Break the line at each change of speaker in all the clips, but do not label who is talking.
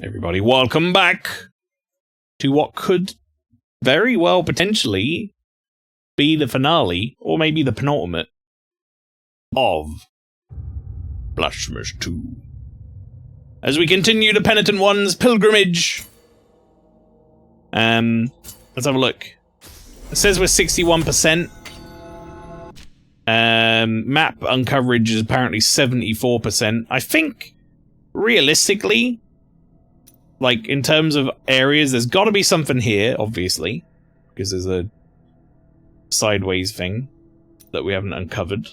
Everybody, welcome back to what could very well potentially be the finale, or maybe the penultimate, of Blasphemous 2. As we continue the Penitent One's pilgrimage, let's have a look. It says we're 61%. Map uncoverage is apparently 74%. I think, realistically, like, in terms of areas, there's got to be something here, obviously, because there's a sideways thing that we haven't uncovered.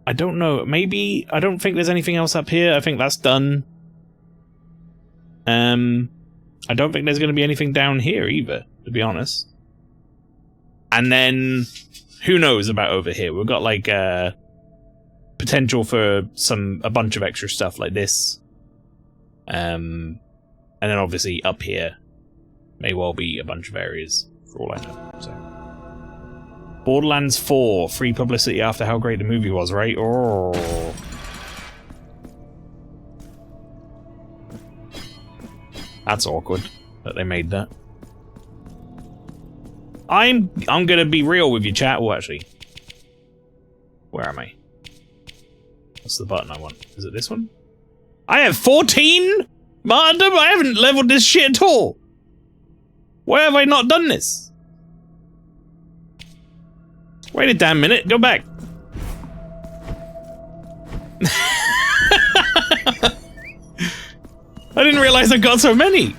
I don't know, maybe, I don't think there's anything else up here. I think that's done. I don't think there's going to be anything down here either, to be honest. And then, who knows about over here? We've got, like, potential for a bunch of extra stuff like this. And then obviously up here may well be a bunch of areas, for all I know. So, Borderlands 4, free publicity after how great the movie was, right? Oh. That's awkward that they made that. I'm gonna be real with you, chat. Well, actually, where am I? What's the button I want? Is it this one? I have 14 martyrdom. I haven't leveled this shit at all. Why have I not done this? Wait a damn minute. Go back. I didn't realize I got so many.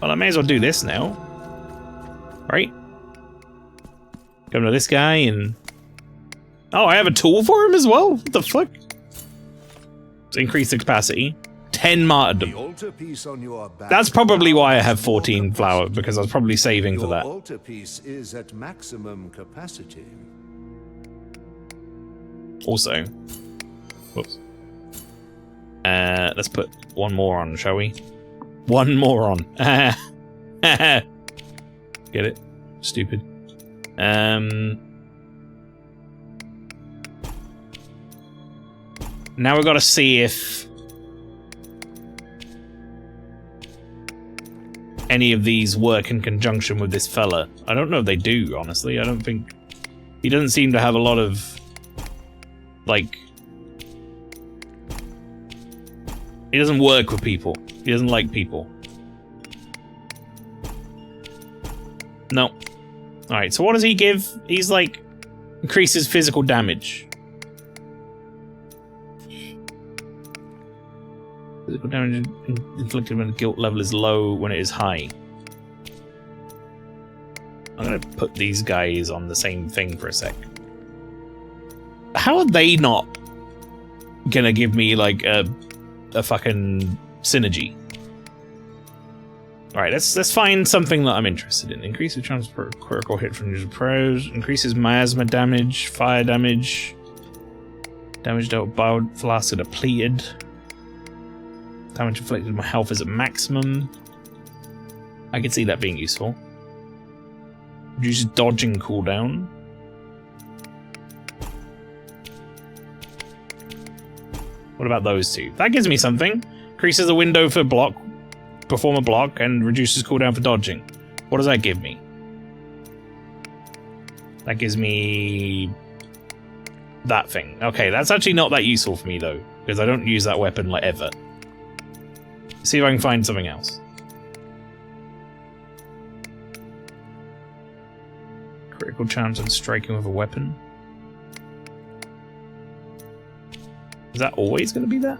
Well, I may as well do this now. Right? Come to this guy and... Oh, I have a tool for him as well? What the fuck? Let's increase the capacity. 10 martyrdom. That's probably why I have 14 flour, because I was probably saving for that.
Your altarpiece is at maximum capacity.
Also... Whoops. Let's put one more on, shall we? One more on. Get it? Stupid. Now we've got to see if any of these work in conjunction with this fella. I don't know if they do, honestly. I don't think... He doesn't seem to have a lot of... Like... He doesn't work with people. He doesn't like people. No. Alright, so what does he give? He's like... Increases physical damage. Physical damage inflicted when the guilt level is low, when it is high. I'm gonna put these guys on the same thing for a sec. How are they not gonna give me, like, a fucking synergy? Alright, let's find something that I'm interested in. Increases chance per critical hit from user pros. Increases miasma damage, fire damage. Damage dealt by flasks are depleted. Damage inflicted my health is at maximum. I can see that being useful. Reduces dodging cooldown. What about those two? That gives me something. Increases the window for block, perform a block, and reduces cooldown for dodging. What does that give me? That gives me that thing. Okay, that's actually not that useful for me though, because I don't use that weapon like ever. See if I can find something else. Critical chance on striking with a weapon. Is that always going to be that?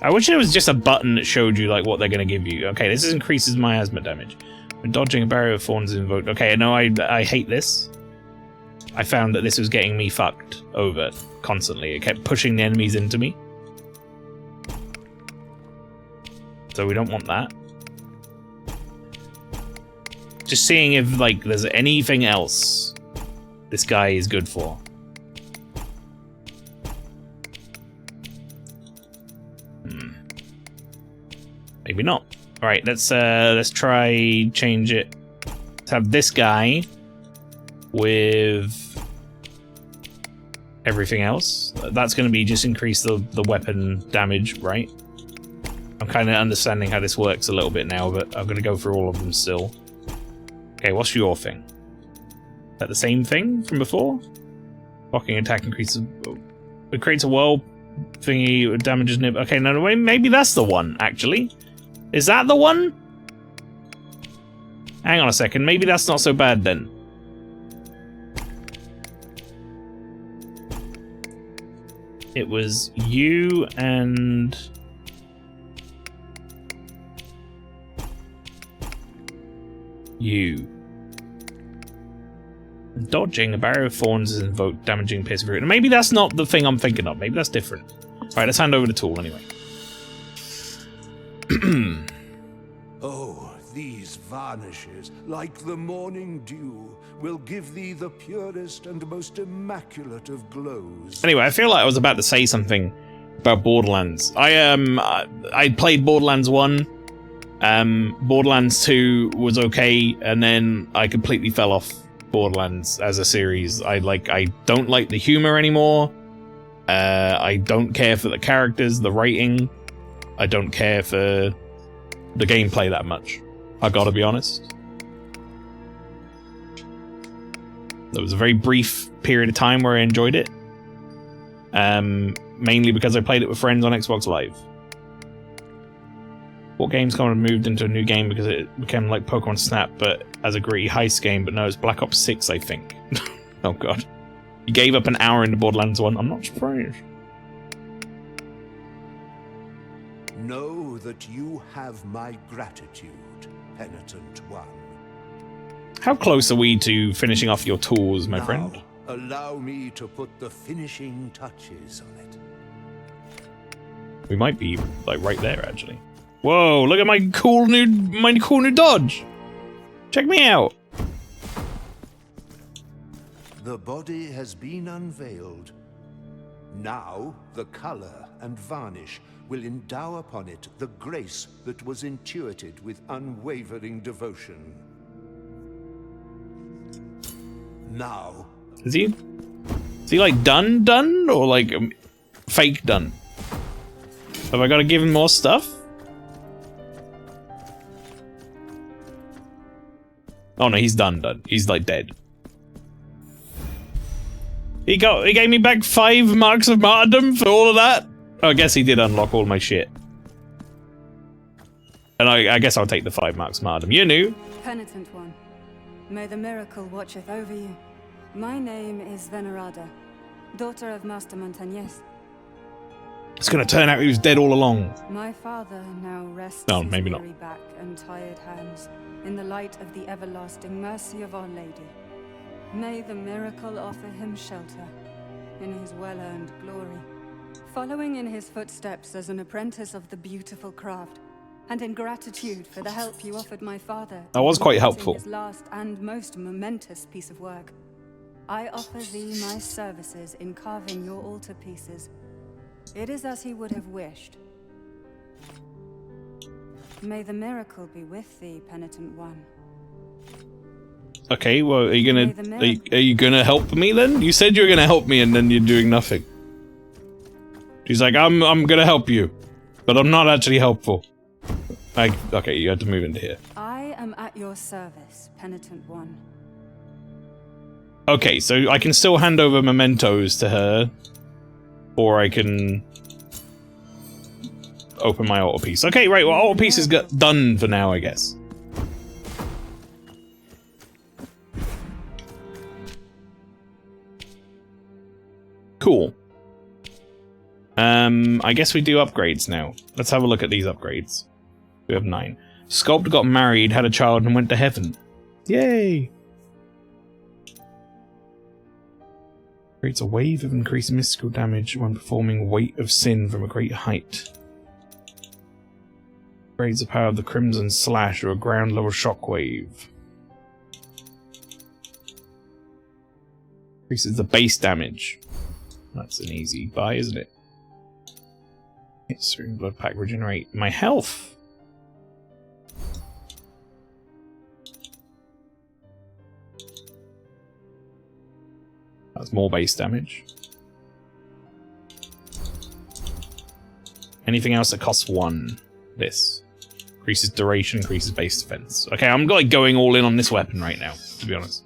I wish there was just a button that showed you like what they're going to give you. Okay, this increases miasma damage. When dodging a barrier of thorns is invoked. Okay, no, I hate this. I found that this was getting me fucked over constantly. It kept pushing the enemies into me. So we don't want that. Just seeing if, like, there's anything else this guy is good for. Maybe not. Right, let's try change it. Let's have this guy with everything else. That's going to be just increase the weapon damage, right? I'm kind of understanding how this works a little bit now, but I'm going to go through all of them still. Okay, what's your thing? Is that the same thing from before? Blocking attack increases. It creates a whirl thingy, damages nib. Okay, no, maybe that's the one, actually. Is that the one? Hang on a second, maybe that's not so bad then. It was you and... you. Dodging a barrier of thorns is invoked, damaging piercing fruit. Maybe that's not the thing I'm thinking of. Maybe that's different. Alright, let's hand over the tool anyway.
Oh, these varnishes, like the morning dew, will give thee the purest and most immaculate of glows.
Anyway, I feel like I was about to say something about Borderlands. I played Borderlands 1. Borderlands 2 was okay, and then I completely fell off Borderlands as a series. I don't like the humor anymore. I don't care for the characters, the writing. I don't care for the gameplay that much. I gotta be honest. There was a very brief period of time where I enjoyed it. Mainly because I played it with friends on Xbox Live. What games kind of moved into a new game because it became like Pokemon Snap, but as a gritty heist game, but no, it's Black Ops 6, I think. Oh god. You gave up an hour into Borderlands 1, I'm not surprised.
Know that you have my gratitude, penitent one.
How close are we to finishing off your tools, my friend?
Allow me to put the finishing touches on it.
We might be like right there, actually. Whoa! Look at my cool new dodge. Check me out.
The body has been unveiled. Now the color and varnish will endow upon it the grace that was intuited with unwavering devotion. Now...
Is he like done, or like fake done? Have I got to give him more stuff? Oh no, he's done. He's like dead. He gave me back 5 marks of martyrdom for all of that? Oh, I guess he did unlock all my shit. And I guess I'll take the 5 marks of martyrdom. You knew.
Penitent one, may the miracle watcheth over you. My name is Venerada, daughter of Master Montañez.
It's gonna turn out he was dead all along.
My father now rests
No,
his
maybe not.
weary back and tired hands in the light of the everlasting mercy of Our Lady. May the miracle offer him shelter in his well-earned glory. Following in his footsteps as an apprentice of the beautiful craft, and in gratitude for the help you offered my father.
That was quite
in
helpful.
his last and most momentous piece of work. I offer thee my services in carving your altarpieces. It is as he would have wished. May the miracle be with thee, penitent one.
Okay, well, are you gonna help me then? You said you were gonna help me, and then you're doing nothing. She's like, I'm gonna help you, but I'm not actually helpful. Okay, you had to move into here.
I am at your service, penitent one.
Okay, so I can still hand over mementos to her, or I can open my altarpiece. Okay, right, well, altarpiece is done for now, I guess. Cool. I guess we do upgrades now. Let's have a look at these upgrades. We have 9. Sculpt got married, had a child, and went to heaven. Yay! Creates a wave of increased mystical damage when performing Weight of Sin from a great height. Creates the power of the Crimson Slash or a ground level shockwave. Increases the base damage. That's an easy buy, isn't it? It's Blood Pack regenerate my health. That's more base damage. Anything else that costs 1? This. Increases duration, increases base defense. Okay, I'm like going all in on this weapon right now, to be honest.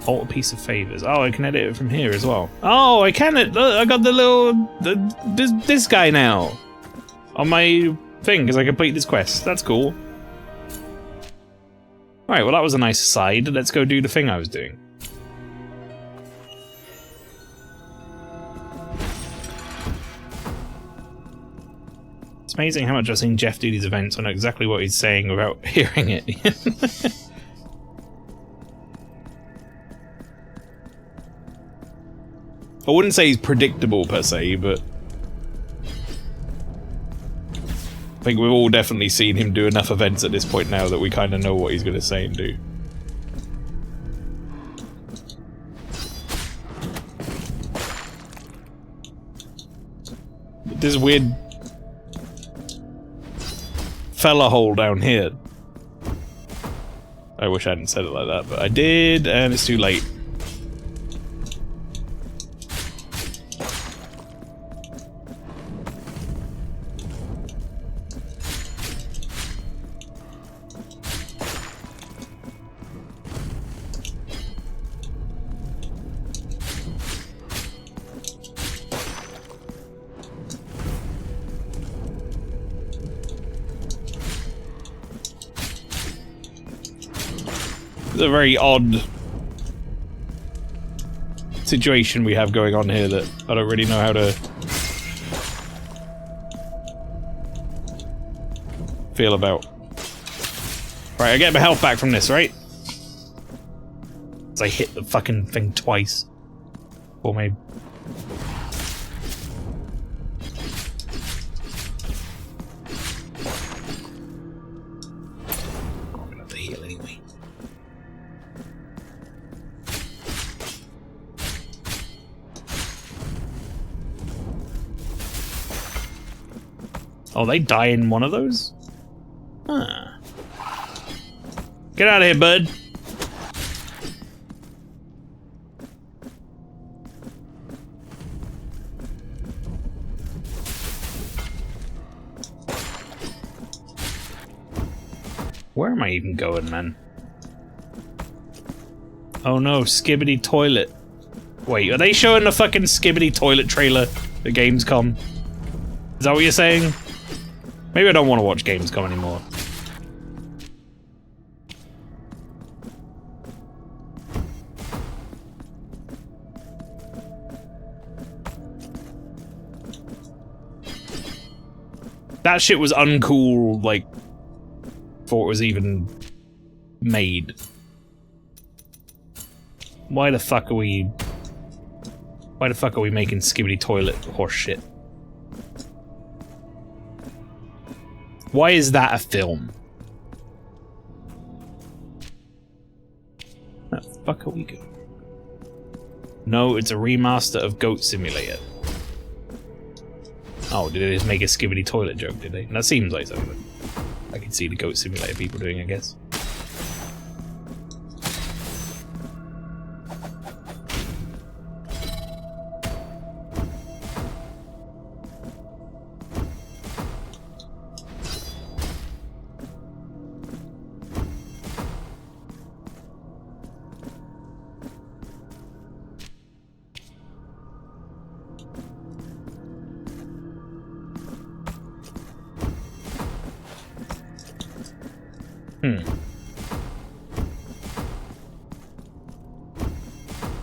Alter piece of favors. Oh, I can edit it from here as well. Oh, I can it. I got the little this guy now on my thing because I complete this quest. That's cool. All right, well that was a nice aside. Let's go do the thing I was doing. It's amazing how much I've seen Jeff do these events. I know exactly what he's saying without hearing it. I wouldn't say he's predictable per se, but I think we've all definitely seen him do enough events at this point now that we kind of know what he's going to say and do. This weird fella hole down here. I wish I hadn't said it like that, but I did, and it's too late. It's a very odd situation we have going on here that I don't really know how to feel about. Right, I get my health back from this, right? As I hit the fucking thing twice. Or maybe. I'm gonna have to heal anyway. Oh, they die in one of those? Huh. Get out of here, bud. Where am I even going, man? Oh no, Skibbity Toilet. Wait, are they showing the fucking Skibbity Toilet trailer at Gamescom? Is that what you're saying? Maybe I don't want to watch Gamescom anymore. That shit was uncool, like, before it was even made. Why the fuck are we making Skibbity Toilet horse shit? Why is that a film? Where the fuck are we going? No, it's a remaster of Goat Simulator. Oh, did they just make a Skibbity Toilet joke, did they? That seems like something I can see the Goat Simulator people doing, I guess.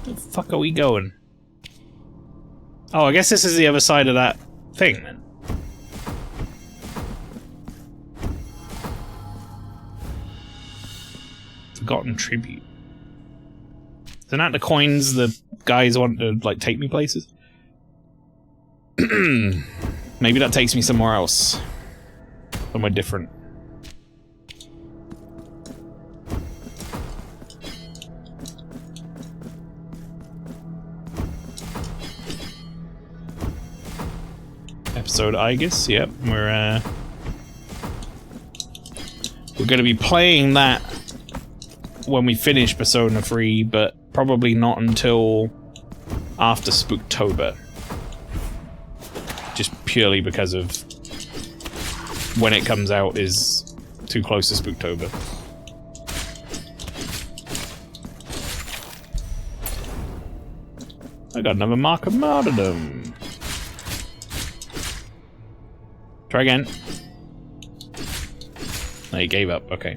Where the fuck are we going? Oh, I guess this is the other side of that thing, then. Forgotten Tribute. Isn't that the coins the guys want to, like, take me places? Maybe that takes me somewhere else. Somewhere different. Episode Aegis, yep, we're gonna be playing that when we finish Persona 3, but probably not until after Spooktober. Just purely because of when it comes out is too close to Spooktober. I got another Mark of Martyrdom. Try again. No, he gave up. Okay.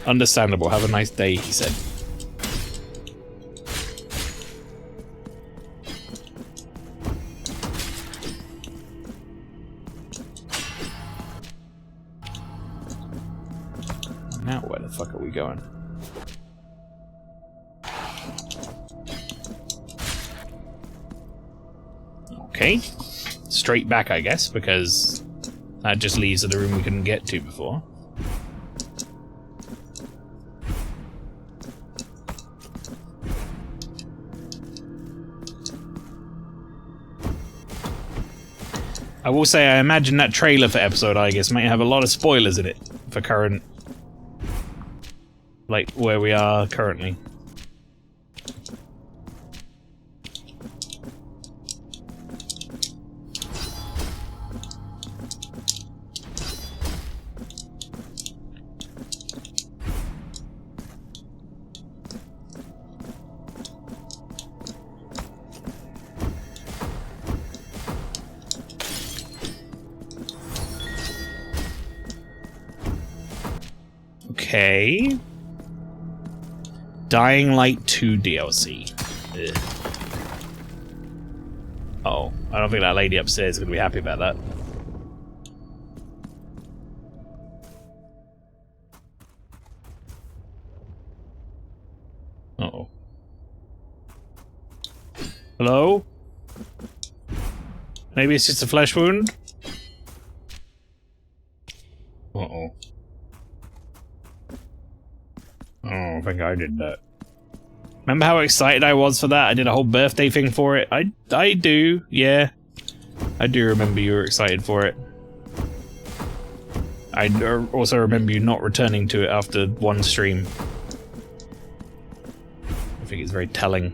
Understandable. Have a nice day, he said. Now where the fuck are we going? Okay. Straight back, I guess, because that just leads to the room we couldn't get to before. I will say, I imagine that trailer for episode I guess might have a lot of spoilers in it for current, like where we are currently. Okay. Dying Light 2 DLC. Ugh. Oh, I don't think that lady upstairs is going to be happy about that. Uh-oh. Hello? Maybe it's just a flesh wound? Uh-oh. Oh, I think I did that. Remember how excited I was for that? I did a whole birthday thing for it. I do, yeah. I do remember you were excited for it. I also remember you not returning to it after one stream. I think it's very telling.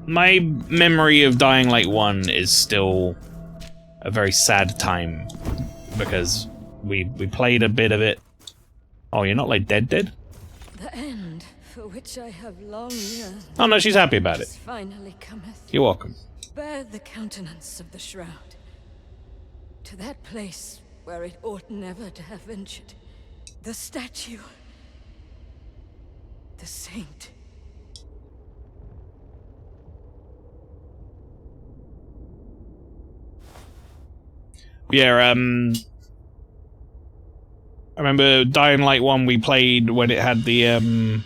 My memory of Dying Light 1 is still a very sad time because we played a bit of it. Oh, you're not like dead?
The end for which I have long yearned.
Oh no, she's happy about it.
Finally cometh.
You're welcome.
Bear the countenance of the shroud to that place where it ought never to have ventured. The statue. The saint.
Yeah, I remember Dying Light 1 we played when it had the,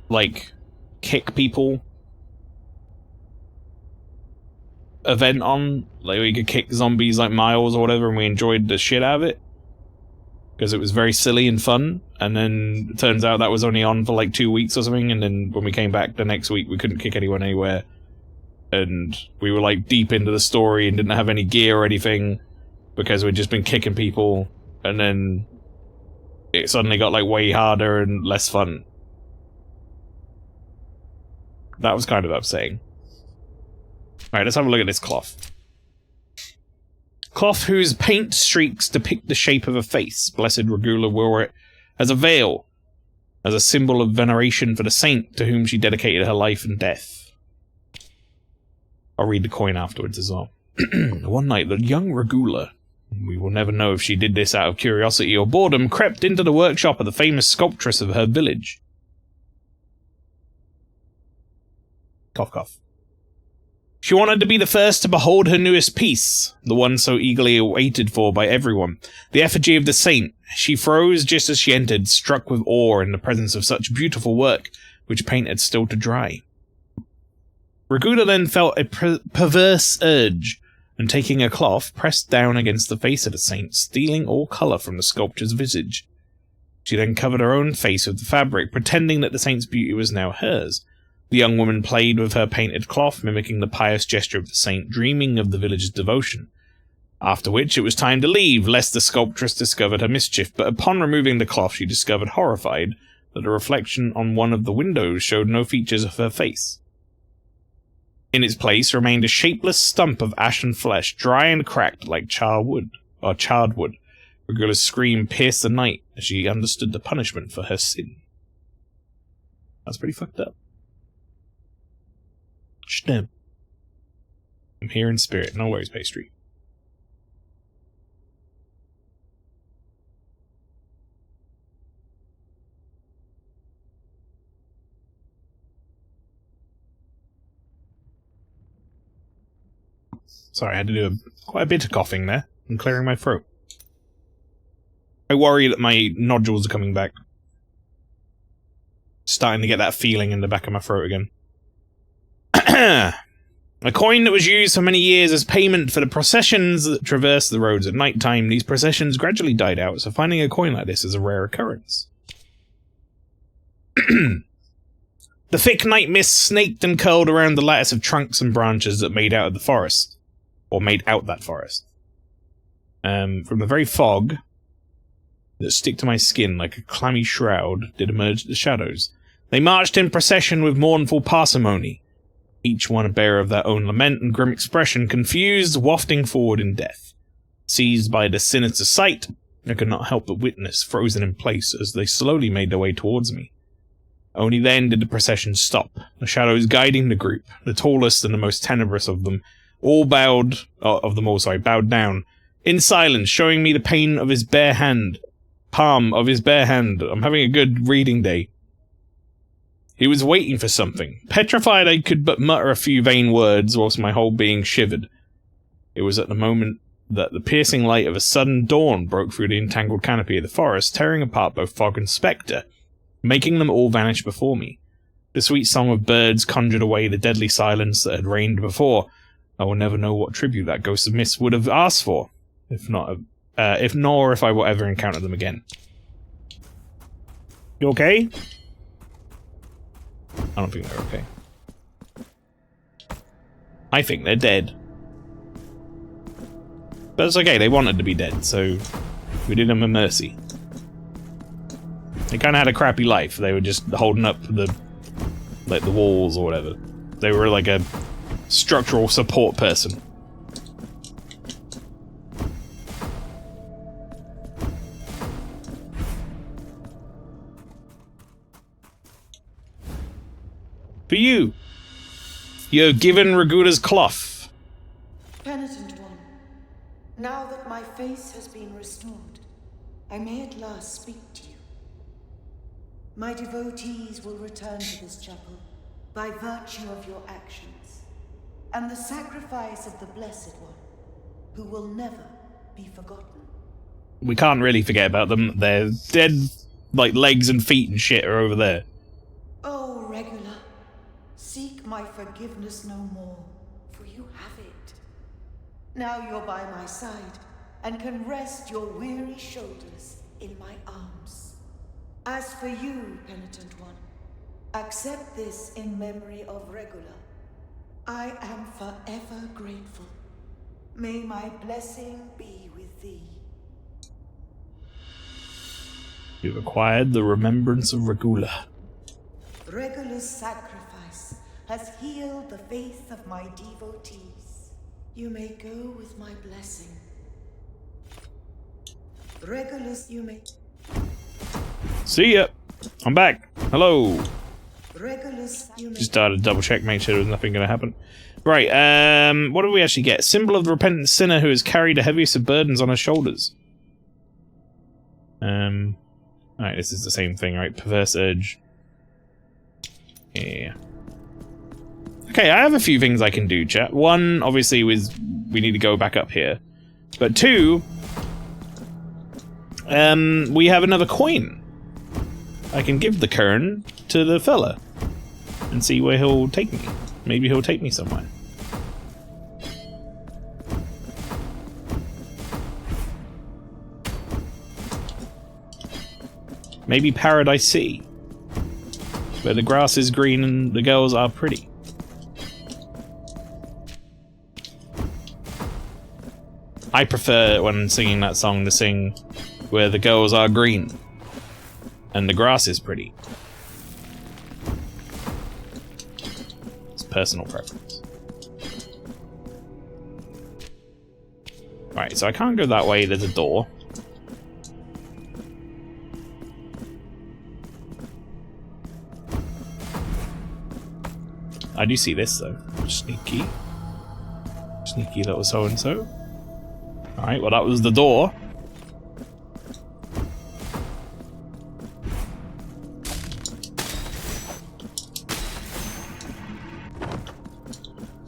like, kick people event on. Like, we could kick zombies like Miles or whatever, and we enjoyed the shit out of it. Because it was very silly and fun, and then it turns out that was only on for like 2 weeks or something, and then when we came back the next week, we couldn't kick anyone anywhere. And we were like deep into the story and didn't have any gear or anything, because we'd just been kicking people. And then it suddenly got like way harder and less fun. That was kind of upsetting. Alright, let's have a look at this cloth. Cloth whose paint streaks depict the shape of a face. Blessed Regula wore it as a veil, as a symbol of veneration for the saint to whom she dedicated her life and death. I'll read the coin afterwards as well. One night, the young Regula, we will never know if she did this out of curiosity or boredom, crept into the workshop of the famous sculptress of her village. Cough, cough. She wanted to be the first to behold her newest piece, the one so eagerly awaited for by everyone, the effigy of the saint. She froze just as she entered, struck with awe in the presence of such beautiful work, which paint had still to dry. Regula then felt a perverse urge, and taking a cloth, pressed down against the face of the saint, stealing all colour from the sculpture's visage. She then covered her own face with the fabric, pretending that the saint's beauty was now hers. The young woman played with her painted cloth, mimicking the pious gesture of the saint, dreaming of the village's devotion. After which it was time to leave, lest the sculptress discovered her mischief, but upon removing the cloth she discovered, horrified, that a reflection on one of the windows showed no features of her face. In its place remained a shapeless stump of ashen flesh, dry and cracked like charred wood. Regula's scream pierced the night as she understood the punishment for her sin. That's pretty fucked up. Shnib. I'm here in spirit. No worries, pastry. Sorry, I had to do quite a bit of coughing there and clearing my throat. I worry that my nodules are coming back. Starting to get that feeling in the back of my throat again. A coin that was used for many years as payment for the processions that traverse the roads at night time. These processions gradually died out, so finding a coin like this is a rare occurrence. The thick night mist snaked and curled around the lattice of trunks and branches that made out of the forest. Or made out that forest. From the very fog that stick to my skin like a clammy shroud did emerge the shadows. They marched in procession with mournful parsimony, each one a bearer of their own lament and grim expression, confused, wafting forward in death. Seized by the sinister sight, I could not help but witness, frozen in place, as they slowly made their way towards me. Only then did the procession stop, the shadows guiding the group, the tallest and the most tenebrous of them, bowed down, in silence, showing me the palm of his bare hand. I'm having a good reading day. He was waiting for something. Petrified, I could but mutter a few vain words, whilst my whole being shivered. It was at the moment that the piercing light of a sudden dawn broke through the entangled canopy of the forest, tearing apart both fog and spectre, making them all vanish before me. The sweet song of birds conjured away the deadly silence that had reigned before. I will never know what tribute that ghost of mist would have asked for, if I will ever encounter them again. You okay? I don't think they're okay. I think they're dead. But it's okay, they wanted to be dead, so we did them a mercy. They kind of had a crappy life. They were just holding up the walls or whatever. They were like a structural support person. For you, you have given Regula's cloth.
Penitent one, now that my face has been restored, I may at last speak to you. My devotees will return to this chapel by virtue of your actions, and the sacrifice of the Blessed One, who will never be forgotten.
We can't really forget about them. Their dead, like, legs and feet and shit are over there.
Oh, Regula, seek my forgiveness no more, for you have it. Now you're by my side, and can rest your weary shoulders in my arms. As for you, Penitent One, accept this in memory of Regula. I am forever grateful. May my blessing be with thee.
You've acquired the remembrance of Regula.
Regula's sacrifice has healed the faith of my devotees. You may go with my blessing. Regula's, you may...
See ya! I'm back! Hello!
Regula's, you may...
Just started to double check, make sure there's nothing gonna happen. Right, what do we actually get? Symbol of the repentant sinner who has carried the heaviest of burdens on her shoulders. Alright, this is the same thing, right? Perverse urge. Yeah. Okay, I have a few things I can do, chat. One, obviously, was we need to go back up here. But two, we have another coin. I can give the kern to the fella and see where he'll take me. Maybe he'll take me somewhere. Maybe Paradise City, where the grass is green and the girls are I prefer, when singing that song, to sing where the girls are green and the grass is pretty. It's personal preference. Right, so I can't go that way, there's a door. I do see this though. Sneaky. Sneaky little so-and-so. Alright, well that was the door.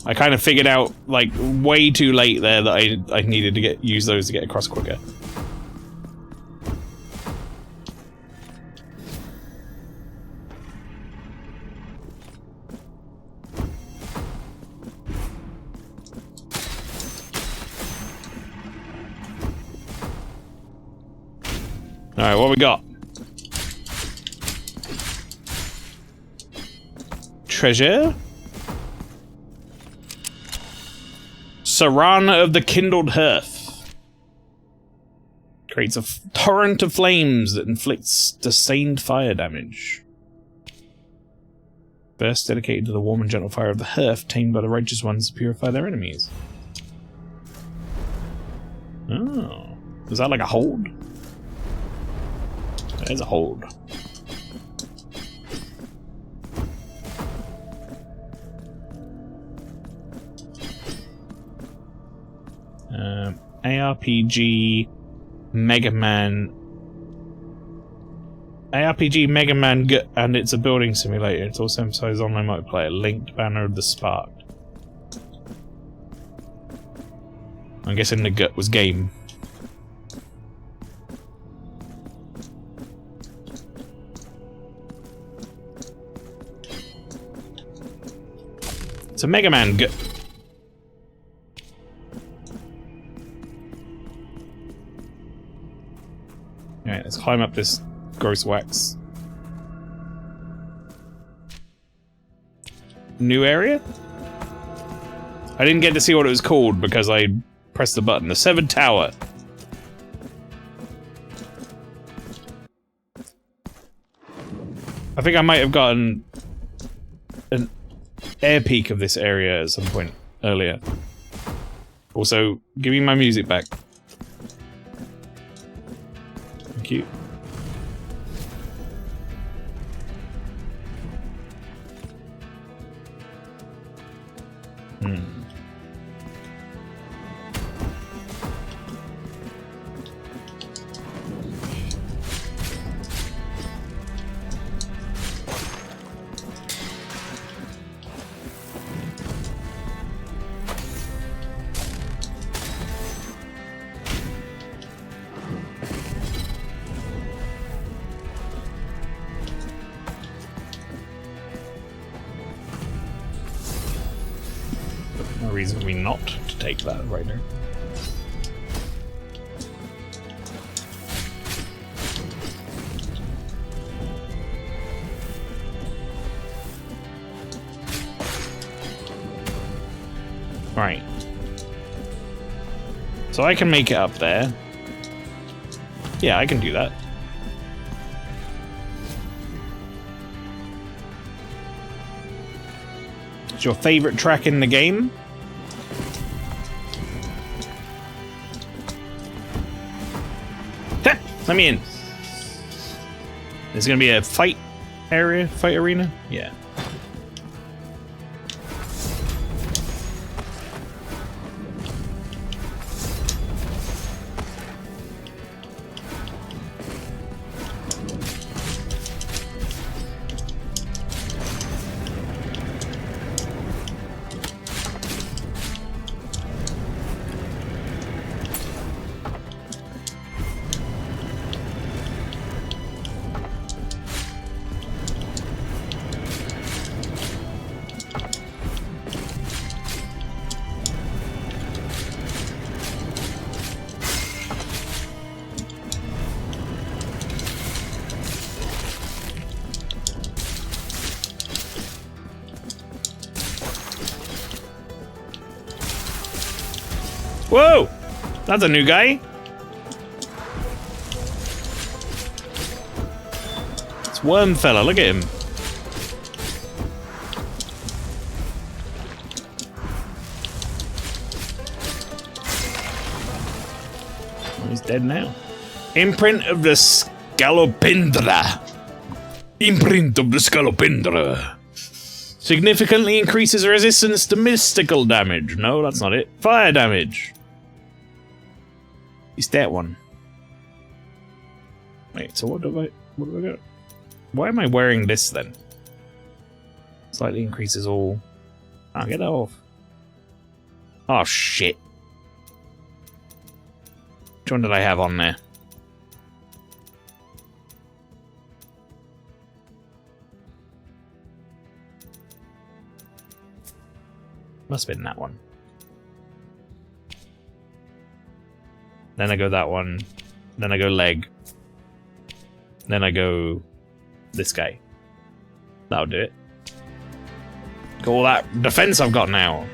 I kind of figured out, like, way too late there that I needed to use those to get across quicker. Alright, what we got? Treasure? Sarana of the Kindled Hearth. Creates a torrent of flames that inflicts sustained fire damage. Verse dedicated to the warm and gentle fire of the hearth, tamed by the righteous ones to purify their enemies. Oh. Is that like a hold? There's a hold. ARPG Mega Man. ARPG Mega Man G, and it's a building simulator. It's also emphasizes online multiplayer. Linked Banner of the Spark. I'm guessing the G was game. It's a Mega Man G. Alright, let's climb up this gross wax. New area? I didn't get to see what it was called because I pressed the button. The Severed Tower. I think I might have gotten an air peek of this area at some point earlier. Also, give me my music back. Thank you. No reason for me not to take that right now. Right. So I can make it up there. Yeah, I can do that. It's your favorite track in the game? Let me in. There's gonna be a fight area, fight arena? Yeah. Whoa! That's a new guy. It's Worm Fella, look at him. He's dead now. Imprint of the Scolopendra. Imprint of the Scolopendra. Significantly increases resistance to mystical damage. No, that's not it. Fire damage. It's that one. Wait, so what do I got? Why am I wearing this then? Slightly increases all. I'll get that off. Oh shit. Which one did I have on there? Must have been that one. Then I go that one. Then I go leg. Then I go this guy. That'll do it. Got all that defense I've got now.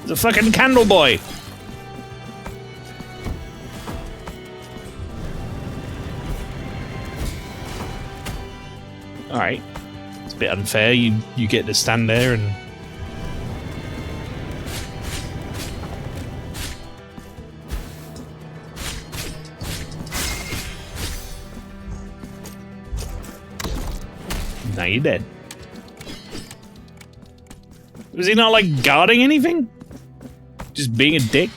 The fucking candle boy. Alright. It's a bit unfair. You get to stand there and... Now you're dead. Was he not, like, guarding anything? Just being a dick?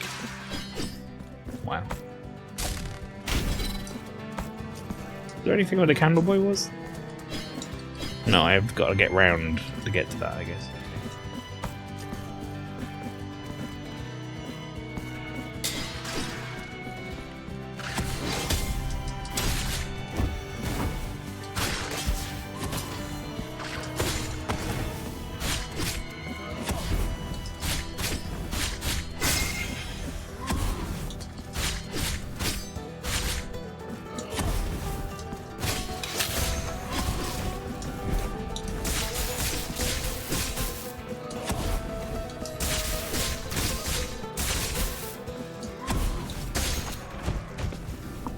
Wow. Is there anything where the candle boy was? No, I've got to get round to get to that, I guess.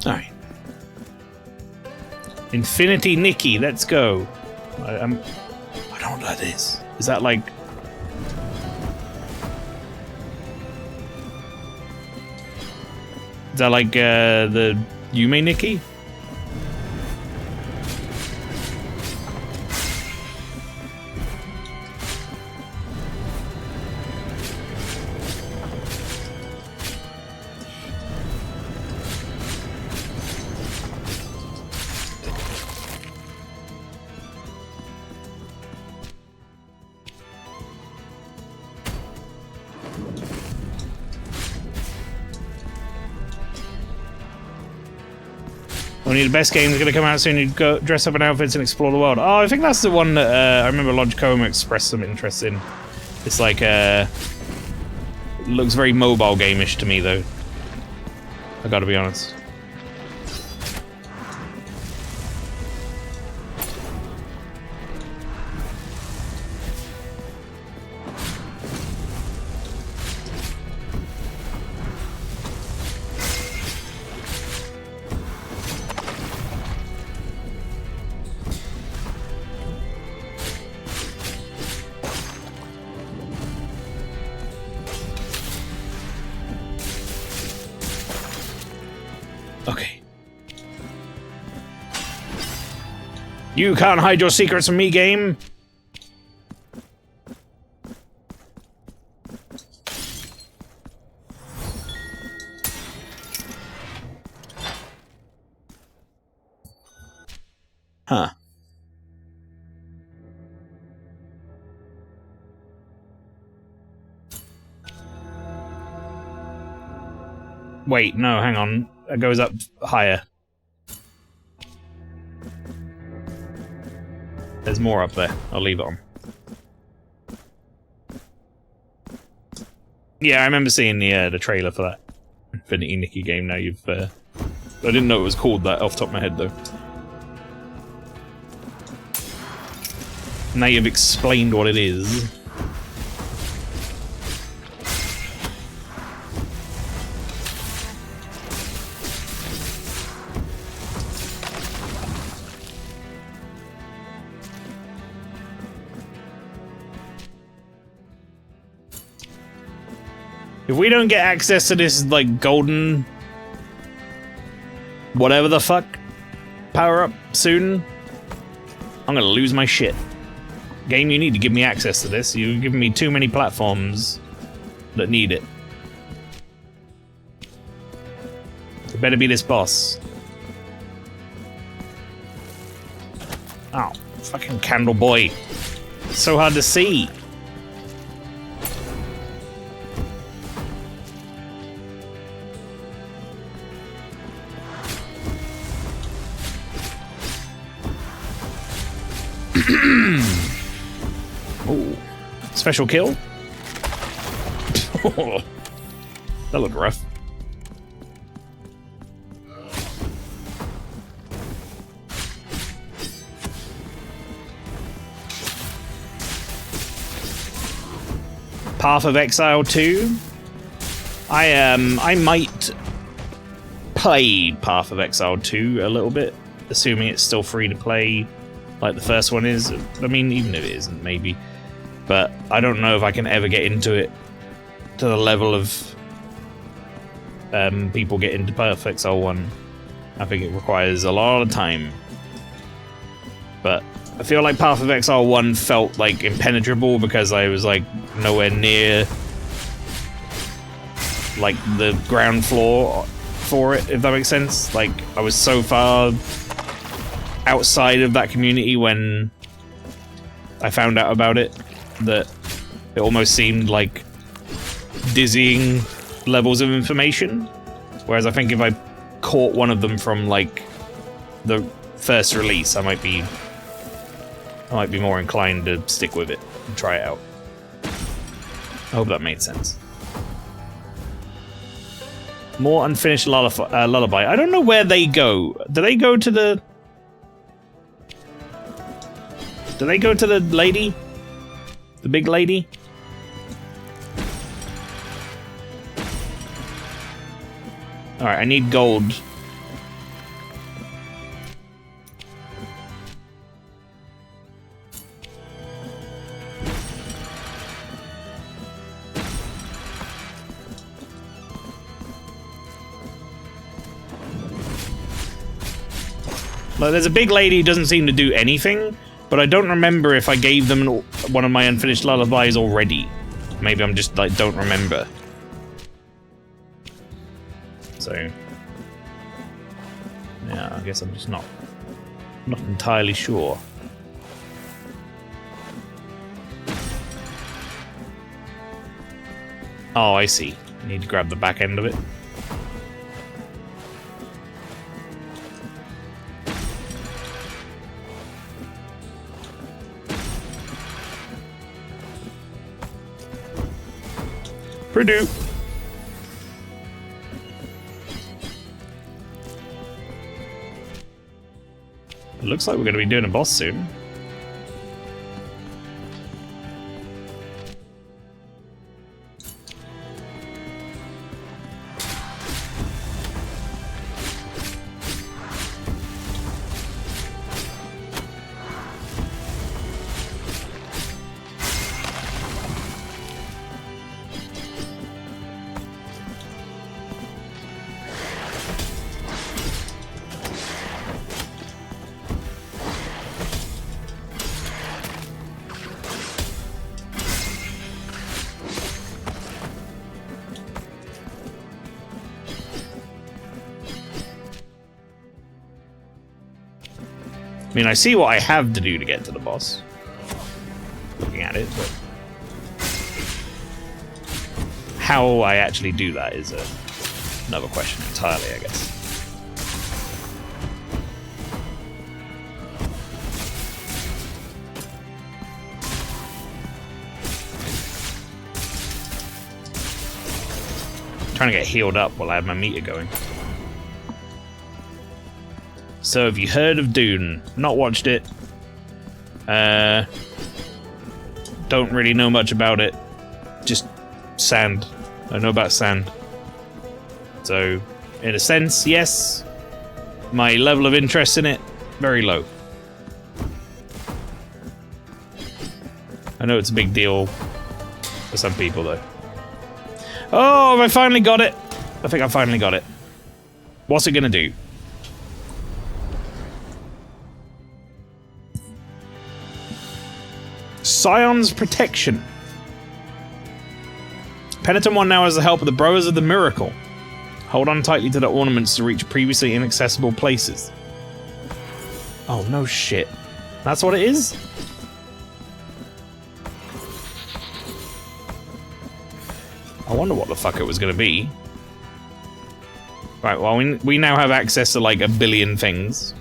Alright. Infinity Nikki, let's go. I don't know what that is. Is that like... Is that like the Yume Nikki? Only the best games are going to come out soon. You go dress up in outfits and explore the world. Oh, I think that's the one that I remember Logicoma expressed some interest in. It's like looks very mobile game-ish to me though. I gotta be honest. Okay. You can't hide your secrets from me, game. Huh. Wait, no, hang on. It goes up higher. There's more up there. I'll leave it on. Yeah, I remember seeing the trailer for that Infinity Nikki game. Now you've... I didn't know it was called that off the top of my head, though. Now you've explained what it is. If we don't get access to this, like, golden... whatever the fuck power-up soon, I'm gonna lose my shit. Game, you need to give me access to this. You've given me too many platforms that need it. It better be this boss. Oh, fucking candle boy. So hard to see. Oh, special kill? That looked rough. Path of Exile 2. I might play Path of Exile 2 a little bit, assuming it's still free to play like the first one is. I mean, even if it isn't, maybe. But I don't know if I can ever get into it to the level of people get into Path of Exile 1. I think it requires a lot of time. But I feel like Path of Exile 1 felt like impenetrable because I was like nowhere near like the ground floor for it, if that makes sense. Like I was so far outside of that community when I found out about it that it almost seemed like dizzying levels of information. Whereas I think if I caught one of them from like the first release, I might be more inclined to stick with it and try it out. I hope that made sense. More unfinished lullaby. I don't know where they go. Do they go to the... Do they go to the lady? The big lady? Alright, I need gold. Like, there's a big lady who doesn't seem to do anything, but I don't remember if I gave them one of my unfinished lullabies already. Maybe I'm just, like, don't remember. So... yeah, I guess I'm just not entirely sure. Oh, I see. I need to grab the back end of it. Purdue. It looks like we're going to be doing a boss soon. I mean, I see what I have to do to get to the boss. Looking at it, but... how I actually do that is another question entirely, I guess. Trying to get healed up while I have my meter going. So, have you heard of Dune? Not watched it. Don't really know much about it. Just sand. I know about sand. So, in a sense, yes. My level of interest in it, very low. I know it's a big deal for some people, though. Oh, I finally got it! I think I finally got it. What's it gonna do? Scion's Protection. Penitent One now has the help of the Brothers of the Miracle. Hold on tightly to the ornaments to reach previously inaccessible places. Oh, no shit. That's what it is? I wonder what the fuck it was going to be. Right, well, we now have access to, like, 1 billion things.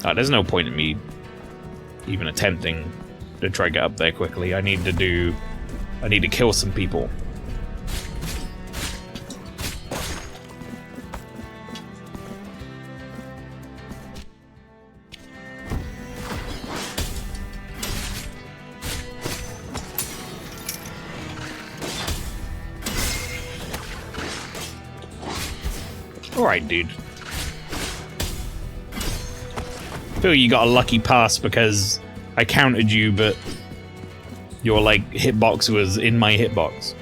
There's no point in me even attempting to try to get up there quickly. I need to kill some people. Alright, dude. I feel you got a lucky pass because I countered you, but your, like, hitbox was in my hitbox.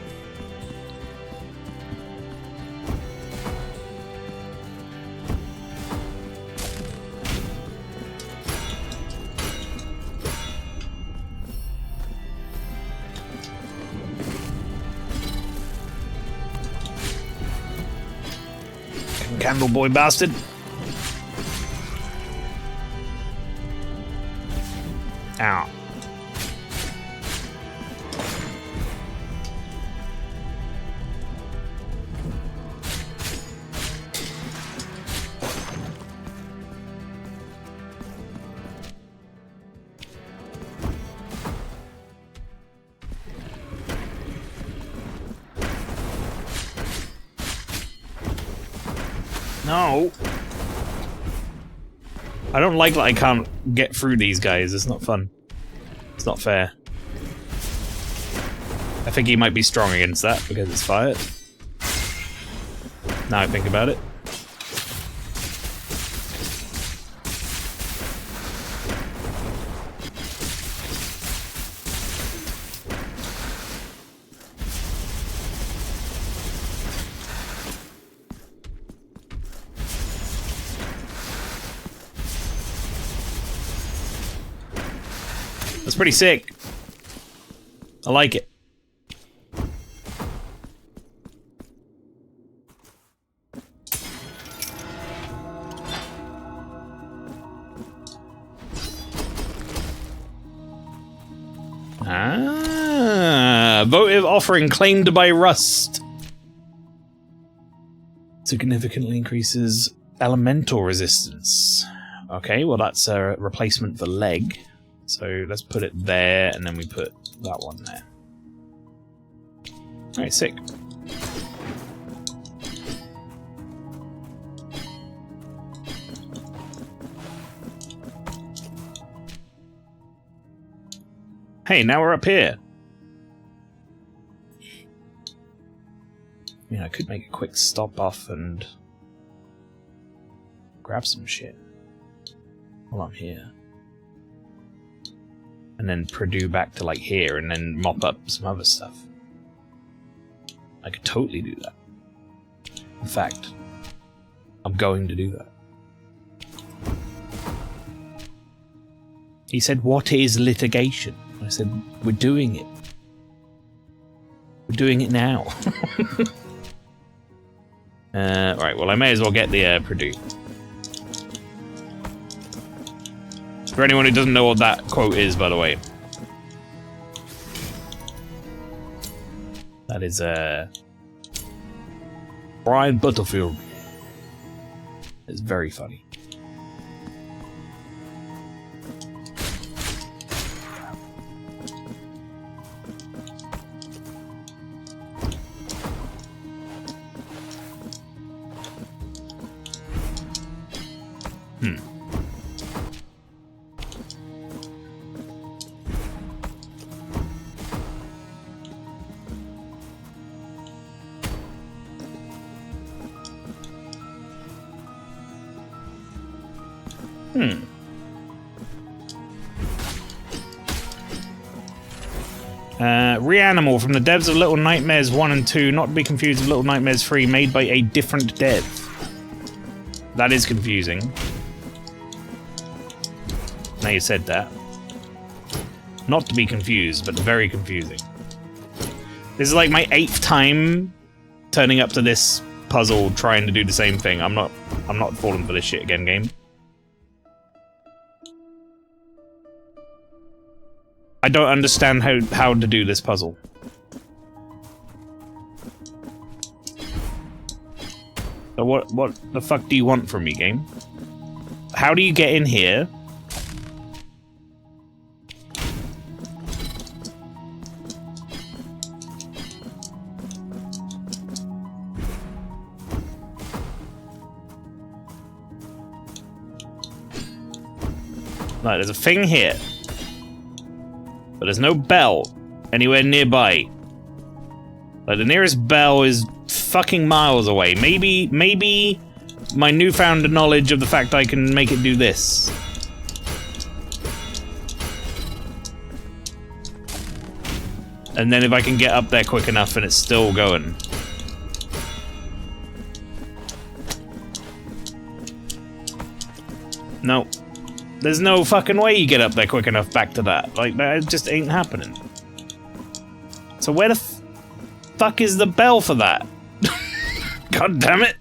Candle boy bastard. Ow. No. I don't like that I can't get through these guys. It's not fun. It's not fair. I think he might be strong against that because it's fired. Now I think about it. That's pretty sick. I like it. Votive offering claimed by Rust. Significantly increases elemental resistance. Okay, well that's a replacement for leg. So let's put it there, and then we put that one there. Alright, sick. Hey, now we're up here. I mean, I could make a quick stop off and grab some shit while I'm here. And then Purdue back to, like, here, and then mop up some other stuff. I could totally do that. In fact, I'm going to do that. He said, "What is litigation?" I said, "We're doing it. We're doing it now." Right, well, I may as well get the Purdue. For anyone who doesn't know what that quote is, by the way. That is Brian Butterfield. It's very funny. Reanimal from the devs of Little Nightmares 1 and 2, not to be confused with Little Nightmares 3, made by a different dev. That is confusing. Now you said that. Not to be confused, but very confusing. This is like my 8th time turning up to this puzzle trying to do the same thing. I'm not falling for this shit again, game. I don't understand how to do this puzzle. So what the fuck do you want from me, game? How do you get in here? Right, there's a thing here. But there's no bell anywhere nearby. Like, the nearest bell is fucking miles away. Maybe my newfound knowledge of the fact I can make it do this. And then if I can get up there quick enough and it's still going. No. There's no fucking way you get up there quick enough back to that. Like, that just ain't happening. So where the fuck is the bell for that? God damn it!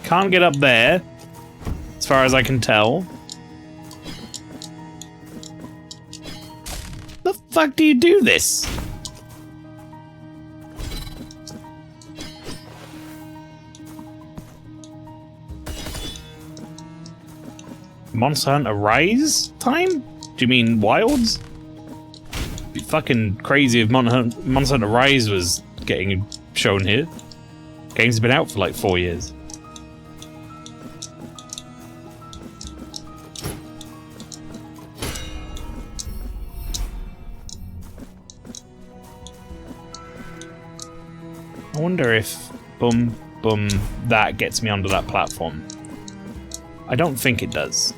Can't get up there, as far as I can tell. The fuck do you do this? Monster Hunter Rise time? Do you mean Wilds? It'd be fucking crazy if Monster Hunter Rise was getting shown here. Game's been out for like 4 years. I wonder if boom, boom, that gets me onto that platform. I don't think it does.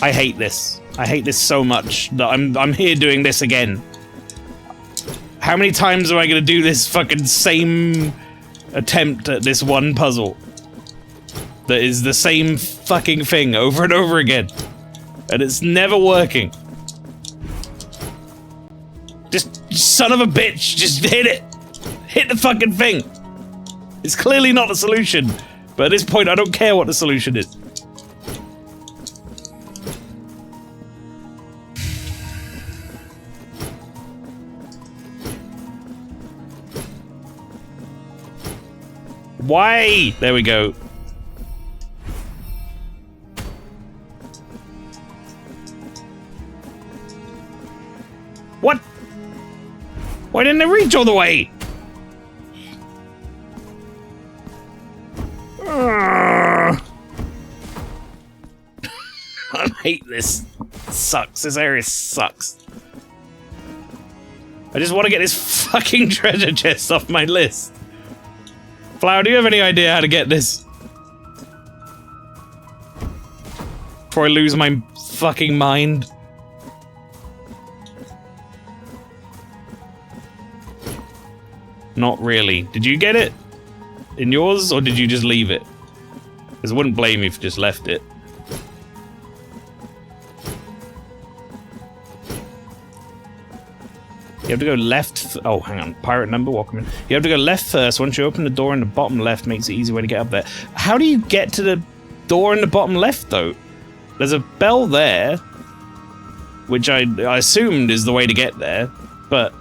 I hate this. I hate this so much that I'm here doing this again. How many times am I gonna do this fucking same attempt at this one puzzle? That is the same fucking thing over and over again. And it's never working. Just, son of a bitch, just hit it! Hit the fucking thing! It's clearly not the solution, but at this point I don't care what the solution is. Why? There we go. What? Why didn't it reach all the way? I hate this. It sucks. This area sucks. I just want to get this fucking treasure chest off my list. Flower, do you have any idea how to get this? Before I lose my fucking mind. Not really. Did you get it? In yours, or did you just leave it? Because I wouldn't blame you if you just left it. You have to go left. Oh, hang on. Pirate number, welcome in. You have to go left first. Once you open the door in the bottom left, makes it easy way to get up there. How do you get to the door in the bottom left, though? There's a bell there, which I assumed is the way to get there, but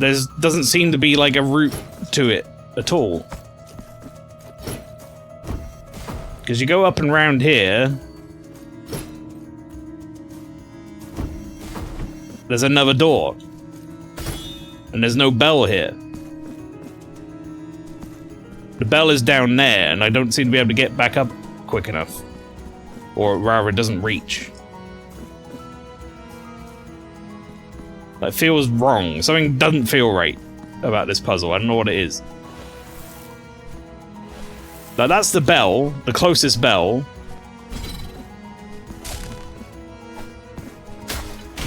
doesn't seem to be like a route to it at all. Because you go up and round here. There's another door. And there's no bell here. The bell is down there, and I don't seem to be able to get back up quick enough. Or rather, it doesn't reach. That feels wrong. Something doesn't feel right about this puzzle. I don't know what it is. But that's the bell, the closest bell.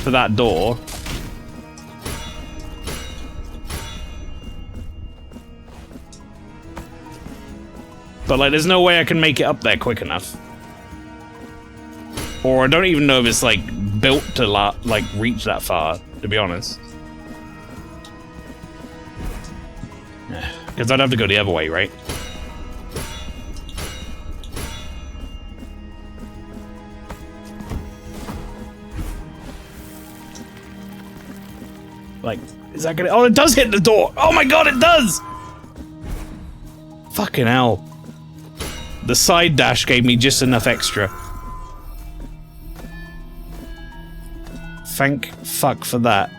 For that door. But, like, there's no way I can make it up there quick enough. Or I don't even know if it's, like, built to, like, reach that far, to be honest. Because I'd have to go the other way, right? Like, is that gonna... Oh, it does hit the door! Oh my god, it does! Fucking hell. The side dash gave me just enough extra. Thank fuck for that.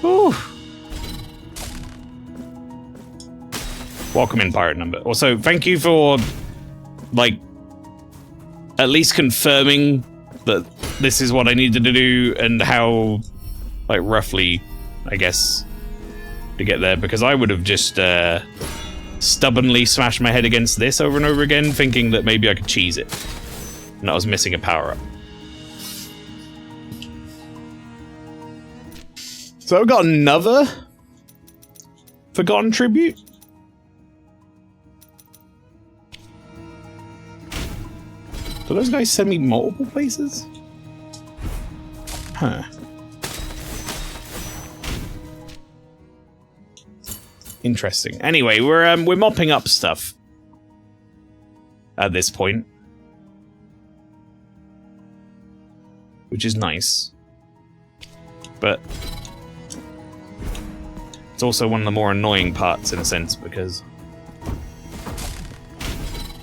Whew. Welcome in, pirate number. Also, thank you for, like, at least confirming that this is what I needed to do and how, like, roughly, I guess, to get there, because I would have just stubbornly smashed my head against this over and over again, thinking that maybe I could cheese it, and I was missing a power-up. So I've got another forgotten tribute. Do those guys send me multiple places? Huh. Interesting. Anyway, we're mopping up stuff at this point, which is nice, but it's also one of the more annoying parts in a sense because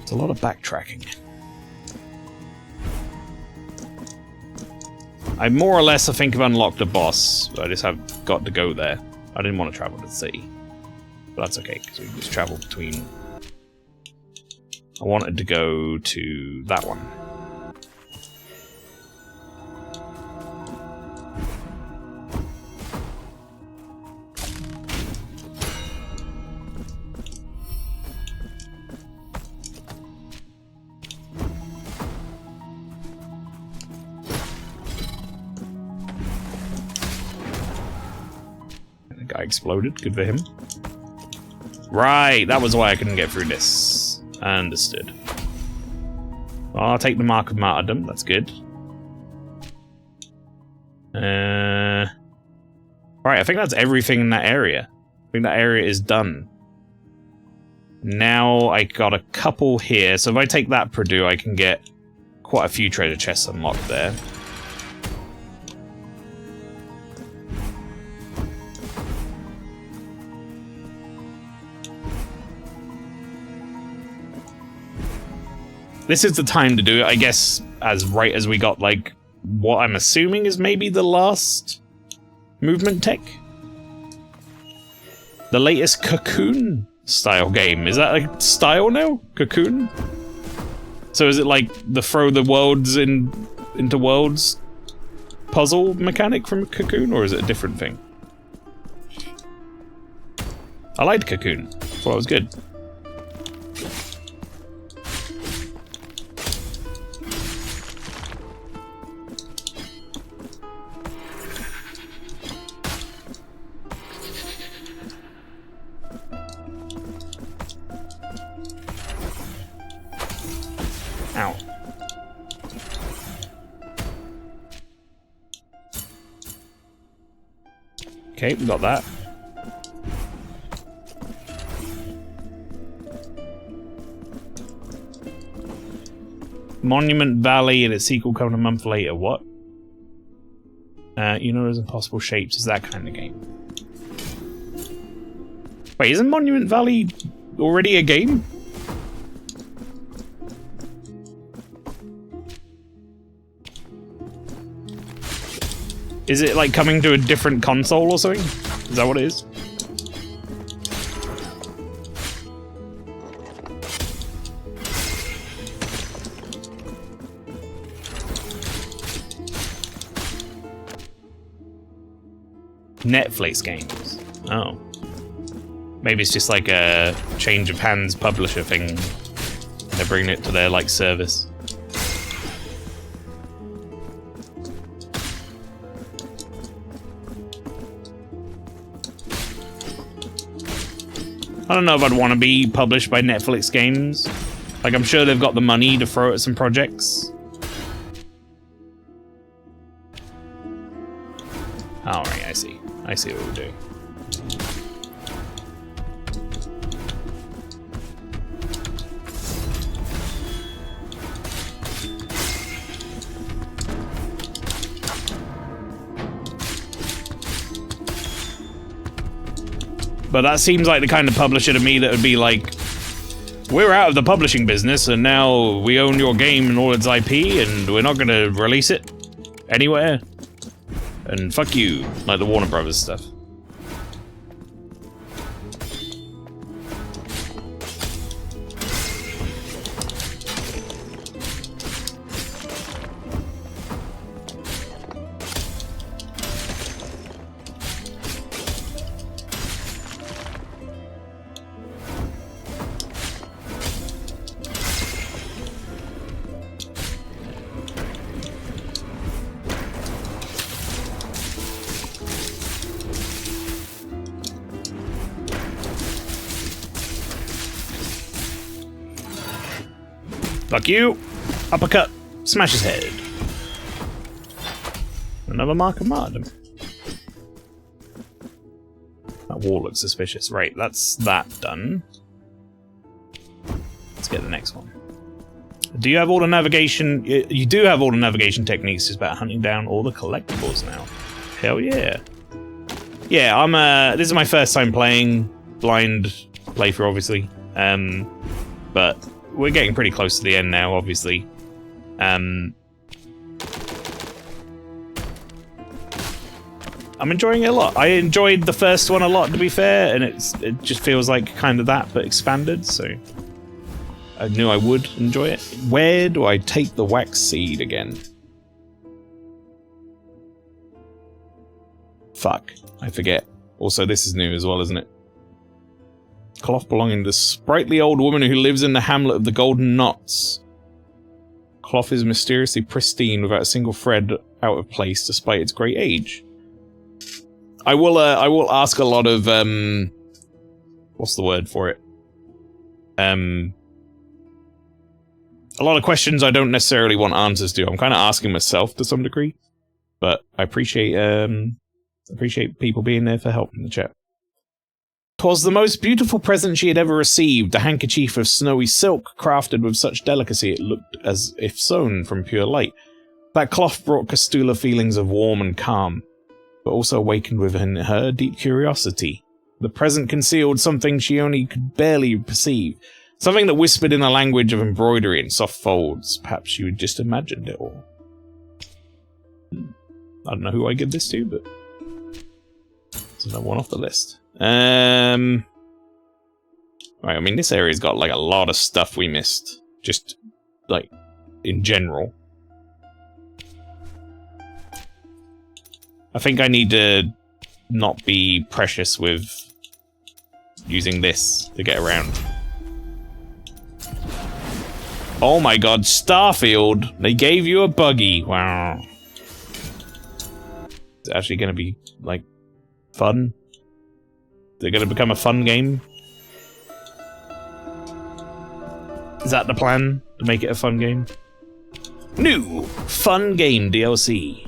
it's a lot of backtracking. I more or less, I think, have unlocked a boss. I just have got to go there. I didn't want to travel to the city. But that's okay, because we can just travel between... I wanted to go to that one. The guy exploded, good for him. Right, that was why I couldn't get through this. Understood. Well, I'll take the Mark of Martyrdom, that's good. Right, I think that's everything in that area. I think that area is done. Now I got a couple here, so if I take that Purdue, I can get quite a few treasure chests unlocked there. This is the time to do it, I guess, as right as we got, like, what I'm assuming is maybe the last movement tech? The latest Cocoon style game. Is that a style now? Cocoon? So is it like the throw the worlds into worlds puzzle mechanic from Cocoon, or is it a different thing? I liked Cocoon. Thought it was good. Ow. Okay, we got that. Monument Valley and its sequel coming a month later. What? You know there's impossible shapes. Is that kind of game? Wait, isn't Monument Valley already a game? Is it like coming to a different console or something? Is that what it is? Netflix games. Oh. Maybe it's just like a change of hands publisher thing. They're bringing it to their like service. I don't know if I'd want to be published by Netflix games. Like, I'm sure they've got the money to throw at some projects. Alright, I see. I see what we're doing. But that seems like the kind of publisher to me that would be like, we're out of the publishing business and now we own your game and all its IP and we're not going to release it anywhere. And fuck you, like the Warner Brothers stuff. Fuck you! Uppercut! Smash his head. Another mark of martyrdom. That wall looks suspicious. Right, that's that done. Let's get the next one. Do you have all the navigation? You do have all the navigation techniques. It's about hunting down all the collectibles now. Hell yeah. Yeah, I'm this is my first time playing blind playthrough, obviously. But we're getting pretty close to the end now, obviously. I'm enjoying it a lot. I enjoyed the first one a lot, to be fair, and it just feels like kind of that, but expanded, so I knew I would enjoy it. Where do I take the wax seed again? Fuck, I forget. Also, this is new as well, isn't it? Cloth belonging to the sprightly old woman who lives in the hamlet of the Golden Knots. Cloth is mysteriously pristine without a single thread out of place despite its great age. I will ask a lot of, what's the word for it? A lot of questions I don't necessarily want answers to. I'm kind of asking myself to some degree, but I appreciate people being there for help in the chat. 'Twas the most beautiful present she had ever received, a handkerchief of snowy silk, crafted with such delicacy it looked as if sewn from pure light. That cloth brought Castula feelings of warm and calm, but also awakened within her deep curiosity. The present concealed something she only could barely perceive, something that whispered in a language of embroidery and soft folds. Perhaps she had just imagined it all. I don't know who I give this to, but there's no one off the list. Right, I mean, this area's got, like, a lot of stuff we missed. Just, like, in general. I think I need to not be precious with using this to get around. Oh my god, Starfield! They gave you a buggy. Wow. It's actually gonna be, like, fun? Is it gonna become a fun game? Is that the plan? To make it a fun game? New fun game DLC.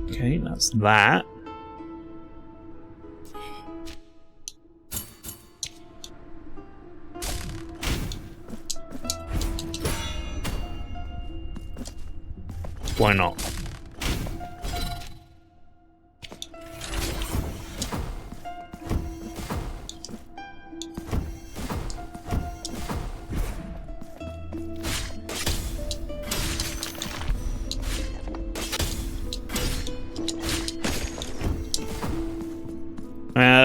Okay, that's that. Why not?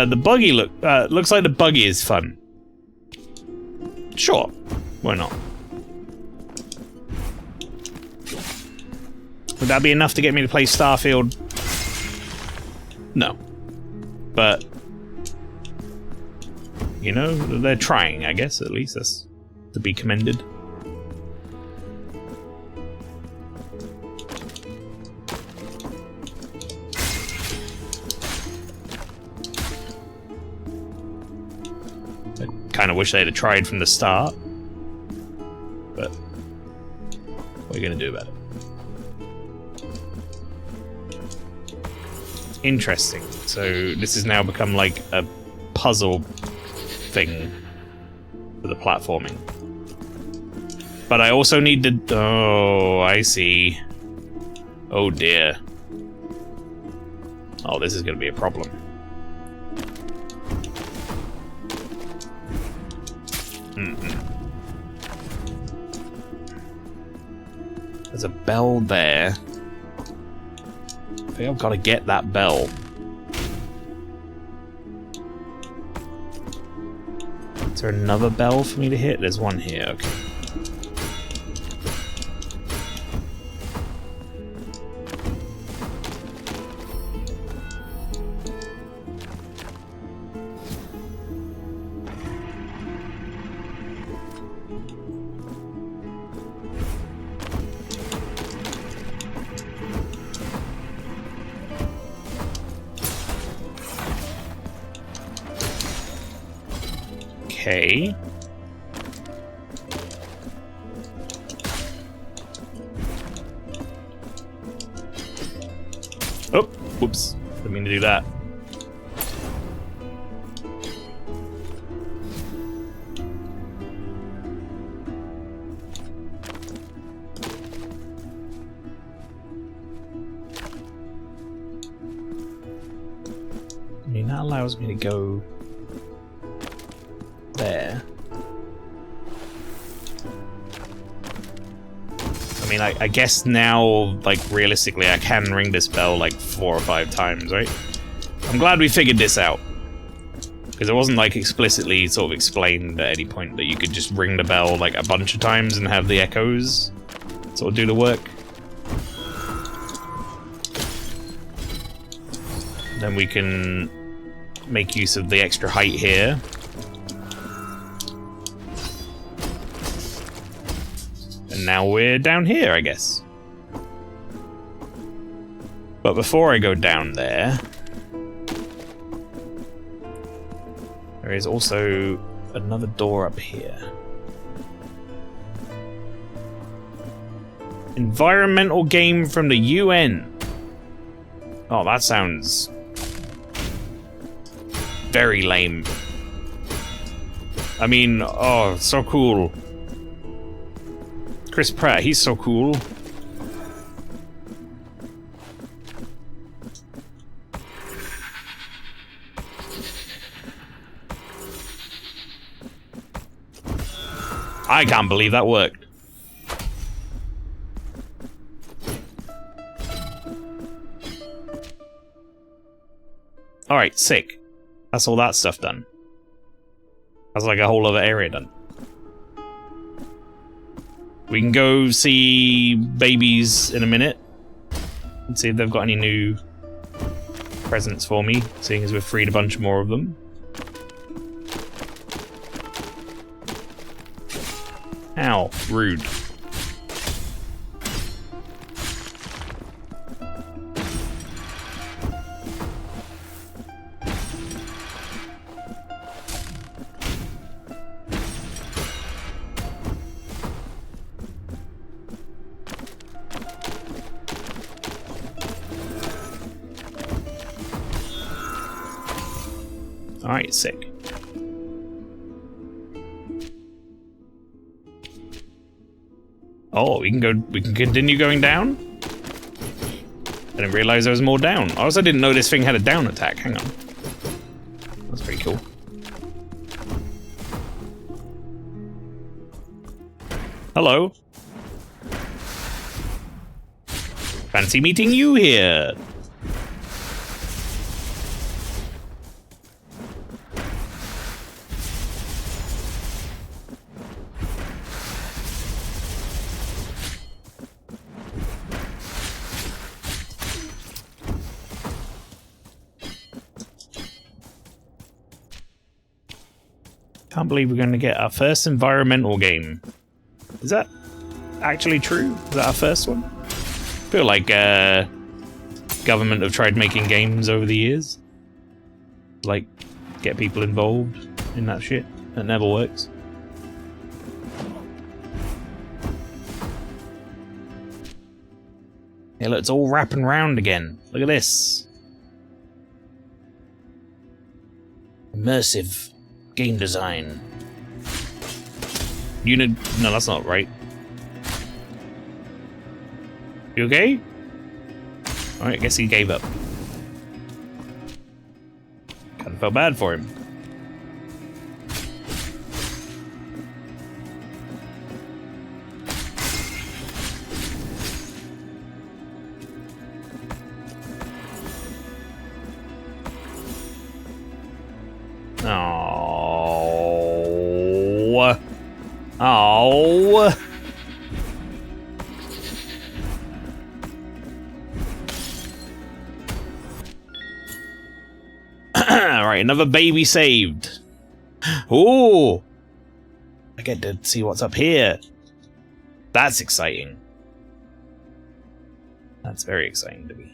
The buggy looks like the buggy is fun. Sure, why not? Would that be enough to get me to play Starfield? No. But, you know, they're trying, I guess, at least. That's to be commended. I kind of wish they'd have tried from the start. But, what are you going to do about it? Interesting. So this has now become like a puzzle thing for the platforming. But I also need to... Oh, I see. Oh dear. Oh, this is going to be a problem. There's a bell there. I think I've got to get that bell. Is there another bell for me to hit? There's one here, okay. Okay. Oh, whoops. Didn't mean to do that. I mean, that allows me to go there. I mean, I guess now, like, realistically, I can ring this bell like 4 or 5 times, right? I'm glad we figured this out. Because it wasn't, like, explicitly sort of explained at any point that you could just ring the bell, like, a bunch of times and have the echoes sort of do the work. Then we can make use of the extra height here. And now we're down here, I guess. But before I go down there, there is also another door up here. Environmental game from the UN. Oh, that sounds very lame. I mean, oh, so cool. Chris Pratt, he's so cool. I can't believe that worked. Alright, sick. That's all that stuff done. That's like a whole other area done. We can go see babies in a minute and see if they've got any new presents for me, seeing as we've freed a bunch more of them. Ow, rude. Alright, sick. Oh, we can continue going down? I didn't realize there was more down. I also didn't know this thing had a down attack. Hang on. That's pretty cool. Hello. Fancy meeting you here. Can't believe we're going to get our first environmental game. Is that actually true? Is that our first one? I feel like government have tried making games over the years. Like, get people involved in that shit. That never works. Yeah, look, it's all wrapping round again. Look at this. Immersive game design. No, that's not right. You okay? Alright, I guess he gave up. Kinda felt bad for him. Oh. Oh. Alright, another baby saved. Ooh. I get to see what's up here. That's exciting. That's very exciting to me.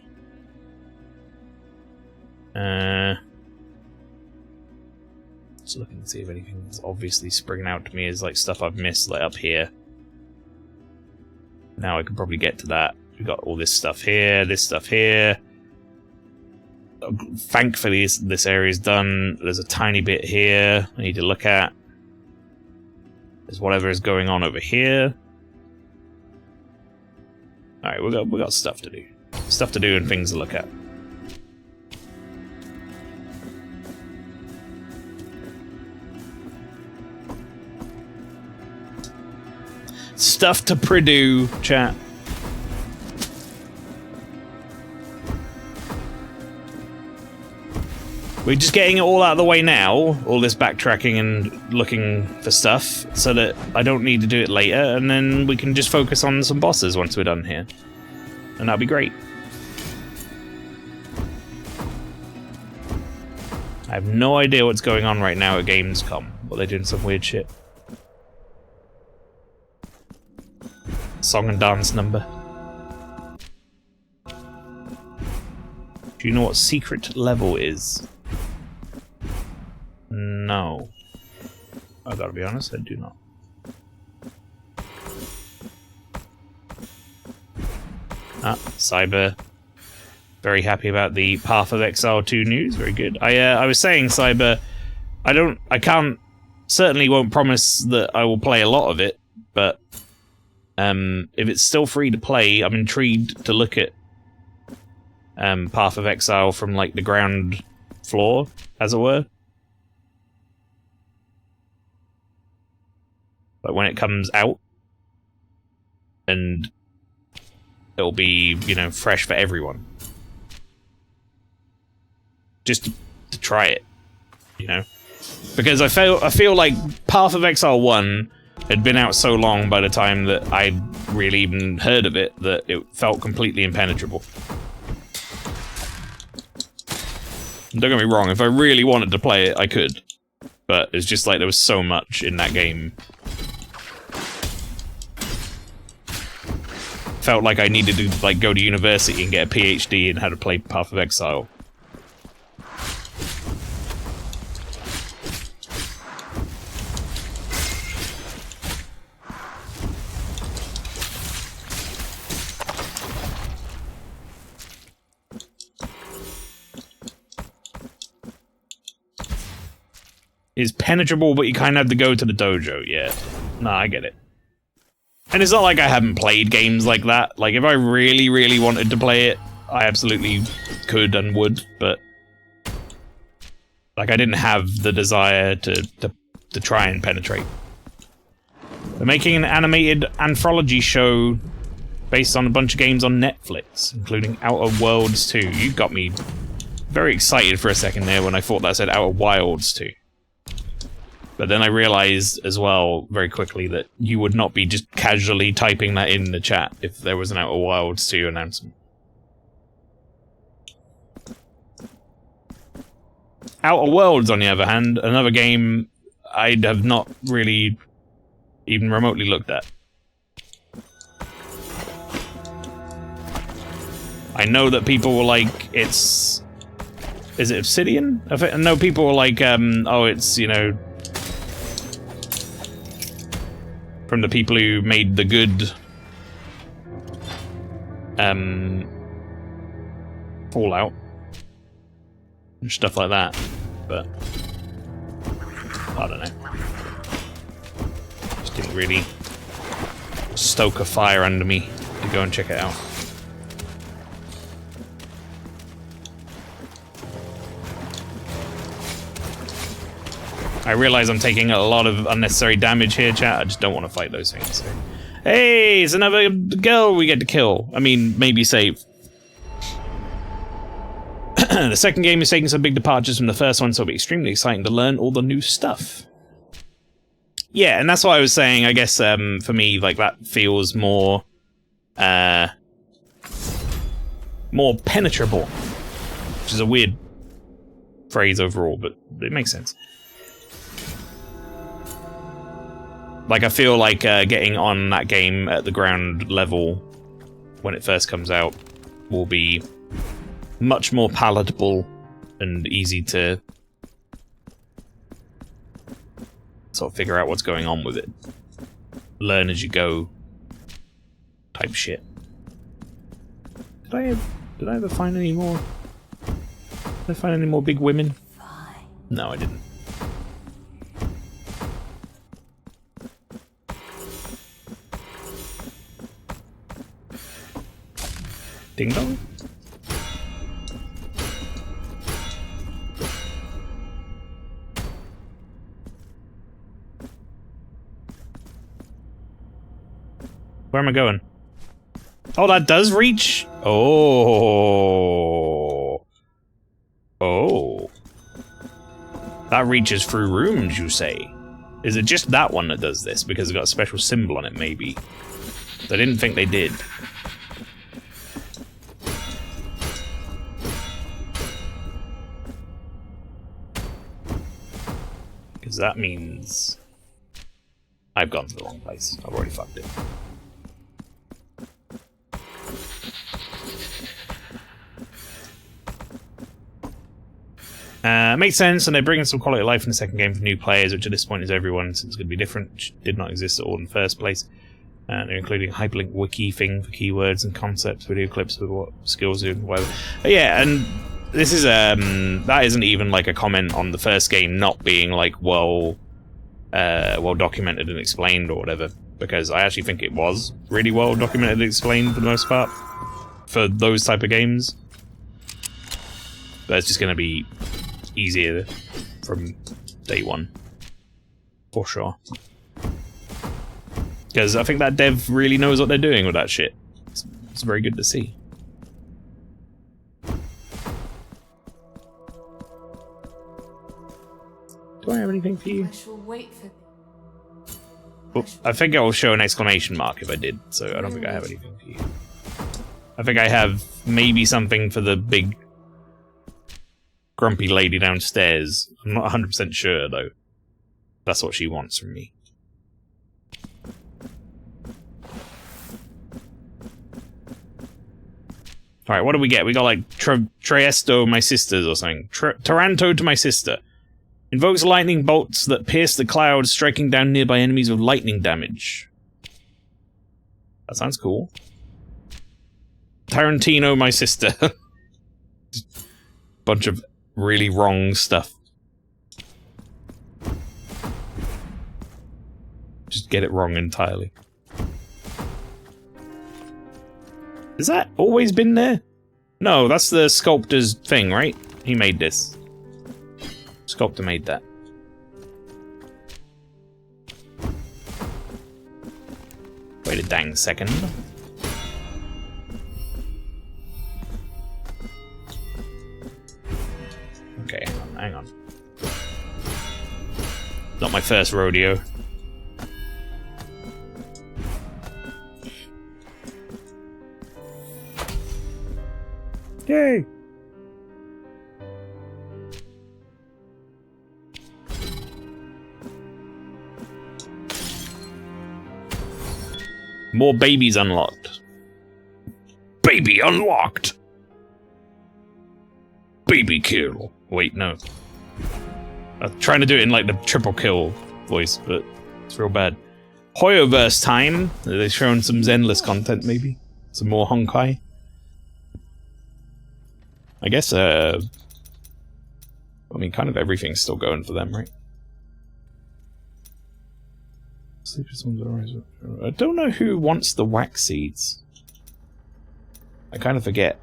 Just looking to see if anything's obviously springing out to me as like stuff I've missed, like up here. Now I can probably get to that. We've got all this stuff here, this stuff here. Thankfully, this area's done. There's a tiny bit here I need to look at. There's whatever is going on over here. Alright, we got stuff to do. Stuff to do and things to look at. Stuff to Purdue, chat. We're just getting it all out of the way now, all this backtracking and looking for stuff, so that I don't need to do it later, and then we can just focus on some bosses once we're done here. And that'll be great. I have no idea what's going on right now at Gamescom. Well, they're doing some weird shit. Song and dance number. Do you know what secret level is? No. I gotta be honest, I do not. Ah, Cyber. Very happy about the Path of Exile 2 news. Very good. I was saying, Cyber, I can't, certainly won't promise that I will play a lot of it, but if it's still free to play, I'm intrigued to look at Path of Exile from like the ground floor, as it were. Like when it comes out, and it'll be, you know, fresh for everyone. Just to try it, you know. Because I feel like Path of Exile 1 had been out so long by the time that I'd really even heard of it that it felt completely impenetrable. Don't get me wrong, if I really wanted to play it, I could. But it's just like there was so much in that game. Felt like I needed to like go to university and get a PhD in how to play Path of Exile. Is penetrable, but you kind of have to go to the dojo, yeah. No, I get it. And it's not like I haven't played games like that. Like, if I really, really wanted to play it, I absolutely could and would, but... like, I didn't have the desire to try and penetrate. They're making an animated anthology show based on a bunch of games on Netflix, including Outer Worlds 2. You got me very excited for a second there when I thought that said Outer Wilds 2. But then I realized as well, very quickly, that you would not be just casually typing that in the chat if there was an Outer Wilds 2 announcement. Outer Worlds, on the other hand, another game I'd have not really even remotely looked at. I know that people were like, it's... is it Obsidian? I know people were like, oh, it's, you know... from the people who made the good Fallout and stuff like that, but I don't know. Just didn't really stoke a fire under me to go and check it out. I realize I'm taking a lot of unnecessary damage here, chat. I just don't want to fight those things. So. Hey, it's another girl we get to kill. I mean, maybe save. The second game is taking some big departures from the first one, so it'll be extremely exciting to learn all the new stuff. Yeah, and that's what I was saying. I guess for me, like, that feels more penetrable, which is a weird phrase overall, but it makes sense. Like, I feel like getting on that game at the ground level when it first comes out will be much more palatable and easy to sort of figure out what's going on with it. Learn as you go type shit. Did I ever find any more? Did I find any more big women? No, I didn't. Ding dong. Where am I going? Oh, that does reach? Oh. Oh. That reaches through rooms, you say? Is it just that one that does this? Because it's got a special symbol on it, maybe. I didn't think they did. Because that means I've gone to the wrong place. I've already fucked it. Makes sense, and they're bringing some quality of life in the second game for new players, which at this point is everyone, since it's going to be different, which did not exist at all in the first place. They're including a hyperlink wiki thing for keywords and concepts, video clips with what skills and whatever. But yeah, and this is that isn't even like a comment on the first game not being like well documented and explained or whatever, because I actually think it was really well documented and explained for the most part for those type of games. But it's just going to be easier from day one, for sure. Because I think that dev really knows what they're doing with that shit. It's very good to see. Do I have anything for you?
I shall wait for thee.
Well, I think I will show an exclamation mark if I did, so I don't think I have anything for you. I think I have maybe something for the big grumpy lady downstairs. I'm not 100% sure, though. That's what she wants from me. Alright, what do we get? We got like Traesto, my sisters, or something. Taranto to my sister. Invokes lightning bolts that pierce the clouds, striking down nearby enemies with lightning damage. That sounds cool. Tarantino, my sister. Bunch of really wrong stuff. Just get it wrong entirely. Has that always been there? No, that's the sculptor's thing, right? He made this. Sculptor made that. Wait a dang second. Okay, hang on. Not my first rodeo. Yay! More babies unlocked. Baby unlocked! Baby kill. Wait, no. I'm trying to do it in like the triple kill voice, but it's real bad. Hoyoverse time. They've shown some Zenless content, maybe? Some more Honkai. I guess, I mean, kind of everything's still going for them, right? I don't know who wants the wax seeds. I kind of forget.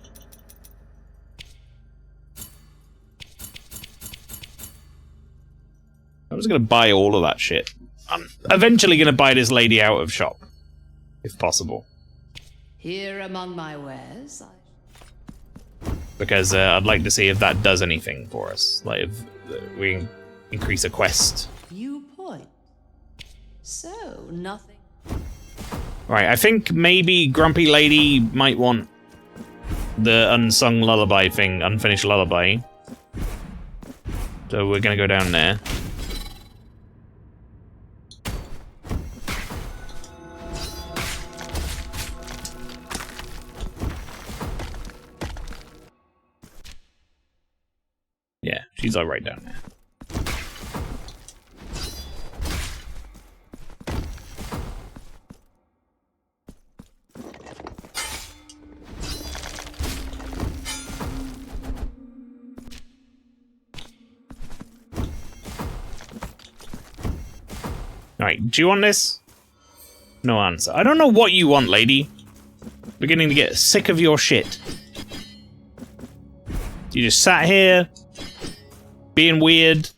I'm just gonna buy all of that shit. I'm eventually gonna buy this lady out of shop, if possible.
Here among my wares,
Because I'd like to see if that does anything for us. Like, if we increase a quest.
viewpoint. So, nothing.
Right, I think maybe Grumpy Lady might want the unsung lullaby thing, unfinished lullaby. So we're gonna go down there. Yeah, she's all right down there. Alright, do you want this? No answer. I don't know what you want, lady. Beginning to get sick of your shit. You just sat here, being weird.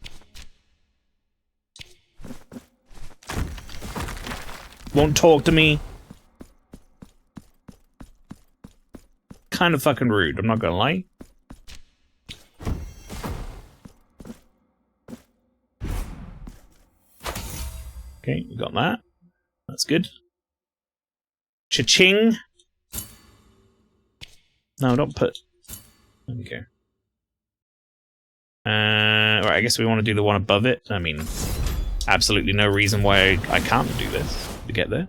Won't talk to me. Kind of fucking rude, I'm not gonna lie. Okay, we got that. That's good. Cha-ching. No, don't put... There we go. Right, I guess we want to do the one above it. I mean, absolutely no reason why I can't do this to get there.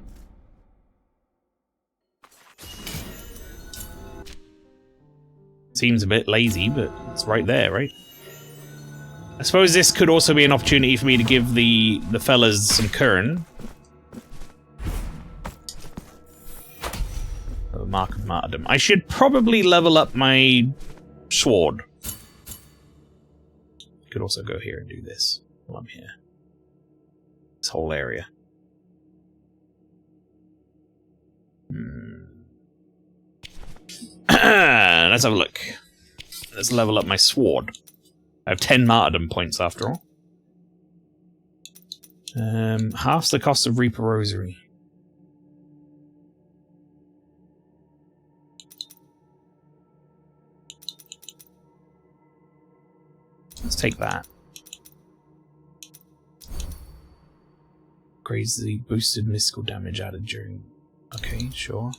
Seems a bit lazy, but it's right there, right? I suppose this could also be an opportunity for me to give the fellas some Kern. Oh, Mark of Martyrdom. I should probably level up my sword. Could also go here and do this while I'm here. This whole area. Let's have a look. Let's level up my sword. I have 10 martyrdom points after all. Half the cost of Reaper Rosary. Let's take that. upgrades the boosted mystical damage added during... Okay, sure.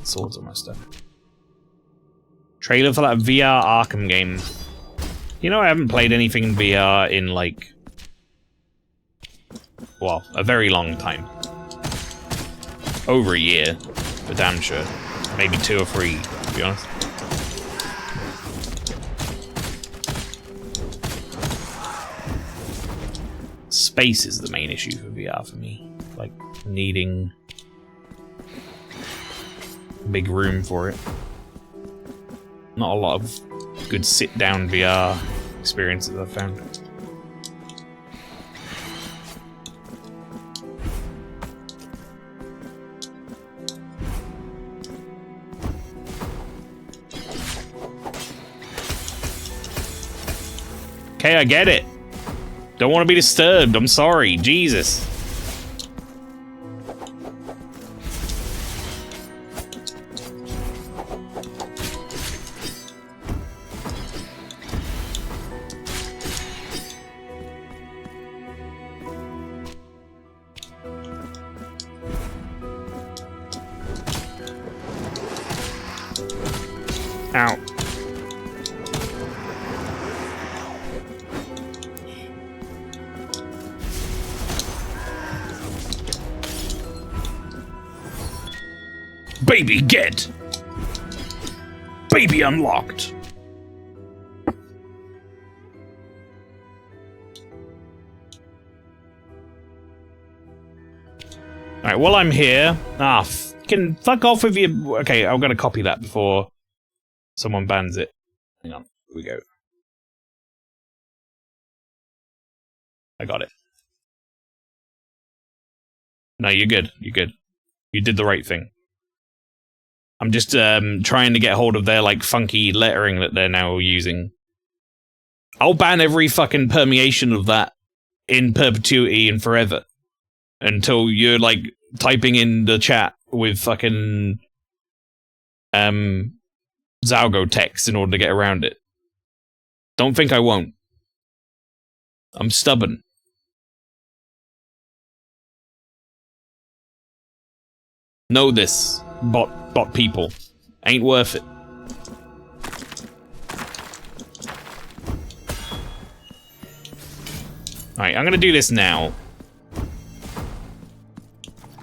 Swords almost done. Trailer for that VR Arkham game. You know, I haven't played anything in VR in, like... Well, a very long time. Over a year, for damn sure. Maybe 2 or 3, to be honest. Space is the main issue for VR for me. Like, needing big room for it. Not a lot of good sit-down VR experiences I've found. Okay, I get it. Don't want to be disturbed. I'm sorry. Jesus. Ow. Baby, get! Baby unlocked! Alright, while I'm here... can fuck off with you... Okay, I'm gonna copy that before someone bans it. Hang on, here we go. I got it. No, you're good, you're good. You did the right thing. I'm just trying to get hold of their, like, funky lettering that they're now using. I'll ban every fucking permeation of that in perpetuity and forever. Until you're, like, typing in the chat with fucking Zalgo text in order to get around it. Don't think I won't. I'm stubborn. Know this, bot people. Ain't worth it. Alright, I'm gonna do this now.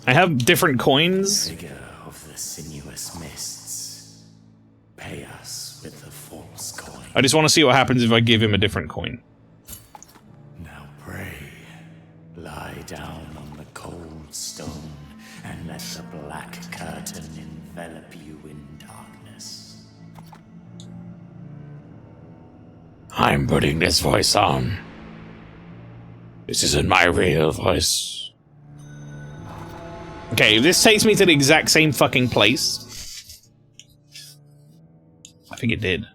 I have different coins.
Figure of the sinuous mists. Pay us with the false coin.
I just want to see what happens if I give him a different coin.
Now pray. Lie down on the cold stone and let the black curtain envelop you in darkness.
I'm putting this voice on. This isn't my real voice. Okay, this takes me to the exact same fucking place. I think it did.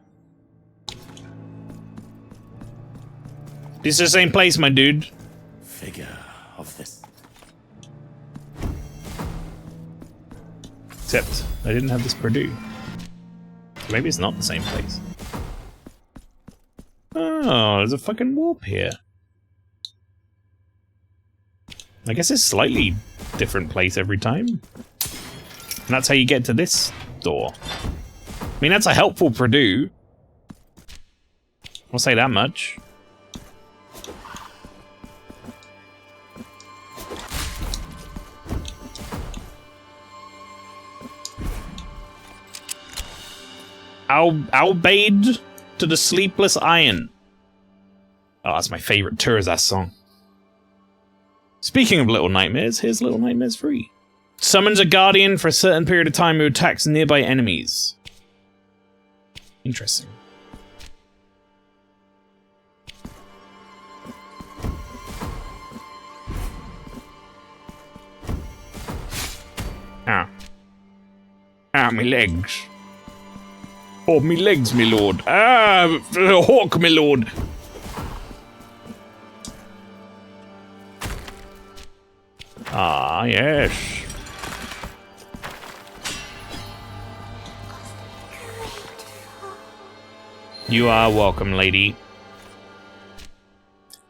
This is the same place, my dude.
Figure of this.
Except, I didn't have this Purdue. Maybe it's not the same place. Oh, there's a fucking warp here. I guess it's slightly different place every time. And that's how you get to this door. I mean, that's a helpful Purdue. I'll say that much. Albade to the Sleepless Iron. Oh, that's my favorite Turzas song. Speaking of Little Nightmares, here's Little Nightmares 3. Summons a guardian for a certain period of time who attacks nearby enemies. Interesting. Ah. Ah, my legs. Oh, me legs, me lord. Ah, hawk, my lord. Ah, yes. You are welcome, lady.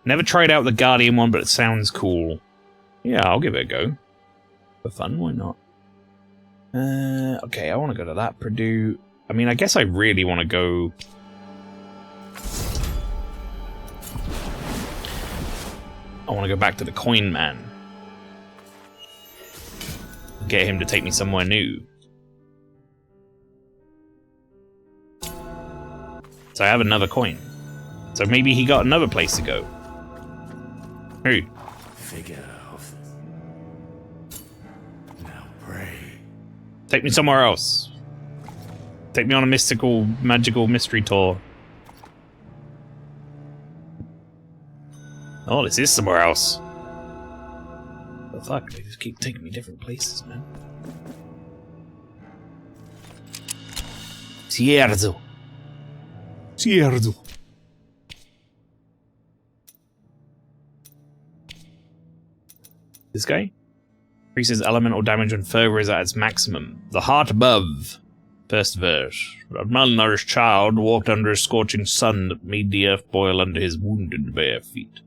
Never tried out the Guardian one, but it sounds cool. Yeah, I'll give it a go. For fun, why not? Okay, I want to go to that Purdue. I mean, I guess I really want to go... I want to go back to the Coin Man. Get him to take me somewhere new. So I have another coin. So maybe he got another place to go. Who?
Figure of... Now pray.
Take me somewhere else. Take me on a mystical, magical mystery tour. Oh, this is somewhere else. The fuck? They just keep taking me different places, man. Cierzo. Cierzo. This guy? Increases elemental damage when fervor is at its maximum. The heart above. First verse. A malnourished child walked under a scorching sun that made the earth boil under his wounded bare feet.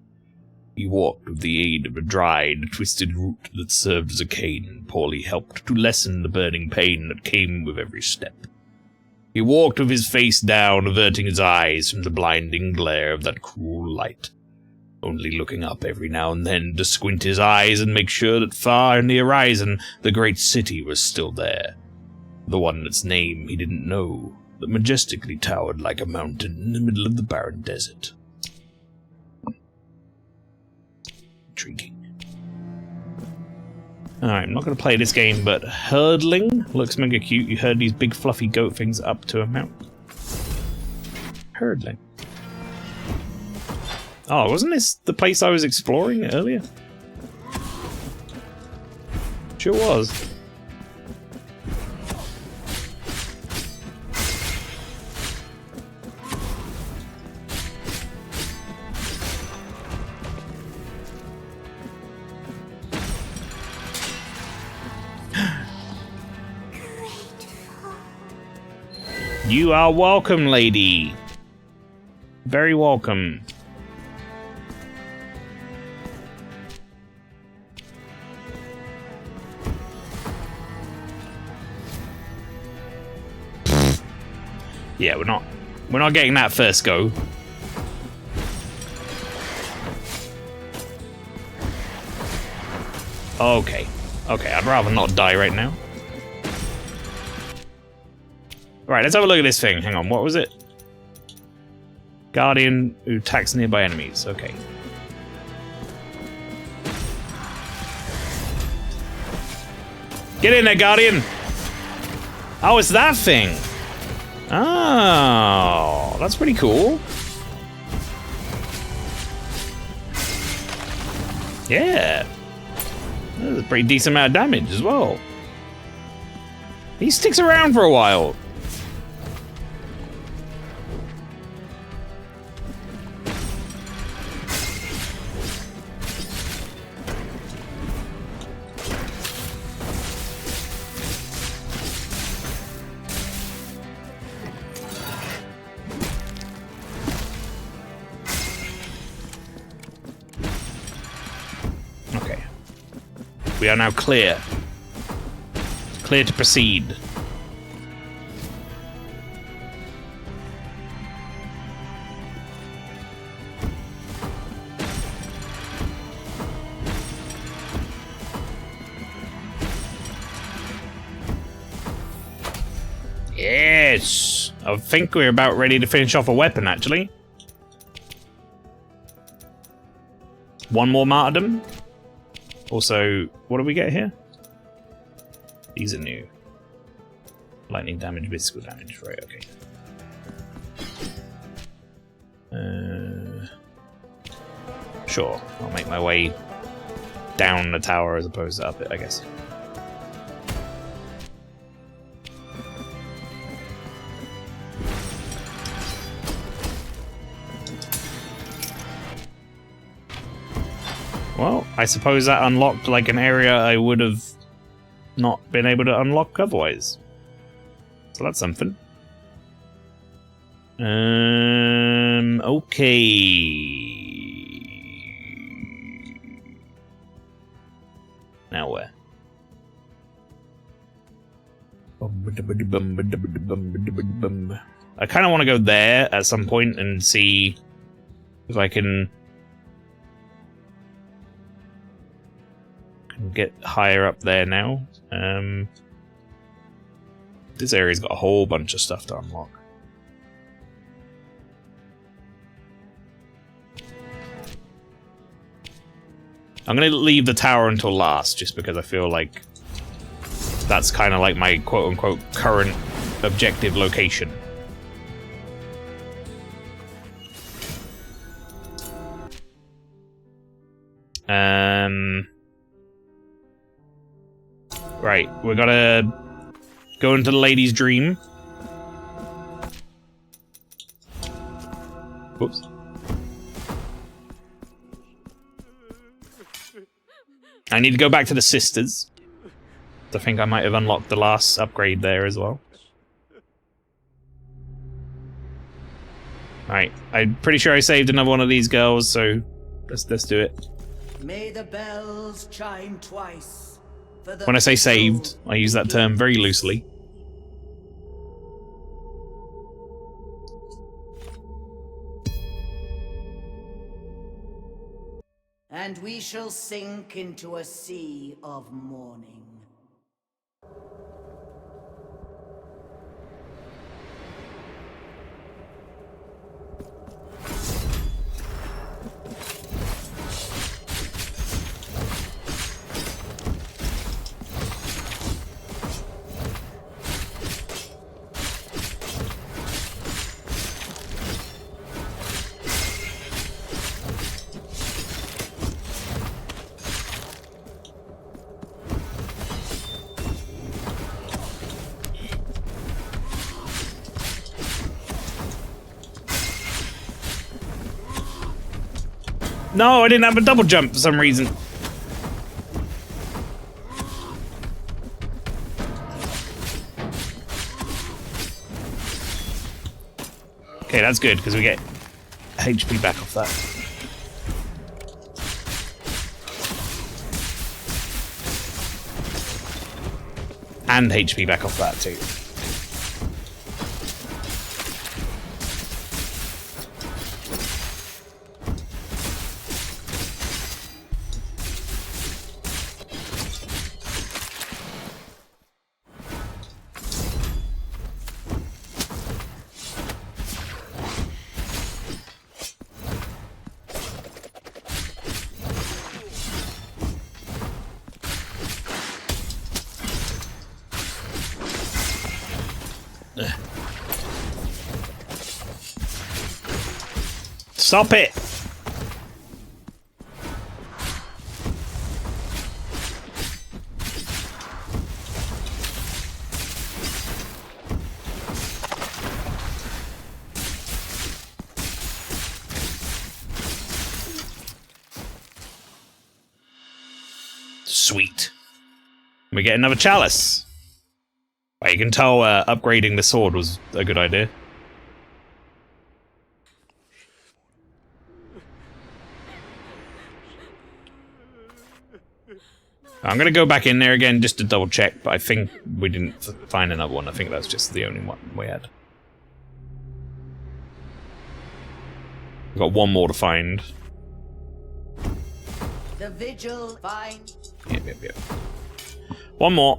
He walked with the aid of a dried, twisted root that served as a cane, poorly helped to lessen the burning pain that came with every step. He walked with his face down, averting his eyes from the blinding glare of that cruel light, only looking up every now and then to squint his eyes and make sure that far in the horizon the great city was still there. The one that's name he didn't know, that majestically towered like a mountain in the middle of the barren desert. Intriguing. Alright, I'm not going to play this game, but hurdling looks mega cute. You heard these big fluffy goat things up to a mountain. Hurdling. Oh, wasn't this the place I was exploring earlier? Sure was. You are welcome, lady. Very welcome. Yeah, we're not getting that first go. Okay. Okay, I'd rather not die right now. Right, let's have a look at this thing. Hang on, what was it? Guardian who attacks nearby enemies. Okay. Get in there, Guardian! Oh, it's that thing! Oh, that's pretty cool. Yeah. That's a pretty decent amount of damage as well. He sticks around for a while. We are now clear. Clear to proceed. Yes! I think we're about ready to finish off a weapon, actually. One more martyrdom. Also, what do we get here? These are new. Lightning damage, physical damage, right, okay. Sure, I'll make my way down the tower as opposed to up it, I guess. Well, I suppose that unlocked like an area I would have not been able to unlock otherwise. So that's something. Okay. Now where? I kind of want to go there at some point and see if I can get higher up there now. This area's got a whole bunch of stuff to unlock. I'm going to leave the tower until last, just because I feel like that's kind of like my quote-unquote current objective location. Right, we gotta go into the lady's dream. Whoops. I need to go back to the sisters. I think I might have unlocked the last upgrade there as well. Alright, I'm pretty sure I saved another one of these girls, so let's do it.
May the bells chime twice. For the
When I say saved, I use that term very loosely.
and we shall sink into a sea of mourning.
No, I didn't have a double jump for some reason. Okay, that's good, because we get HP back off that. And HP back off that, too. Stop it! Sweet. We get another chalice. Well, you can tell upgrading the sword was a good idea. I'm gonna go back in there again just to double check, but I think we didn't find another one. I think that's just the only one we had. We've got one more to find.
The vigil find.
Yep. One more.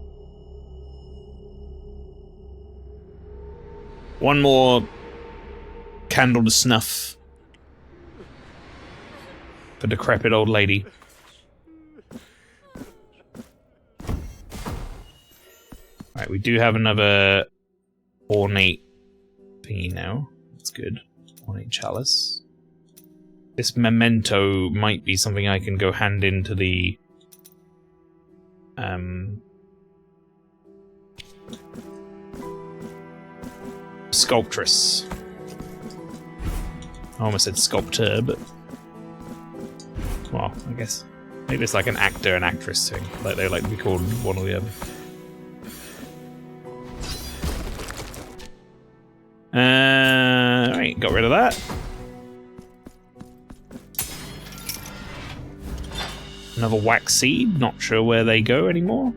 One more candle to snuff. For decrepit old lady. Alright, we do have another ornate thingy now. That's good. Ornate chalice. This memento might be something I can go hand into the sculptress. I almost said sculptor, but well, I guess maybe it's like an actor and actress thing. Like they like to be called one or the other. Right, got rid of that. another wax seed. Not sure where they go anymore.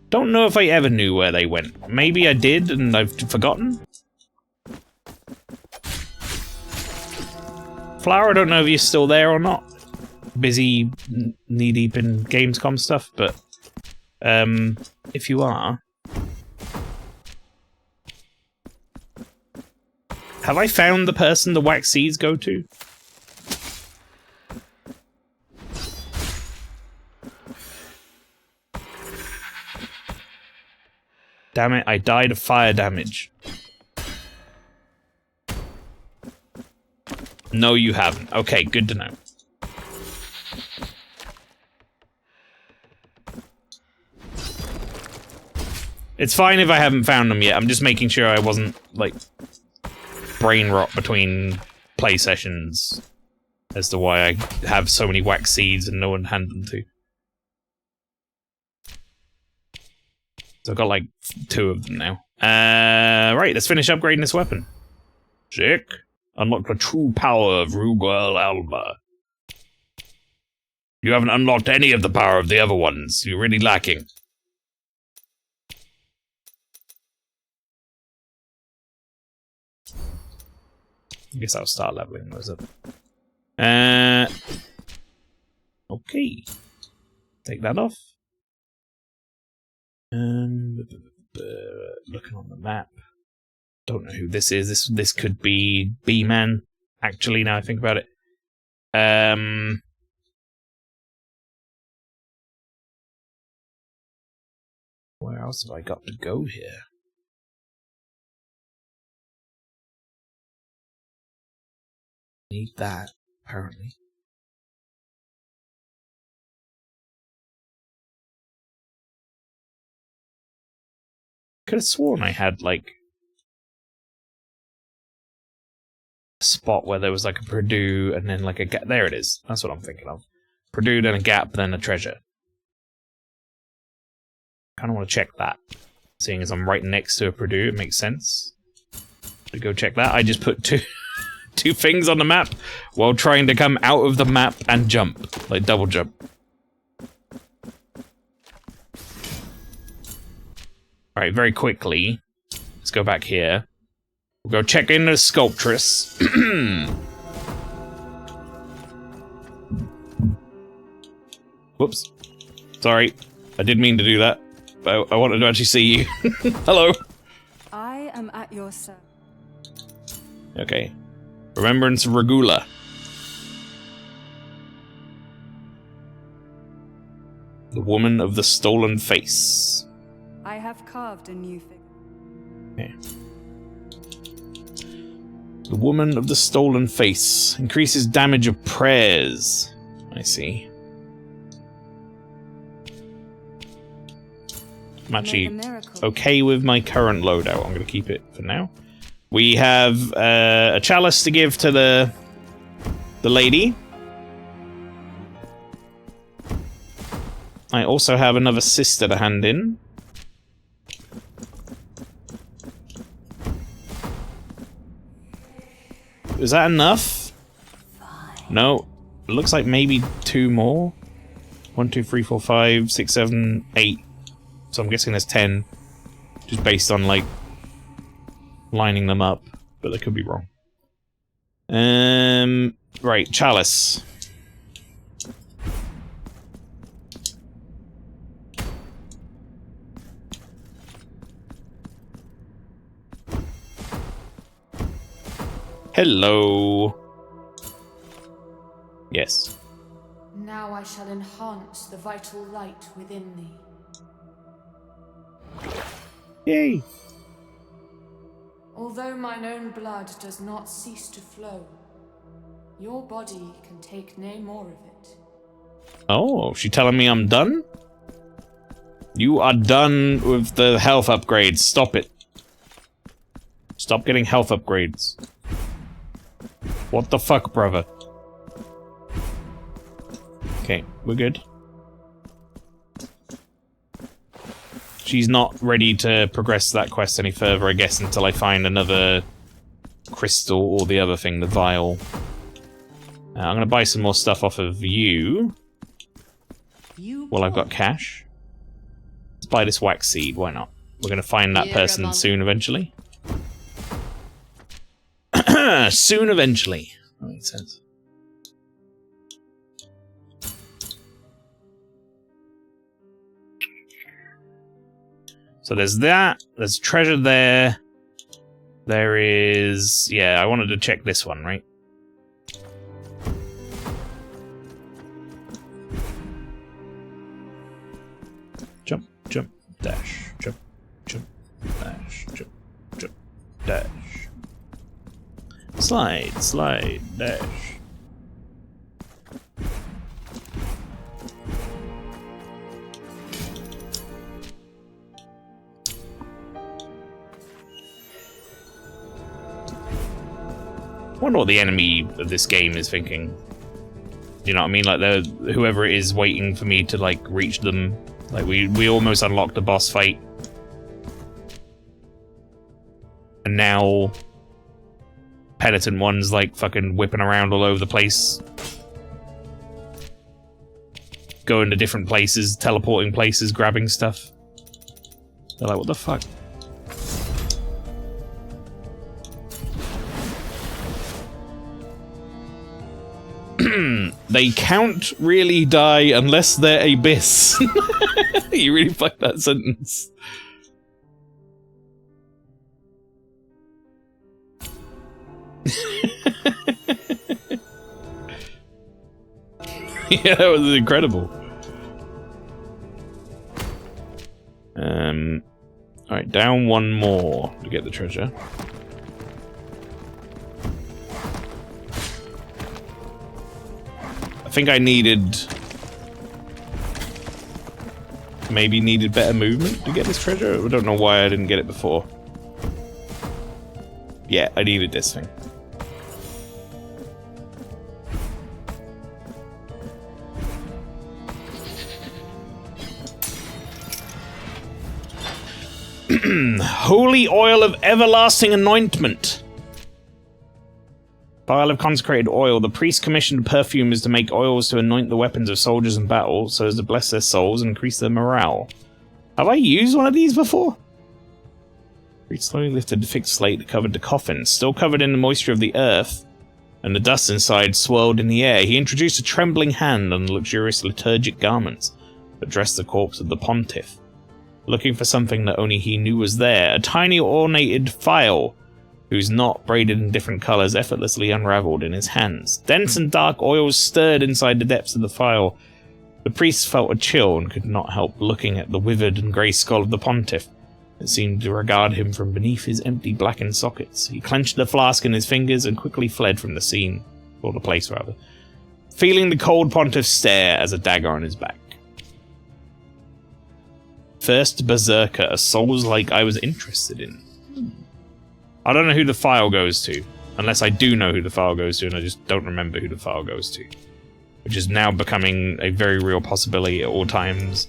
Don't know if I ever knew where they went. Maybe I did and I've forgotten. Flower, I don't know if you're still there or not. Busy, knee-deep in Gamescom stuff, but if you are... Have I found the person the wax seeds go to? Damn it, I died of fire damage. No, you haven't. Okay, good to know. It's fine if I haven't found them yet. I'm just making sure I wasn't, like, brain rot between play sessions as to why I have so many wax seeds and no one hand them to. So I've got, like, 2 of them now. Right, let's finish upgrading this weapon. Sick. Unlock the true power of MaelstromALPHA. You haven't unlocked any of the power of the other ones. You're really lacking. I guess I'll start leveling those up. Okay. Take that off. Looking on the map. Don't know who this is. This could be B-Man. Actually, now I think about it. Where else have I got to go here? Need that, apparently. Could have sworn I had, like, a spot where there was, like, a Purdue and then, like, a gap. There it is. That's what I'm thinking of. Purdue, then a gap, then a treasure. Kind of want to check that. Seeing as I'm right next to a Purdue, it makes sense to go check that. I just put two things on the map while trying to come out of the map and jump. Like, double jump. Alright, very quickly. Let's go back here. We'll go check in the sculptress. Whoops. Sorry. I didn't mean to do that. But I wanted to actually see you. Hello.
I am at your service.
Okay. Remembrance of Regula. The woman of the stolen face.
I have carved a new figure.
Okay. The woman of the stolen face. Increases damage of prayers. I see. I'm actually okay with my current loadout. I'm going to keep it for now. We have a chalice to give to the lady. I also have another sister to hand in. Is that enough? No. It looks like maybe 2 more. 1, 2, 3, 4, 5, 6, 7, 8. So I'm guessing there's 10. Just based on, like, lining them up. But I could be wrong. Right, chalice. Hello. Yes.
Now I shall enhance the vital light within thee.
Yay.
Although mine own blood does not cease to flow, your body can take nay more of it.
Oh, she telling me I'm done? You are done with the health upgrades. Stop it. Stop getting health upgrades. What the fuck, brother? Okay, we're good. She's not ready to progress that quest any further, I guess, until I find another crystal or the other thing, the vial. I'm gonna buy some more stuff off of you. Well, I've got cash. Let's buy this wax seed. Why not? We're going to find that person soon, eventually. Soon, eventually. That makes sense. So there's that. There's treasure there. There is... Yeah, I wanted to check this one, right? Jump, jump, dash. Jump, jump, dash. Jump, jump, dash. Slide, slide, dash. I wonder what the enemy of this game is thinking. You know what I mean? Like, whoever it is waiting for me to, like, reach them. Like, we almost unlocked the boss fight. And now... Penitent One's, like, fucking whipping around all over the place. Going to different places, teleporting places, grabbing stuff. They're like, what the fuck? They can't really die unless they're abyss. You really fucked that sentence. Yeah, that was incredible. Alright, down one more to get the treasure. I think I maybe needed better movement to get this treasure. I don't know why I didn't get it before. Yeah, I needed this thing. Holy oil of everlasting anointment. Vial of consecrated oil. The priest commissioned perfumers to make oils to anoint the weapons of soldiers in battle, so as to bless their souls and increase their morale. Have I used one of these before? Priest slowly lifted the thick slate that covered the coffin, still covered in the moisture of the earth, and the dust inside swirled in the air. He introduced a trembling hand on the luxurious liturgic garments that dressed the corpse of the pontiff. Looking for something that only he knew was there, a tiny ornated phial, whose knot, braided in different colours, effortlessly unravelled in his hands. Dense and dark oils stirred inside the depths of the phial. The priest felt a chill and could not help looking at the withered and grey skull of the pontiff. It seemed to regard him from beneath his empty blackened sockets. He clenched the flask in his fingers and quickly fled from the scene, or the place rather, feeling the cold pontiff stare as a dagger on his back. First Berserker, a Souls-like I was interested in. I don't know who the file goes to, unless I do know who the file goes to and I just don't remember who the file goes to. Which is now becoming a very real possibility at all times,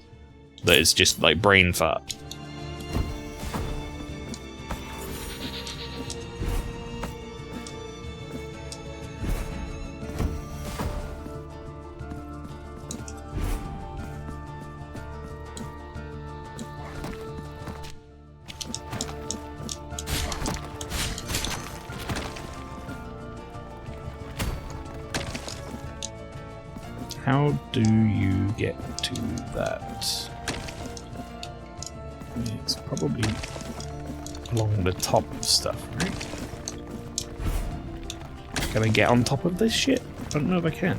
that it's just like brain fart. How do you get to that? It's probably along the top of stuff, right? Can I get on top of this shit? I don't know if I can.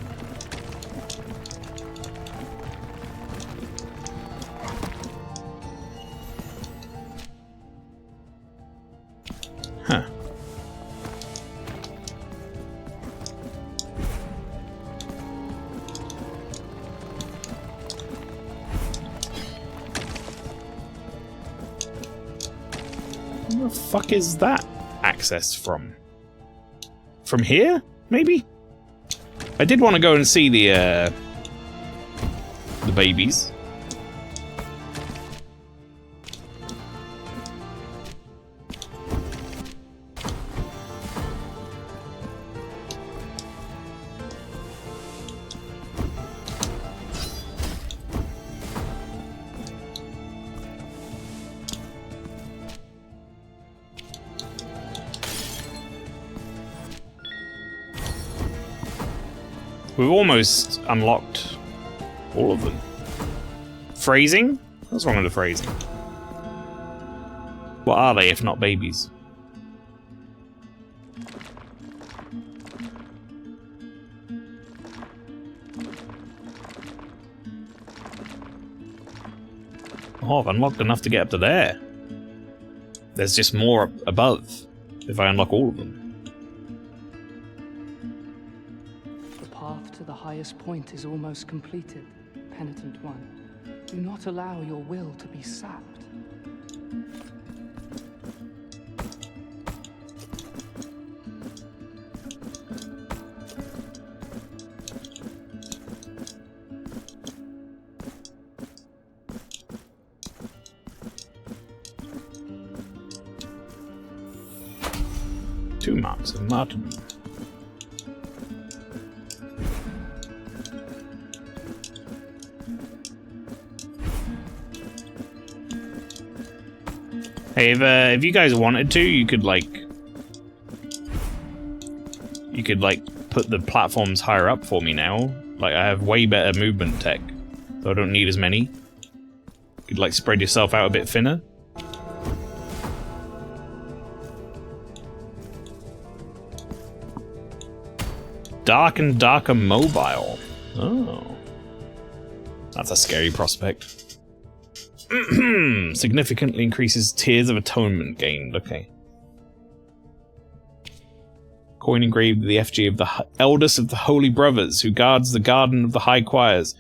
Huh. Where the fuck is that access from? From here? Maybe? I did want to go and see the babies. We've almost unlocked all of them. Phrasing? What's wrong with the phrasing? What are they if not babies? Oh, I've unlocked enough to get up to there. There's just more above if I unlock all of them.
The path to the highest point is almost completed, Penitent One. Do not allow your will to be sapped.
Two marks of martyrdom. Hey, if you guys wanted to, you could put the platforms higher up for me now. Like, I have way better movement tech, so I don't need as many. You could like spread yourself out a bit thinner. Dark and darker mobile. Oh. That's a scary prospect. Significantly increases tiers of atonement gained. Okay. Coin engraved with the effigy of the eldest of the Holy Brothers, who guards the garden of the High Choirs.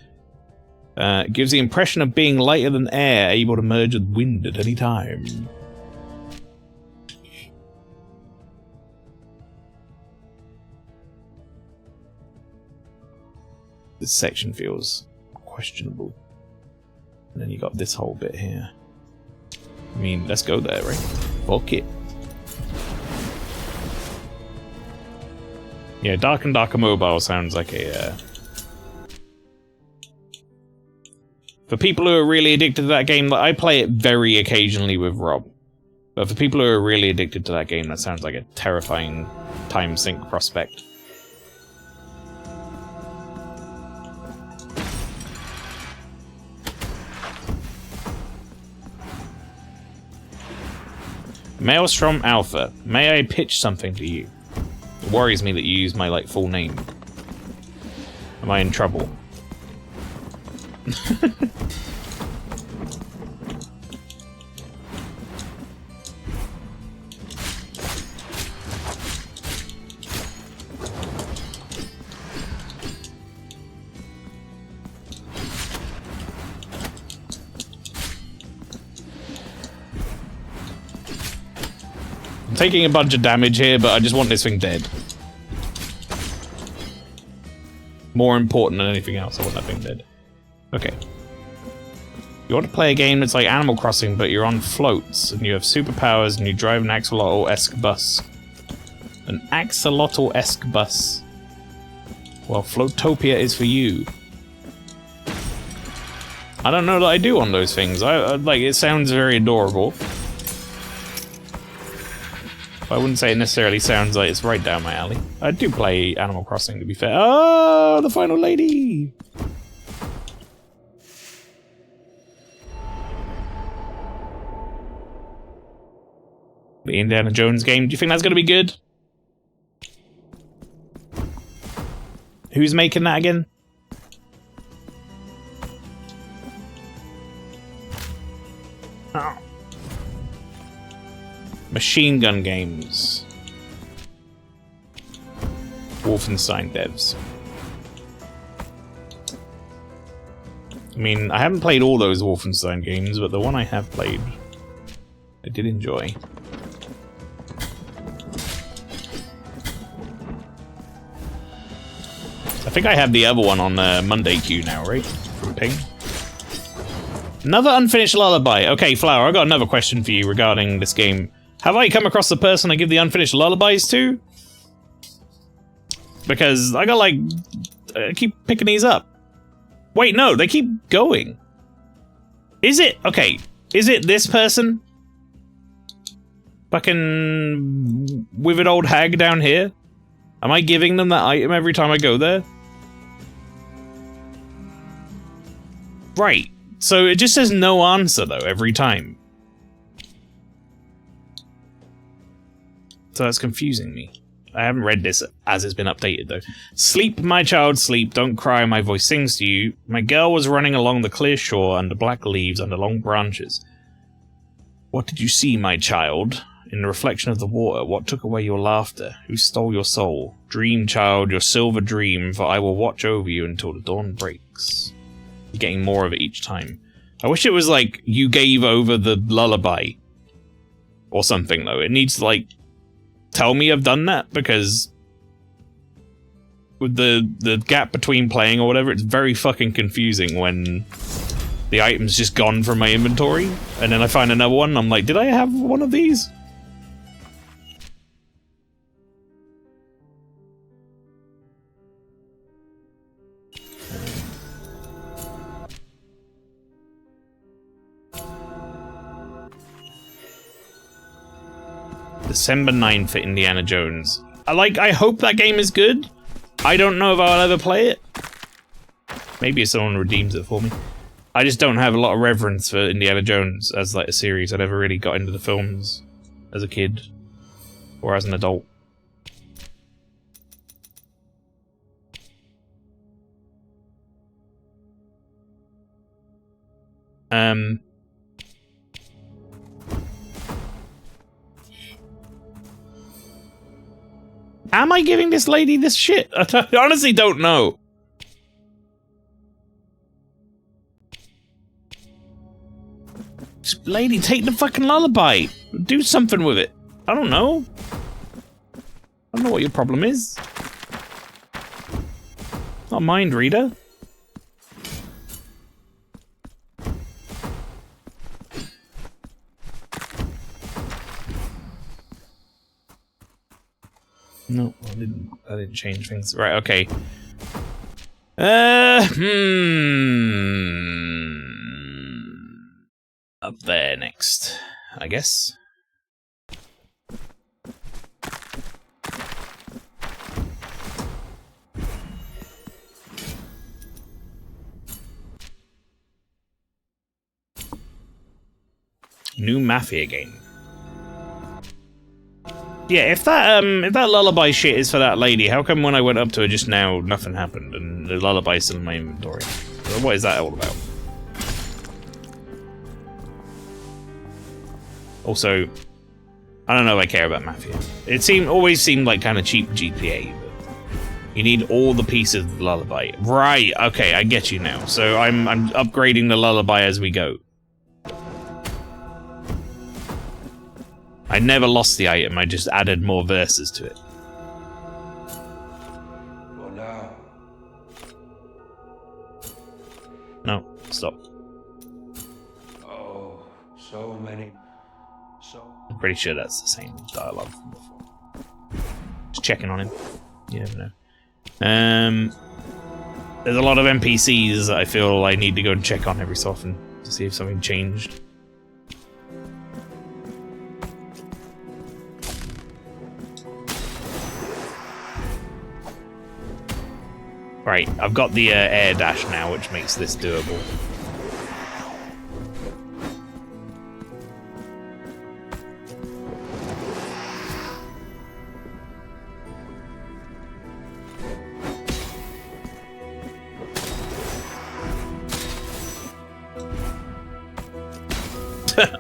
Gives the impression of being lighter than air, able to merge with wind at any time. This section feels questionable. And then you got this whole bit here. I mean, let's go there, right? Fuck it. Yeah, Dark and Darker Mobile sounds like a... For people who are really addicted to that game, I play it very occasionally with Rob. But for people who are really addicted to that game, that sounds like a terrifying time sink prospect. MaelstromALPHA, may I pitch something to you? It worries me that you use my, like, full name. Am I in trouble? I'm taking a bunch of damage here, but I just want this thing dead. More important than anything else, I want that thing dead. Okay. You want to play a game that's like Animal Crossing, but you're on floats, and you have superpowers, and you drive an axolotl-esque bus. An axolotl-esque bus. Well, Floatopia is for you. I don't know that I do on those things. I like, it sounds very adorable. I wouldn't say it necessarily sounds like it's right down my alley. I do play Animal Crossing, to be fair. Oh, the final lady! The Indiana Jones game. Do you think that's going to be good? Who's making that again? Oh. Machine Gun Games. Wolfenstein devs. I mean, I haven't played all those Wolfenstein games, but the one I have played, I did enjoy. I think I have the other one on Monday queue now, right? From Ping. Another unfinished lullaby. Okay, Flower, I got another question for you regarding this game. Have I come across the person I give the unfinished lullabies to? Because I got like... I keep picking these up. Wait, no, they keep going. Is it? Okay, is it this person? Fucking... withered old hag down here? Am I giving them that item every time I go there? Right. So it just says no answer, though, every time. So that's confusing me. I haven't read this as it's been updated, though. Sleep, my child, sleep. Don't cry, my voice sings to you. My girl was running along the clear shore under black leaves, under long branches. What did you see, my child? In the reflection of the water, what took away your laughter? Who stole your soul? Dream, child, your silver dream, for I will watch over you until the dawn breaks. You're getting more of it each time. I wish it was like, you gave over the lullaby. Or something, though. It needs to, like, tell me I've done that, because with the gap between playing or whatever, it's very fucking confusing when the item's just gone from my inventory, and then I find another one, and I'm like, did I have one of these? December 9th for Indiana Jones. I hope that game is good. I don't know if I'll ever play it. Maybe if someone redeems it for me. I just don't have a lot of reverence for Indiana Jones as like a series. I never really got into the films as a kid or as an adult. Am I giving this lady this shit? I honestly don't know. Just, lady, take the fucking lullaby. Do something with it. I don't know. I don't know what your problem is. Not a mind reader. No, I didn't change things. Right, okay. Up there next, I guess. New Mafia game. Yeah, if that lullaby shit is for that lady, how come when I went up to her just now, nothing happened, and the lullaby's still in my inventory? So what is that all about? Also, I don't know if I care about Mafia. It always seemed like kind of cheap GTA, but you need all the pieces of the lullaby. Right, okay, I get you now. So I'm upgrading the lullaby as we go. I never lost the item, I just added more verses to it.
Well, now.
No, stop.
Oh, so many.
I'm pretty sure that's the same dialogue from before. Just checking on him. You never know. There's a lot of NPCs that I feel I need to go and check on every so often to see if something changed. Right, I've got the air dash now, which makes this doable.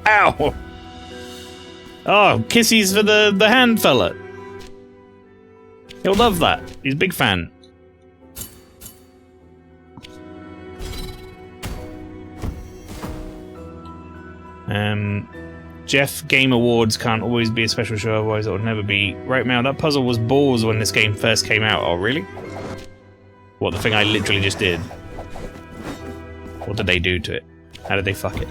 Ow! Oh, kissies for the hand fella. He'll love that. He's a big fan. Jeff, Game Awards can't always be a special show, otherwise it would never be. Right, Mal, that puzzle was balls when this game first came out. Oh, really? What, the thing I literally just did? What did they do to it? How did they fuck it?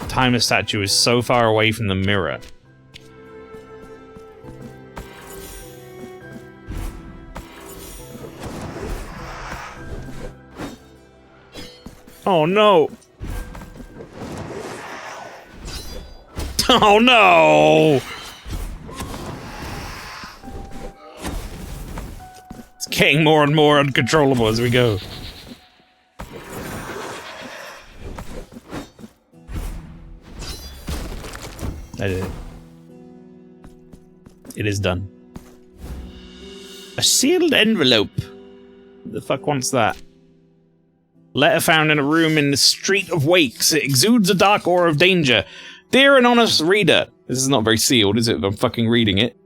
Timer statue is so far away from the mirror. Oh no! Oh no! It's getting more and more uncontrollable as we go. I did it. It is done. A sealed envelope. Who the fuck wants that? Letter found in a room in the Street of Wakes. It exudes a dark aura of danger. Dear and honest reader. This is not very sealed, is it? If I'm fucking reading it.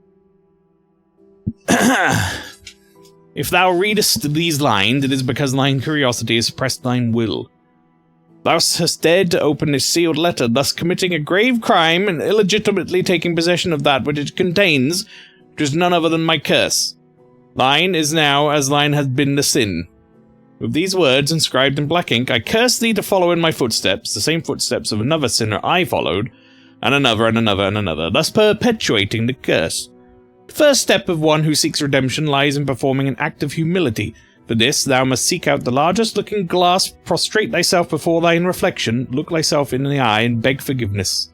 If thou readest these lines, it is because thine curiosity has suppressed thine will. Thou hast dared to open this sealed letter, thus committing a grave crime and illegitimately taking possession of that which it contains, which is none other than my curse. Thine is now as thine has been the sin. With these words inscribed in black ink, I curse thee to follow in my footsteps, the same footsteps of another sinner I followed, and another and another and another, thus perpetuating the curse. The first step of one who seeks redemption lies in performing an act of humility. For this, thou must seek out the largest looking glass, prostrate thyself before thine reflection, look thyself in the eye, and beg forgiveness.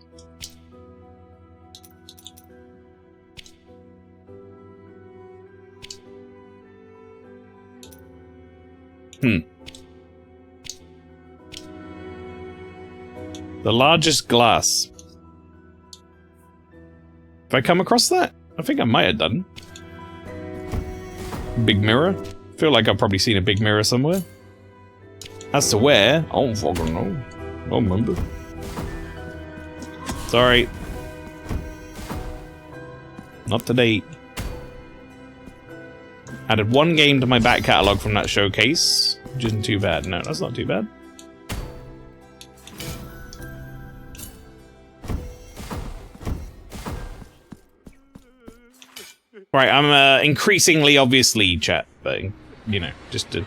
The largest glass. Have I come across that? I think I might have done. Big mirror? Feel like I've probably seen a big mirror somewhere. As to where, I don't fucking know. I don't remember. Sorry. Not to date. Added one game to my back catalogue from that showcase, which isn't too bad. No, that's not too bad. Right, I'm increasingly, obviously, chat, but, you know, just to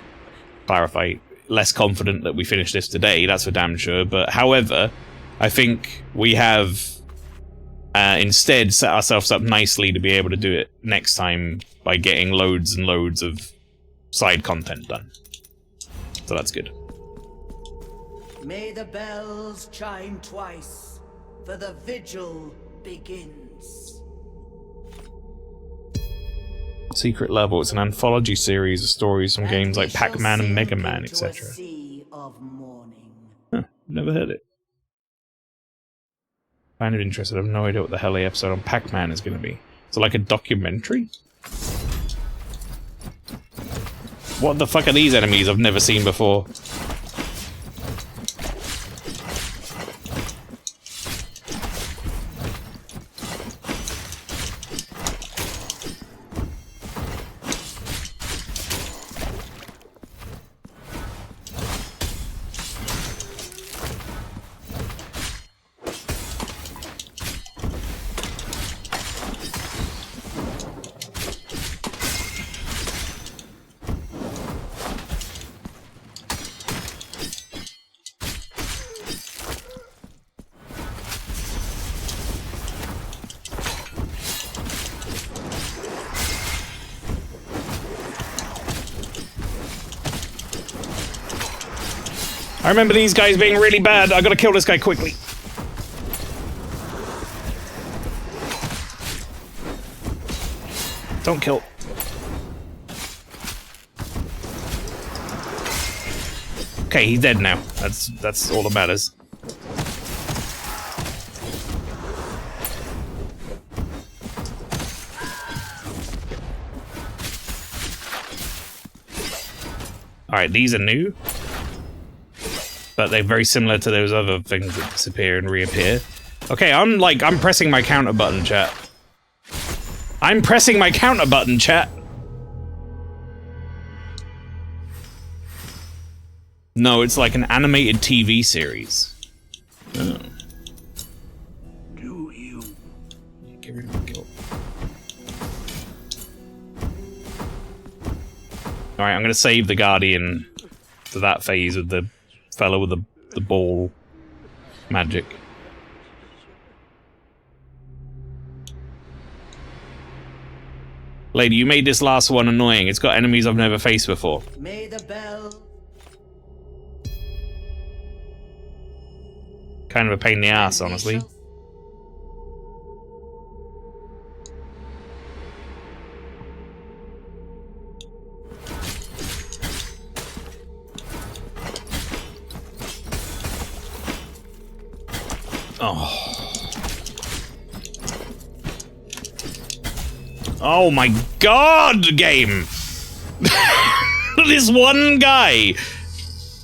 clarify, less confident that we finish this today, that's for damn sure, but however, I think we have instead set ourselves up nicely to be able to do it next time by getting loads and loads of side content done. So that's good.
May the bells chime twice, for the vigil begins.
Secret Level. It's an anthology series of stories from games like Pac-Man and Mega Man, etc. Huh, never heard it. Kind of interested. I have no idea what the hell the episode on Pac-Man is going to be. Is it like a documentary? What the fuck are these enemies I've never seen before? I remember these guys being really bad. I gotta kill this guy quickly. Don't kill. Okay, he's dead now. That's all that matters. Alright, these are new. But they're very similar to those other things that disappear and reappear. Okay, I'm pressing my counter button, chat. I'm pressing my counter button, chat. No, it's like an animated TV series. Oh.
Do you?
Get rid of the guilt. Alright, I'm gonna save the Guardian to that phase of the fellow with the ball magic. Lady, you made this last one annoying. It's got enemies I've never faced before.
May the bell.
Kind of a pain in the ass, honestly. Oh. Oh my god, game! This one guy!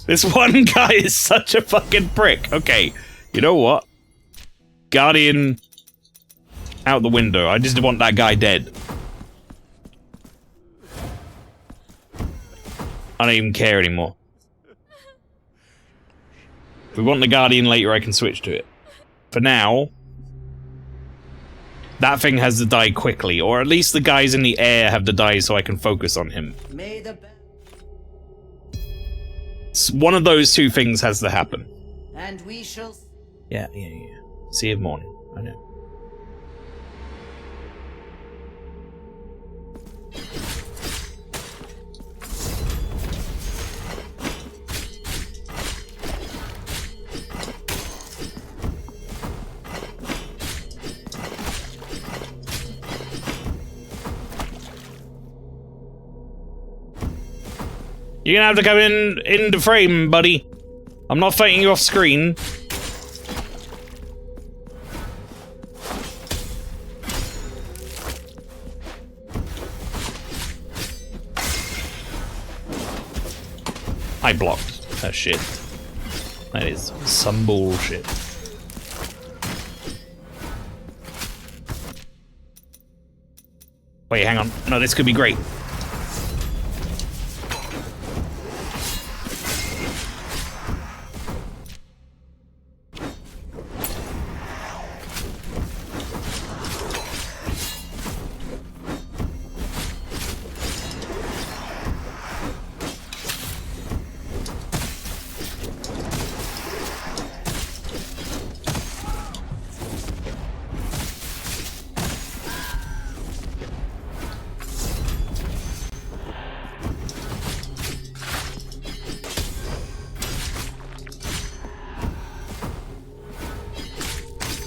This one guy is such a fucking prick. Okay, you know what? Guardian out the window. I just want that guy dead. I don't even care anymore. If we want the Guardian later, I can switch to it. For now, that thing has to die quickly, or at least the guys in the air have to die so I can focus on him. One of those two things has to happen.
And we shall...
Yeah. See you in the morning. I know. You're gonna have to come in the frame, buddy. I'm not fighting you off screen. I blocked that shit. That is some bullshit. Wait, hang on. No, this could be great.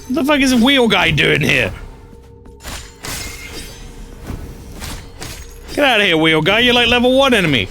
What the fuck is a wheel guy doing here? Get out of here, wheel guy. You're like level 1 enemy.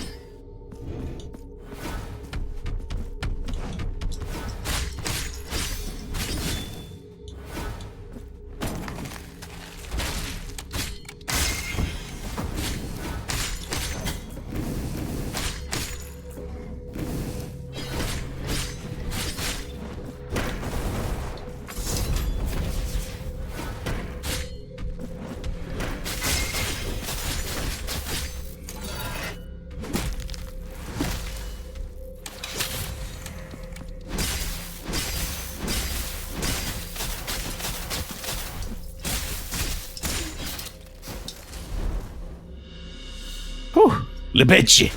Whew, Libecci.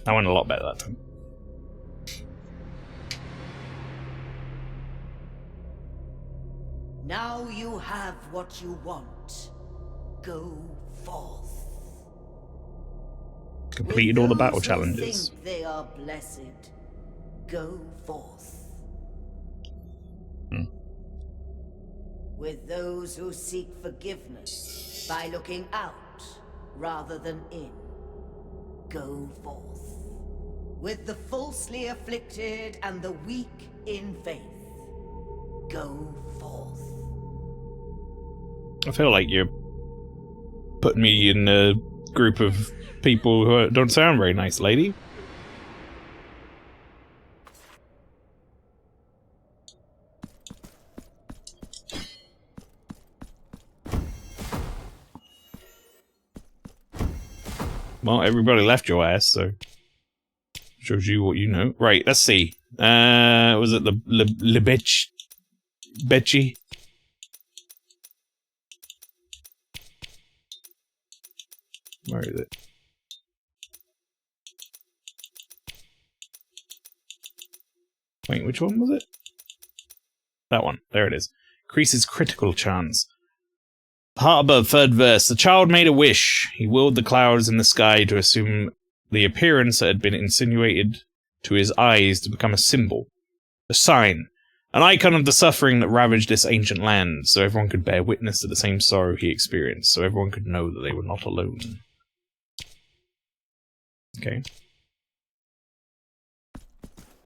That went a lot better that time.
Now you have what you want. Go forth.
Completed all the battle challenges.
Think they are blessed. Go forth. With those who seek forgiveness by looking out rather than in. Go forth. With the falsely afflicted and the weak in faith. Go forth.
I feel like you're putting me in a group of people who don't sound very nice, lady. Well, everybody left your ass, so shows you what you know. Right, let's see. Was it the Libecci? Betchy? Where is it? Wait, which one was it? That one. There it is. Increases critical chance. Part above, third verse. The child made a wish. He willed the clouds in the sky to assume the appearance that had been insinuated to his eyes to become a symbol. A sign. An icon of the suffering that ravaged this ancient land, so everyone could bear witness to the same sorrow he experienced, so everyone could know that they were not alone. Okay.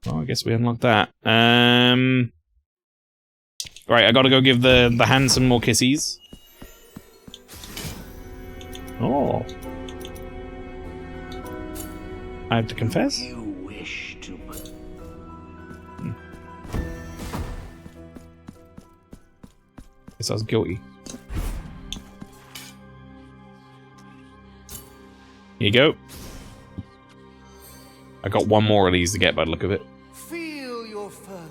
Well, I guess we unlocked that. Right, I gotta go give the hand some more kissies. Oh. I have to confess?
You wish to...
Guess I was guilty. Here you go. I got one more of these to get by the look of it.
Feel your fervor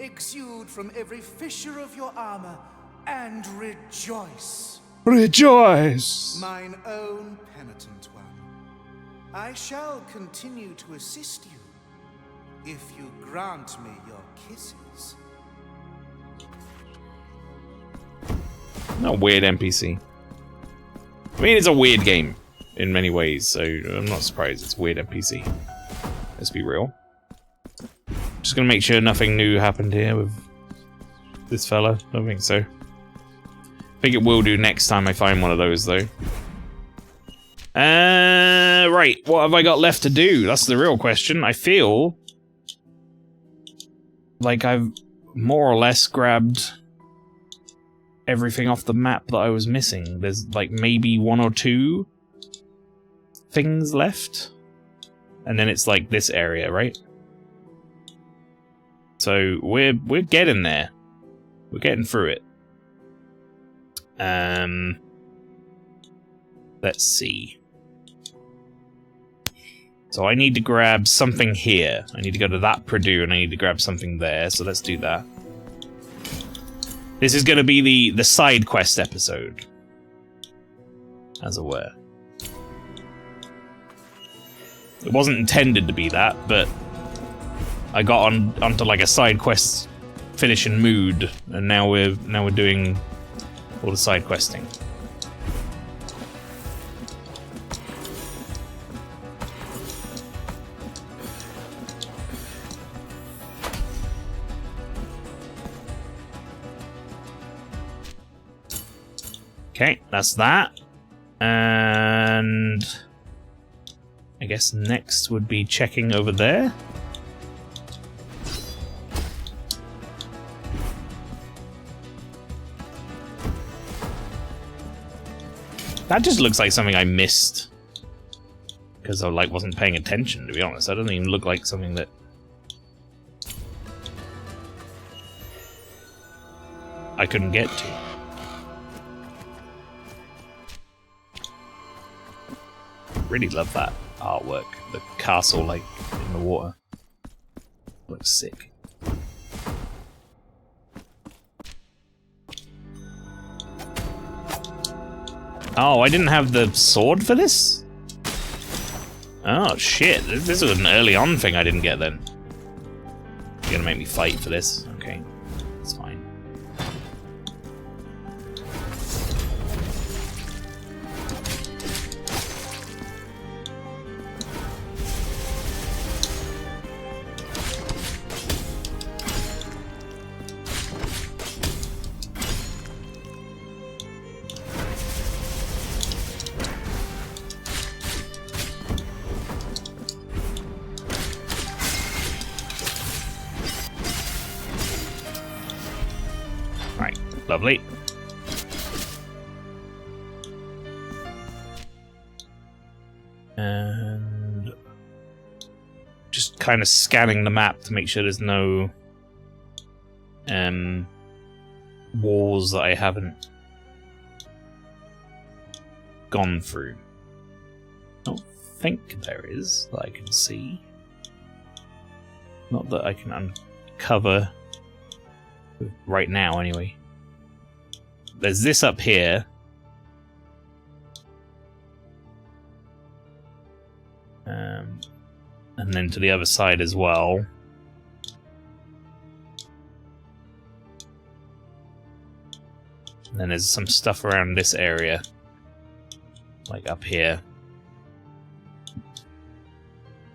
exude from every fissure of your armor and rejoice.
Rejoice!
Mine own penitent one. I shall continue to assist you if you grant me your kisses.
Not a weird NPC. I mean, it's a weird game in many ways, so I'm not surprised it's a weird NPC. Let's be real. Just gonna make sure nothing new happened here with this fella. Don't think so. I think it will do next time I find one of those, though. Right. What have I got left to do? That's the real question. I feel like I've more or less grabbed everything off the map that I was missing. There's like maybe 1 or 2 things left. And then it's like this area, right? So we're getting there. We're getting through it. Let's see. So I need to grab something here. I need to go to that Purdue and I need to grab something there. So let's do that. This is going to be the side quest episode, as it were. It wasn't intended to be that, but I got onto like a side quest finishing mood, and now we're doing all the side questing. Okay, that's that. And I guess next would be checking over there. That just looks like something I missed because I like wasn't paying attention, to be honest. That doesn't even look like something that I couldn't get to. Really love that artwork. The castle, like, in the water. Looks sick. Oh, I didn't have the sword for this? Oh, shit. This was an early on thing I didn't get then. You're gonna make me fight for this? Okay. That's fine. Lovely. And just kind of scanning the map to make sure there's no walls that I haven't gone through. I don't think there is that I can see. Not that I can uncover right now, anyway. There's this up here. And then to the other side as well. And then there's some stuff around this area. Like up here.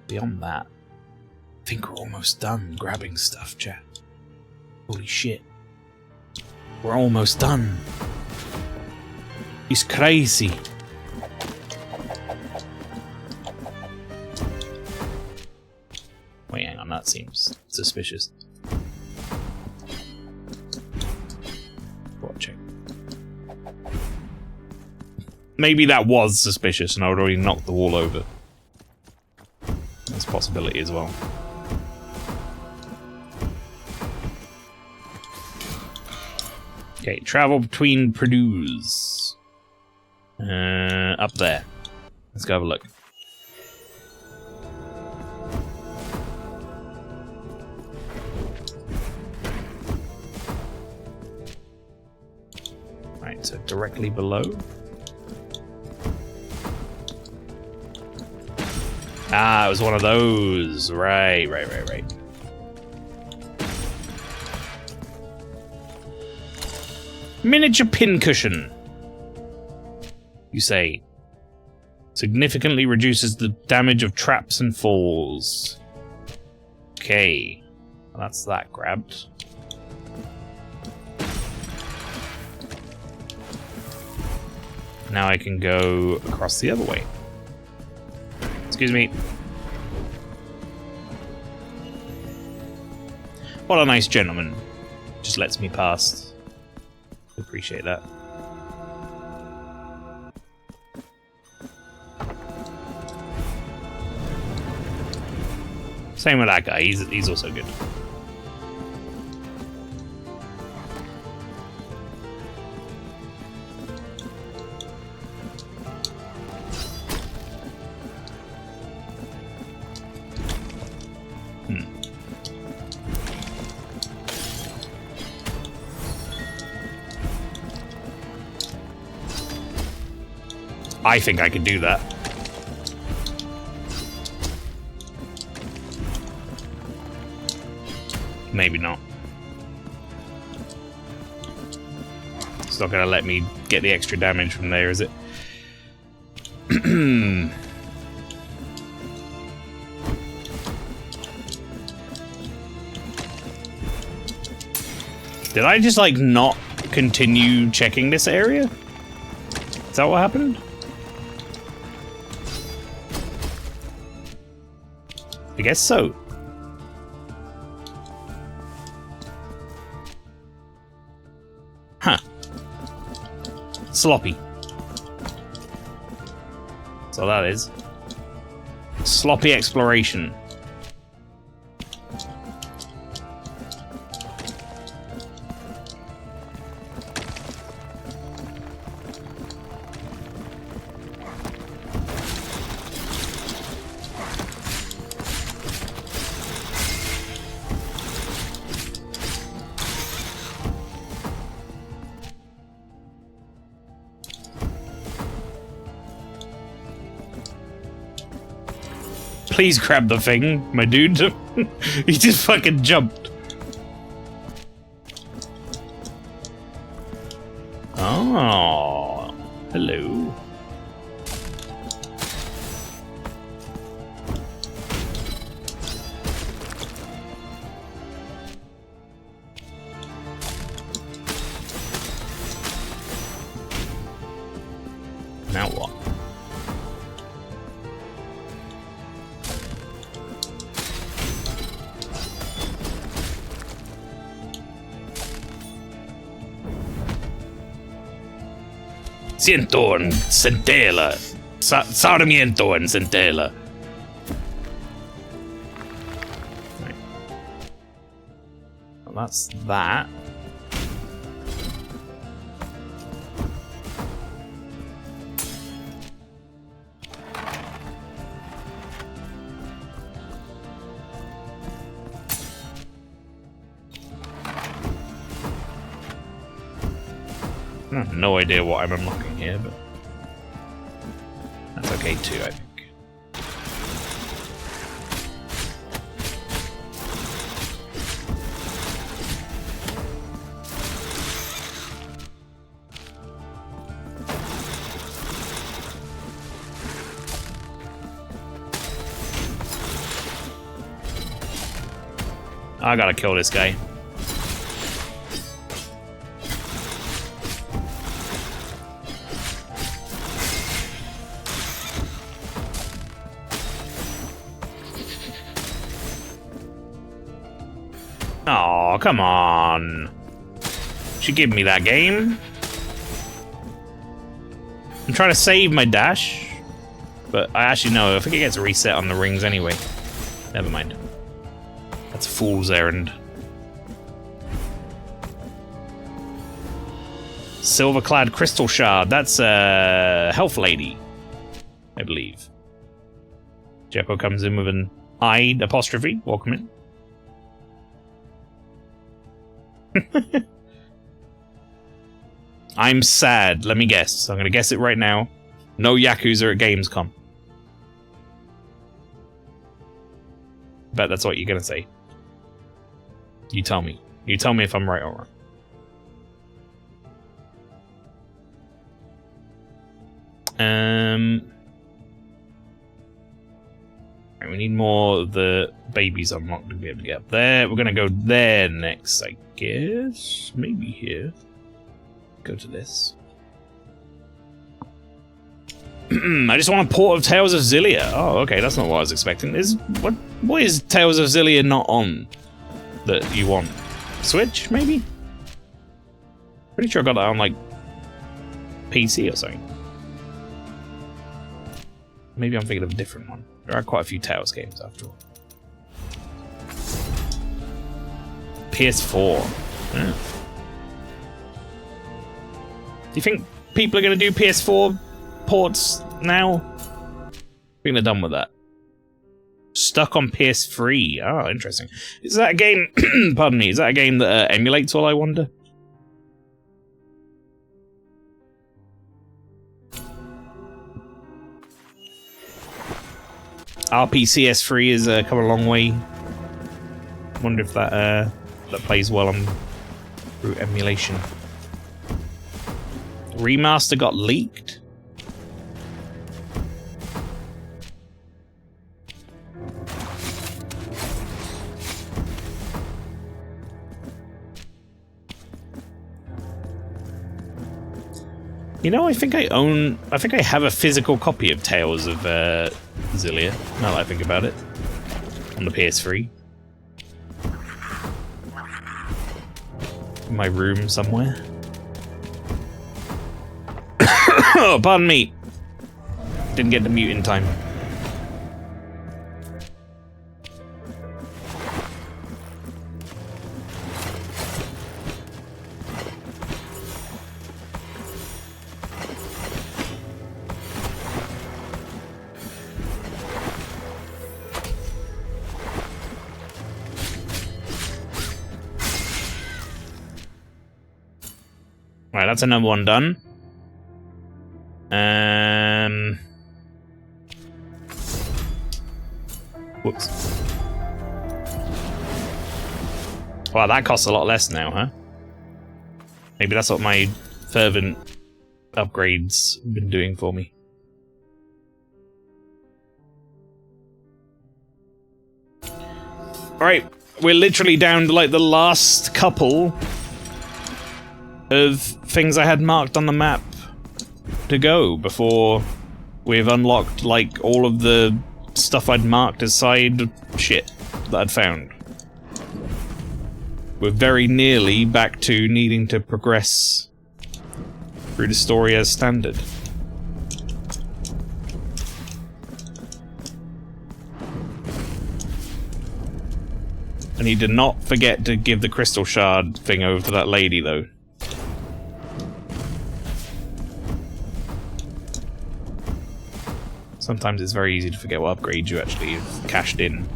Beyond that, I think we're almost done grabbing stuff, chat. Holy shit. We're almost done. It's crazy. Wait, hang on, that seems suspicious. Maybe that was suspicious and I would already knocked the wall over. That's a possibility as well. Okay, travel between Perdues. Up there. Let's go have a look. Right, so directly below. Ah, it was one of those. Right. Miniature pincushion. You say. Significantly reduces the damage of traps and falls. Okay. Well, that's that grabbed. Now I can go across the other way. Excuse me. What a nice gentleman. Just lets me past. Appreciate that. Same with that guy. He's also good. I think I can do that. Maybe not. It's not gonna let me get the extra damage from there, is it? Did I just, like, not continue checking this area? Is that what happened? I guess so. Huh. Sloppy. That's all that is. Sloppy exploration. Please grab the thing, my dude. He just fucking jumped. Oh, hello. Now what? Siento en centella. Sarmiento en centella. Right. Well, that's that. I have no idea what I'm unlocking here, but that's okay too, I think. I gotta kill this guy. Oh, come on. She give me that game. I'm trying to save my dash, but I actually know. I think it gets reset on the rings anyway. Never mind. That's a fool's errand. Silver-clad crystal shard. That's a health lady, I believe. Jeppo comes in with an I apostrophe. Welcome in. I'm sad. Let me guess. I'm going to guess it right now. No Yakuza at Gamescom. Bet that's what you're going to say. You tell me. You tell me if I'm right or wrong. Right, we need more of the babies unlocked to be able to get up there. We're going to go there next, I guess. Maybe here. Go to this. I just want a port of Tales of Xillia. Oh, okay, that's not what I was expecting. What is Tales of Xillia not on that you want? Switch, maybe? Pretty sure I got that on, like, PC or something. Maybe I'm thinking of a different one. There are quite a few Tales games, after all. PS4. Yeah. Do you think people are going to do PS4 ports now? I think they're done with that. Stuck on PS3. Oh, interesting. Is that a game... pardon me. Is that a game that emulates all, I wonder? RPCS3 has come a long way. Wonder if that plays well on through emulation. Remaster got leaked? You know, I think I have a physical copy of Tales of Xillia, now that I think about it. On the PS3. In my room somewhere. Oh, pardon me. Didn't get the mute in time. Right, that's another one done. Whoops. Wow, that costs a lot less now, huh? Maybe that's what my fervent upgrades have been doing for me. Alright, we're literally down to like the last couple of things I had marked on the map to go before we've unlocked like all of the stuff I'd marked as side shit that I'd found. We're very nearly back to needing to progress through the story as standard. I need to not forget to give the crystal shard thing over to that lady though. Sometimes it's very easy to forget what upgrades you actually have cashed in.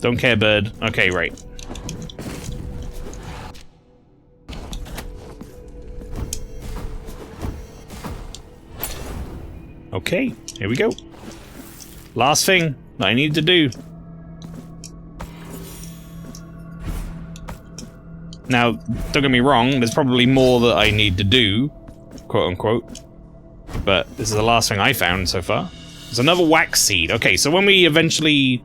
Don't care, bird. Okay, right. Okay, here we go. Last thing that I need to do. Now, don't get me wrong, there's probably more that I need to do, quote unquote. But this is the last thing I found so far. There's another wax seed. Okay, so when we eventually...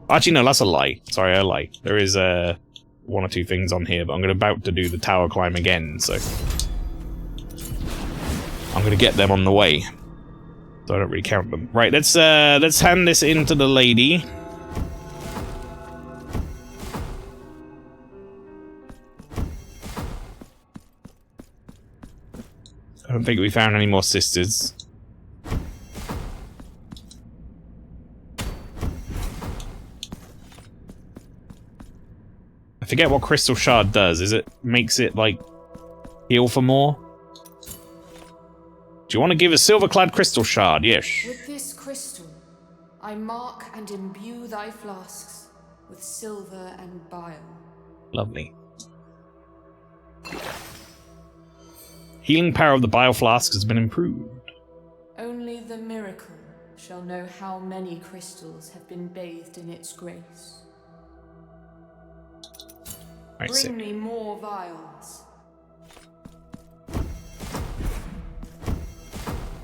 Actually, no, that's a lie. Sorry, I lie. There is one or two things on here, but I'm about to do the tower climb again, so... I'm gonna get them on the way. So I don't really count them. Right, let's hand this in to the lady. I don't think we found any more sisters. I forget what Crystal Shard does. Is it makes it, like, heal for more? Do you want to give a silver-clad Crystal Shard? Yes.
With this crystal, I mark and imbue thy flasks with silver and bile.
Lovely. Healing power of the bile flask has been improved.
Only the miracle shall know how many crystals have been bathed in its grace.
Right,
Bring
sick.
me more vials.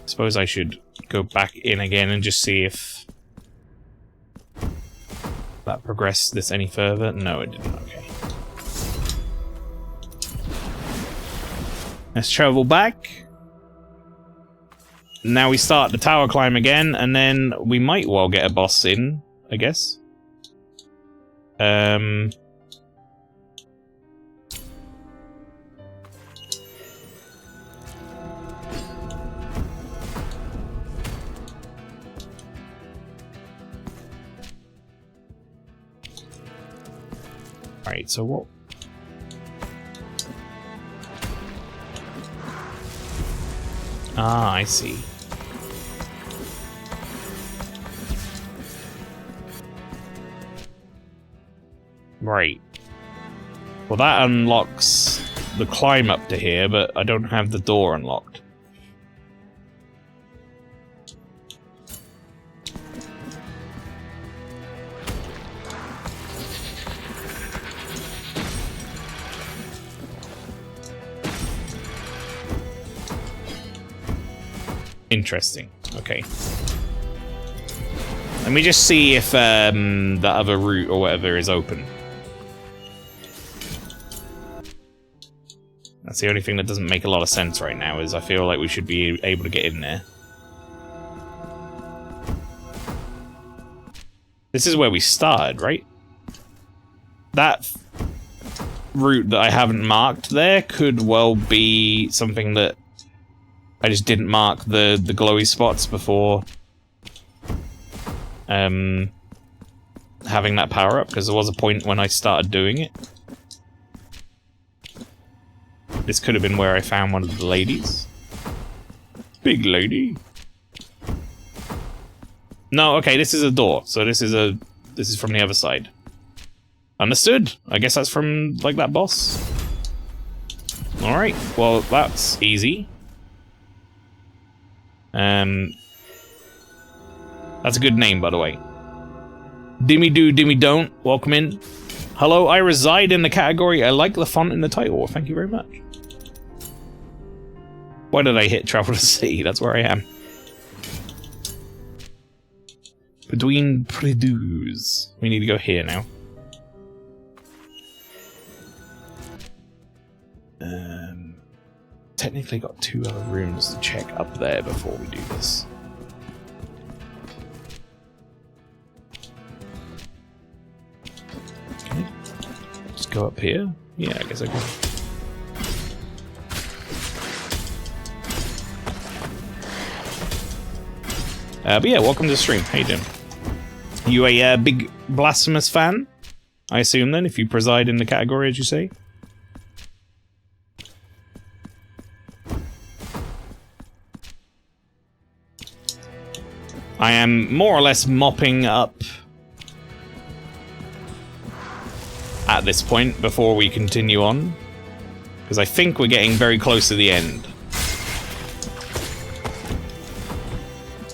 Suppose I should go back in again and just see if that progressed this any further. No, it didn't. Okay. Let's travel back. Now we start the tower climb again, and then we might well get a boss in, I guess. Right, so what? Ah, I see. Right. Well, that unlocks the climb up to here, but I don't have the door unlocked. Interesting. Okay. Let me just see if the other route or whatever is open. That's the only thing that doesn't make a lot of sense right now, is I feel like we should be able to get in there. This is where we started, right? That route that I haven't marked there could well be something that I just didn't mark the glowy spots before having that power up, because there was a point when I started doing it. This could have been where I found one of the ladies. Big lady. No, okay, this is a door, so this is from the other side. Understood. I guess that's from, like, that boss. Alright, well, that's easy. That's a good name, by the way. Dimmy do, Dimmy don't. Welcome in. Hello, I reside in the category. I like the font in the title. Thank you very much. Why did I hit Travel to Sea? That's where I am. Between Predues. We need to go here now. Technically got 2 other rooms to check up there before we do this. Okay. Just go up here? Yeah, I guess I can. But yeah, welcome to the stream. How you doing? You a big Blasphemous fan? I assume then, if you preside in the category, as you say. I am more or less mopping up at this point before we continue on, because I think we're getting very close to the end.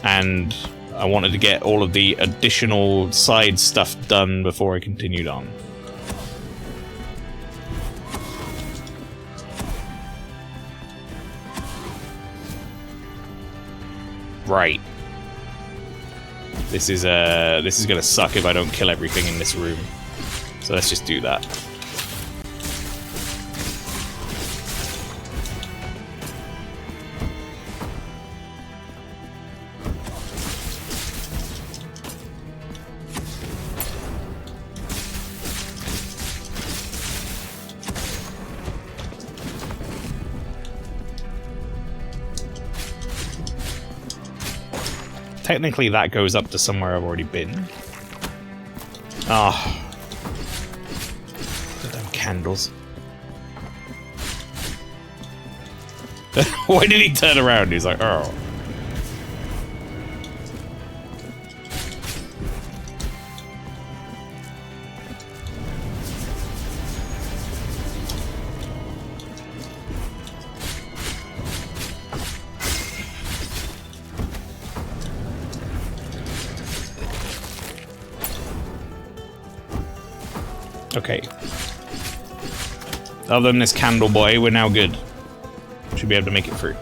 And I wanted to get all of the additional side stuff done before I continued on. Right. This is gonna suck if I don't kill everything in this room. So let's just do that. technically that goes up to somewhere I've already been. Ah. Damn candles. Why did he turn around? He's like, oh. Okay. Other than this candle boy, we're now good. Should be able to make it through.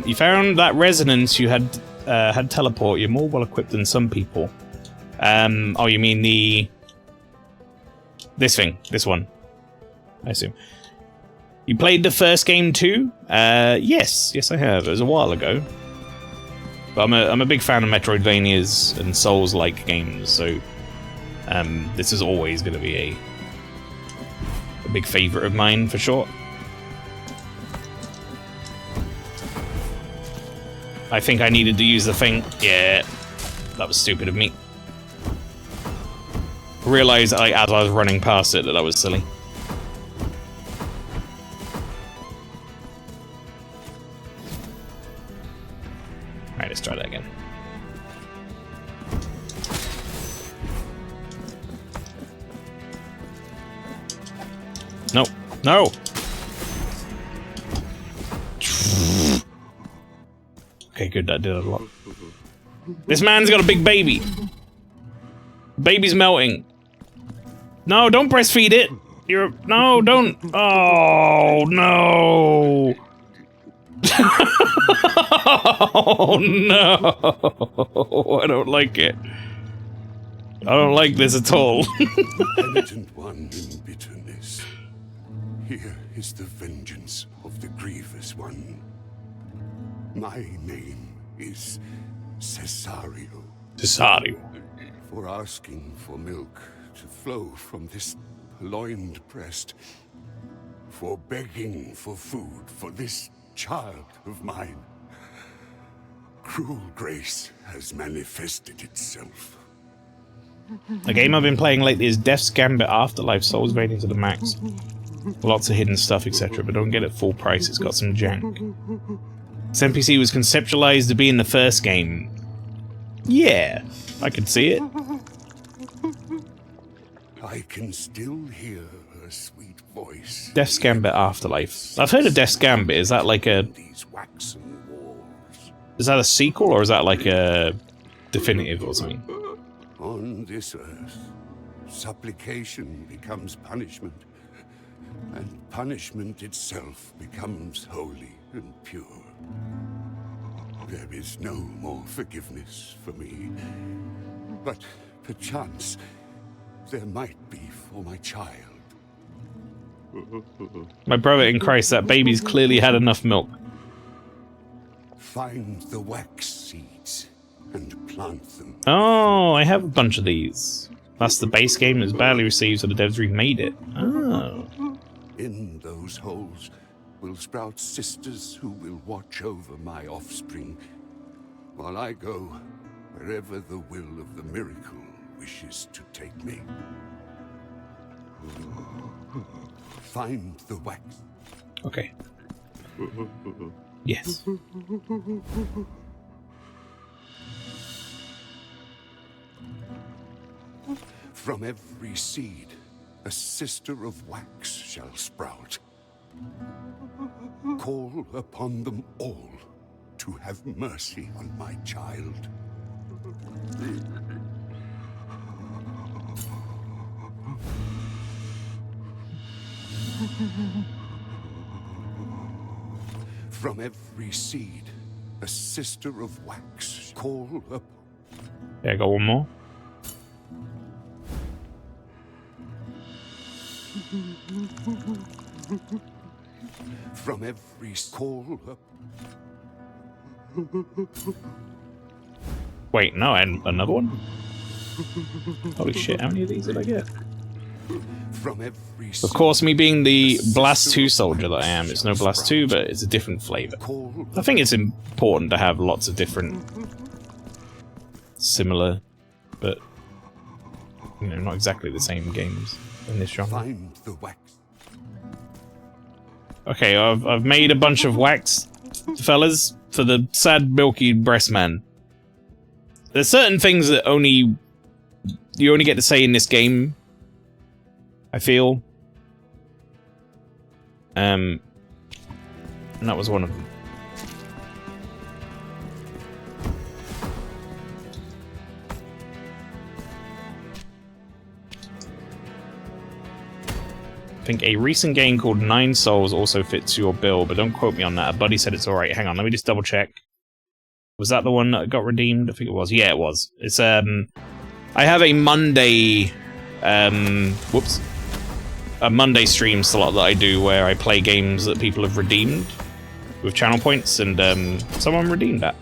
You found that resonance you had teleport. You're more well equipped than some people. Oh, you mean this thing, this one, I assume. You played the first game too? Yes, I have. It was a while ago. But I'm a big fan of Metroidvanias and Souls-like games, so this is always going to be a big favorite of mine for sure. I think I needed to use the thing. Yeah, that was stupid of me. Realized as I was running past it that was silly. Alright, let's try that again. No, no! Okay, good, that did a lot. This man's got a big baby. Baby's melting. No, don't breastfeed it. No, don't. Oh, no. Oh, no. I don't like it. I don't like this at all.
Penitent one in bitterness. Here is the vengeance of the grievous one. My name is Cesario.
Cesario.
For asking for milk to flow from this loined breast. For begging for food for this child of mine. Cruel grace has manifested itself.
The game I've been playing lately is Death's Gambit Afterlife, Soulsvania to the max. Lots of hidden stuff, etc., but don't get it full price, it's got some jank. This NPC was conceptualized to be in the first game. Yeah, I could see it.
I can still hear her sweet voice.
Death's Gambit Afterlife. I've heard of Death's Gambit. Is that like a... Is that a sequel, or is that like a definitive or something?
On this earth, supplication becomes punishment, and punishment itself becomes holy and pure. There is no more forgiveness for me, but perchance there might be for my child.
My brother in Christ, that baby's clearly had enough milk.
Find the wax seeds and plant them.
Oh, I have a bunch of these. That's the base game that's badly received, so the devs remade it. Oh.
In those holes will sprout sisters who will watch over my offspring, while I go wherever the will of the miracle wishes to take me. Find the wax.
Okay. Yes.
From every seed, a sister of wax shall sprout. Call upon them all to have mercy on my child. From every seed, a sister of wax. Call up.
Yeah, I got one more.
From every call up.
Wait, no, and another one? Holy shit, how many of these did I get?
From every
Of course, me being the Blast 2 soldier that I am, it's no Blast 2, but it's a different flavor. I think it's important to have lots of different, similar, but you know, not exactly the same games in this genre.
Find the wax.
Okay, I've made a bunch of wax, fellas, for the sad milky breast man. There's certain things that you only get to say in this game, I feel. And that was one of them. I think a recent game called 9 Souls also fits your bill, but don't quote me on that. A buddy said it's alright. Hang on, let me just double check. Was that the one that got redeemed? I think it was. Yeah, it was. It's, I have a Monday, whoops. A Monday stream slot that I do where I play games that people have redeemed with channel points, and, someone redeemed that.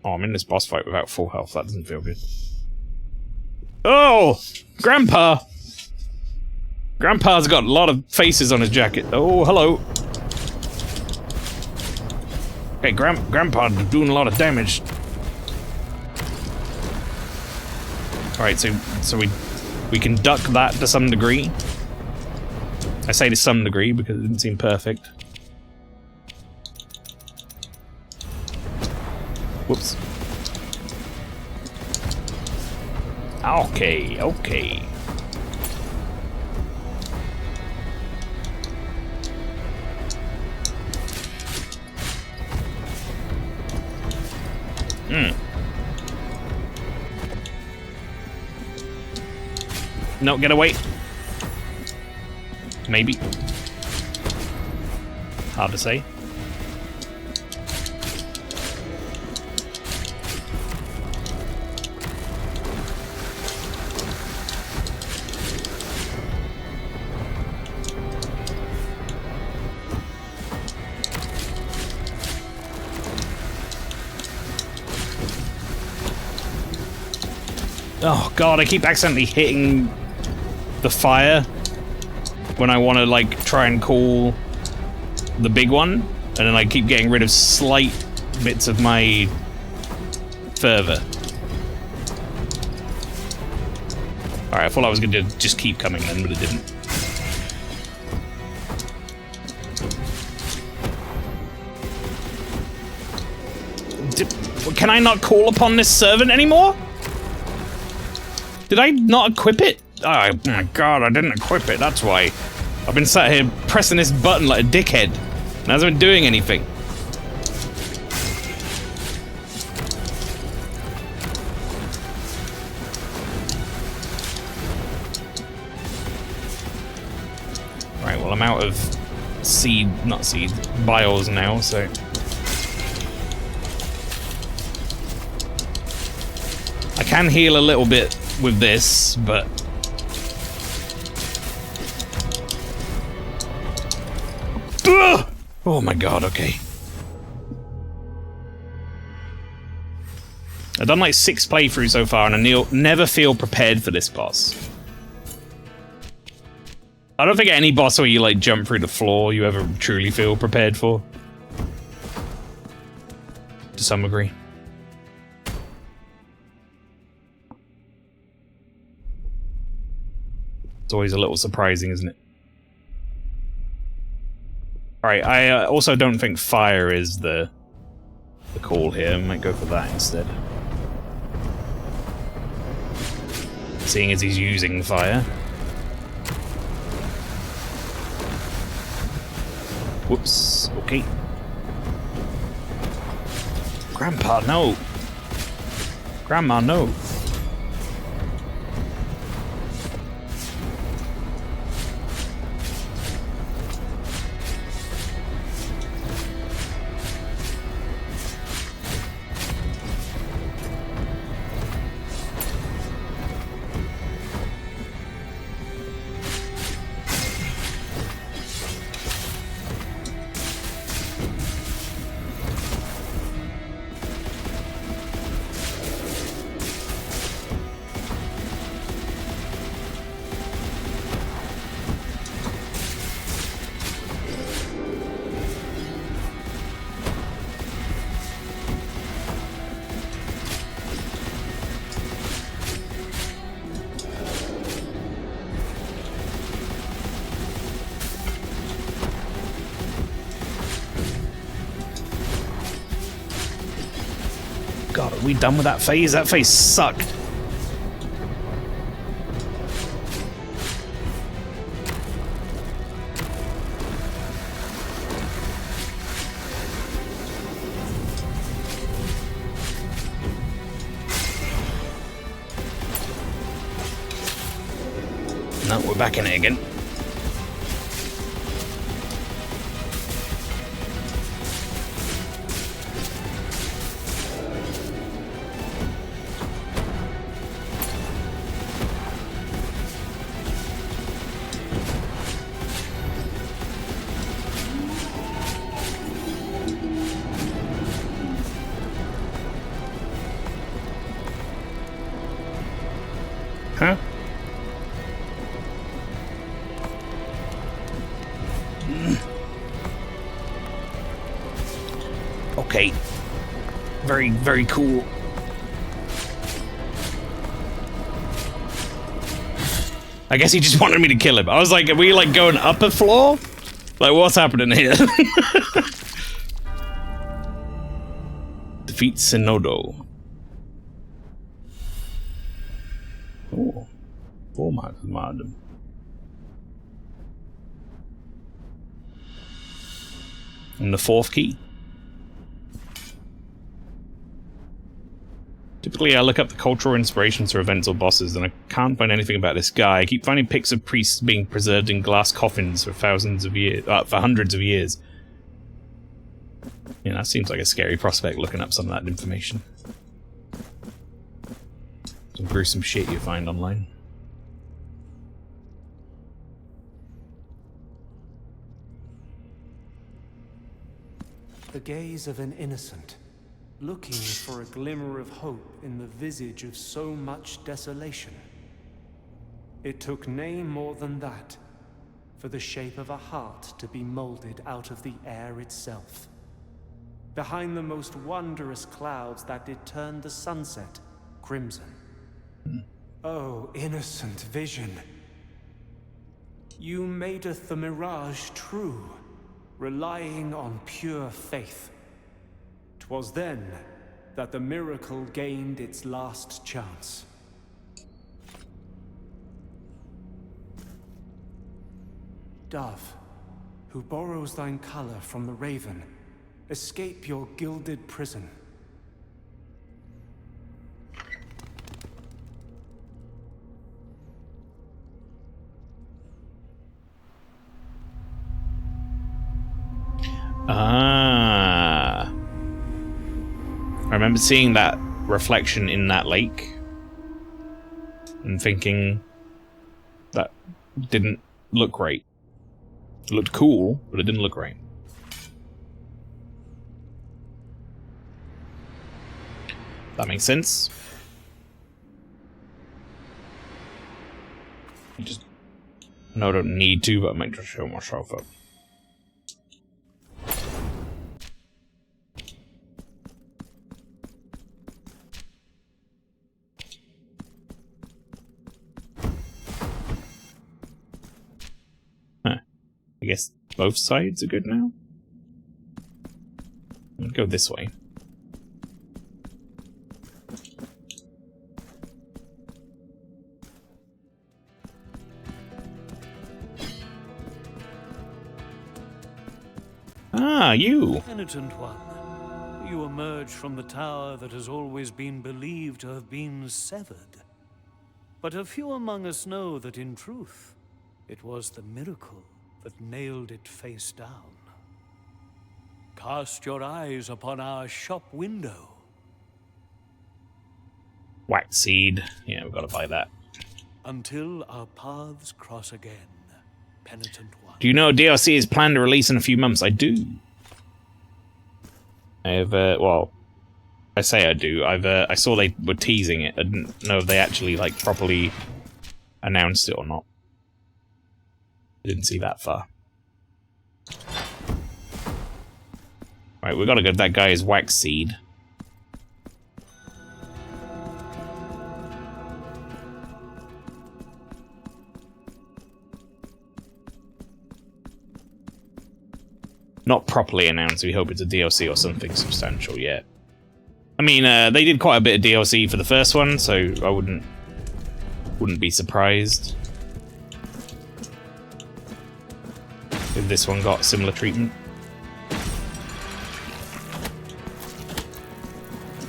Oh, I'm in this boss fight without full health. That doesn't feel good. Oh! Grandpa! Grandpa's got a lot of faces on his jacket. Oh, hello. Okay, Grandpa's doing a lot of damage. Alright, so we can duck that to some degree. I say to some degree because it didn't seem perfect. Whoops. Okay, okay. No, get away. Maybe. Hard to say. Oh god, I keep accidentally hitting the fire when I want to, like, try and call the big one, and then I keep getting rid of slight bits of my fervor. Alright, I thought I was going to just keep coming then, but it didn't. Can I not call upon this servant anymore? Did I not equip it? Oh my god, I didn't equip it, that's why. I've been sat here pressing this button like a dickhead, and hasn't been doing anything. Right, well I'm out of bios now, so... I can heal a little bit with this, but... Ugh! Oh my god, okay. I've done like 6 playthroughs so far, and I never feel prepared for this boss. I don't think any boss where you like jump through the floor you ever truly feel prepared for. To some degree. It's always a little surprising, isn't it? Alright, I also don't think fire is the call here. I might go for that instead. Seeing as he's using fire. Whoops, okay. Grandpa, no! Grandma, no! we done with that phase? That phase sucked. No, we're back in it again. Huh? Okay. Very, very cool. I guess he just wanted me to kill him. I was like, are we like going up a floor? Like, what's happening here? Defeat Synodo. Oh. Format command. And the fourth key. Typically, I look up the cultural inspirations for events or bosses, and I can't find anything about this guy. I keep finding pics of priests being preserved in glass coffins for thousands of years, for hundreds of years. Yeah, that seems like a scary prospect, looking up some of that information. Some gruesome shit you find online.
The gaze of an innocent, looking for a glimmer of hope in the visage of so much desolation. It took nay more than that, for the shape of a heart to be molded out of the air itself. Behind the most wondrous clouds that did turn the sunset crimson. Oh, innocent vision. You madeth the mirage true, relying on pure faith. 'Twas then that the miracle gained its last chance. Dove, who borrows thine color from the raven, escape your gilded prison.
Ah. I remember seeing that reflection in that lake and thinking that didn't look right. It looked cool, but it didn't look right. That makes sense. No, I don't need to, but I might just show myself up. I guess both sides are good now? I'll go this way. Ah, you!
Penitent one, you emerge from the tower that has always been believed to have been severed. But a few among us know that in truth, it was the miracle that nailed it face down. Cast your eyes upon our shop window.
Wax seed. Yeah, we've got to buy that.
Until our paths cross again, Penitent one.
Do you know DLC is planned to release in a few months? I do. I have, well, I say I do. I saw they were teasing it. I didn't know if they actually, like, properly announced it or not. I didn't see that far. Right, we gotta go. That guy is Wax Seed. Not properly announced. We hope it's a DLC or something substantial yet. I mean, they did quite a bit of DLC for the first one, so I wouldn't be surprised if this one got similar treatment.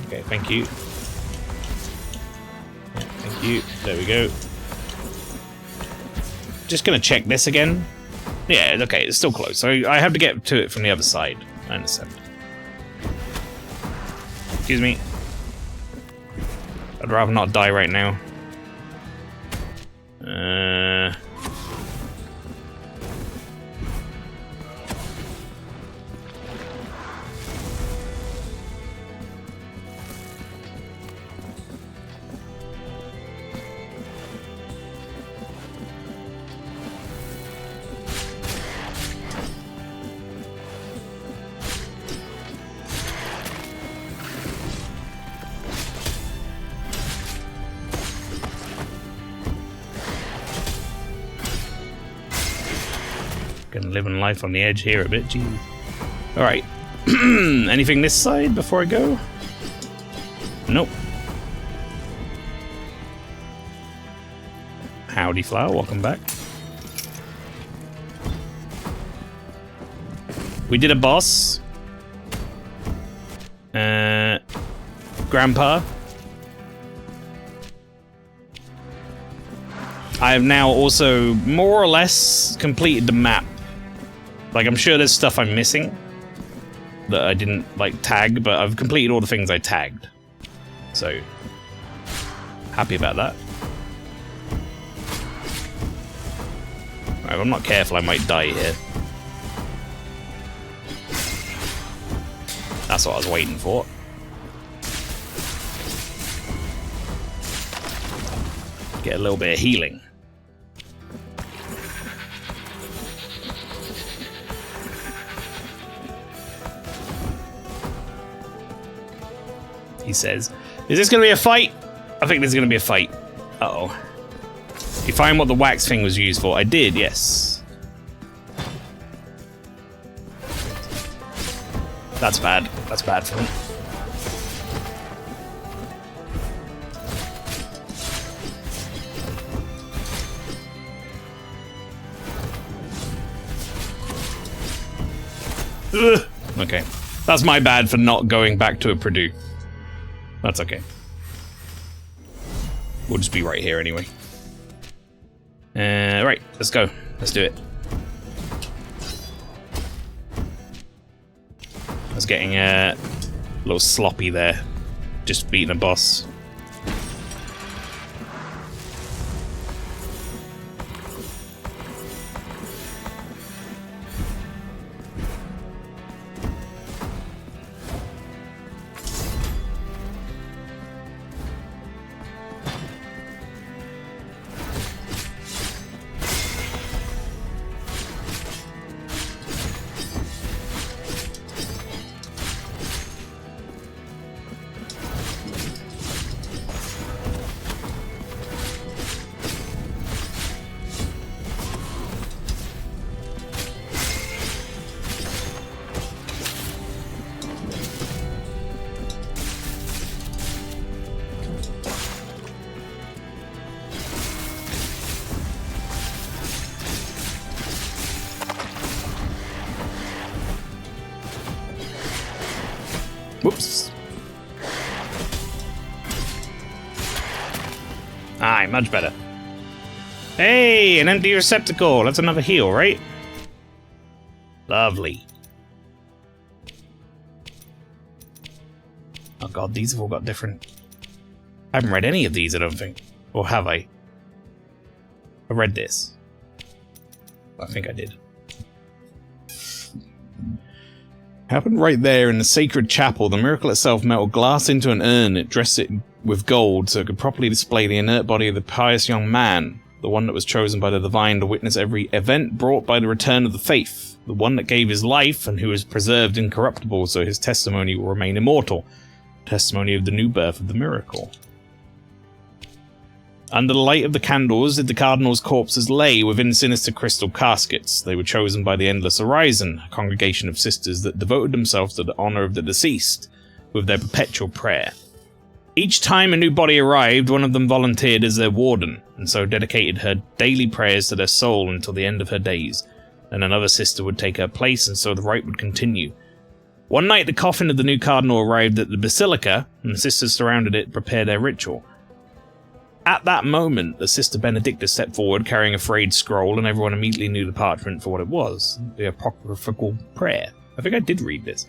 Okay, thank you. Thank you. There we go. Just gonna check this again. Yeah, okay, it's still close. So I have to get to it from the other side. I understand. Excuse me. I'd rather not die right now. Living life on the edge here a bit, geez. Alright. Anything this side before I go? Nope. Howdy, Flower, welcome back. We did a boss. Grandpa. I have now also more or less completed the map. Like, I'm sure there's stuff I'm missing that I didn't, like, tag, but I've completed all the things I tagged. So, happy about that. Right, if I'm not careful, I might die here. That's what I was waiting for. Get a little bit of healing. He says, is this going to be a fight? I think there's going to be a fight. Uh-oh. You find what the wax thing was used for? I did, yes. That's bad. That's bad for me. Ugh. Okay. That's my bad for not going back to a Purdue. That's okay. We'll just be right here anyway. Right, let's go. Let's do it. I was getting a little sloppy there. Just beating a boss. Whoops. Aye, much better. Hey, an empty receptacle. That's another heal, right? Lovely. Oh god, these have all got different... I haven't read any of these, I don't think. Or have I? I read this. I think I did. Happened right there in the sacred chapel. The miracle itself melted glass into an urn. It dressed it with gold so it could properly display the inert body of the pious young man, the one that was chosen by the divine to witness every event brought by the return of the faith, the one that gave his life and who is preserved incorruptible so his testimony will remain immortal, testimony of the new birth of the miracle. Under the light of the candles did the cardinal's corpses lay within sinister crystal caskets. They were chosen by the Endless Horizon, a congregation of sisters that devoted themselves to the honor of the deceased, with their perpetual prayer. Each time a new body arrived, one of them volunteered as their warden, and so dedicated her daily prayers to their soul until the end of her days. Then another sister would take her place, and so the rite would continue. One night the coffin of the new cardinal arrived at the basilica, and the sisters surrounded it to prepare their ritual. At that moment, the Sister Benedicta stepped forward carrying a frayed scroll, and everyone immediately knew the parchment for what it was, the apocryphal prayer. I think I did read this.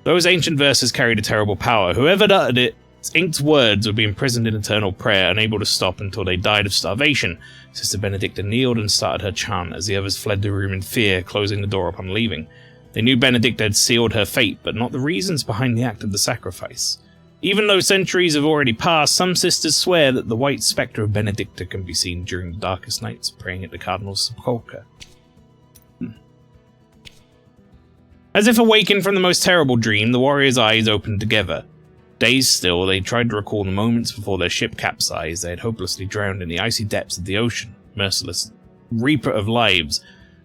Those ancient verses carried a terrible power. Whoever uttered it, its inked words would be imprisoned in eternal prayer, unable to stop until they died of starvation. Sister Benedicta kneeled and started her chant as the others fled the room in fear, closing the door upon leaving. They knew Benedicta had sealed her fate, but not the reasons behind the act of the sacrifice. Even though centuries have already passed, some sisters swear that the white spectre of Benedicta can be seen during the darkest nights, praying at the cardinal's sepulchre. As if awakened from the most terrible dream, the warriors' eyes opened together. Dazed still, they tried to recall the moments before their ship capsized. They had hopelessly drowned in the icy depths of the ocean, merciless reaper of lives.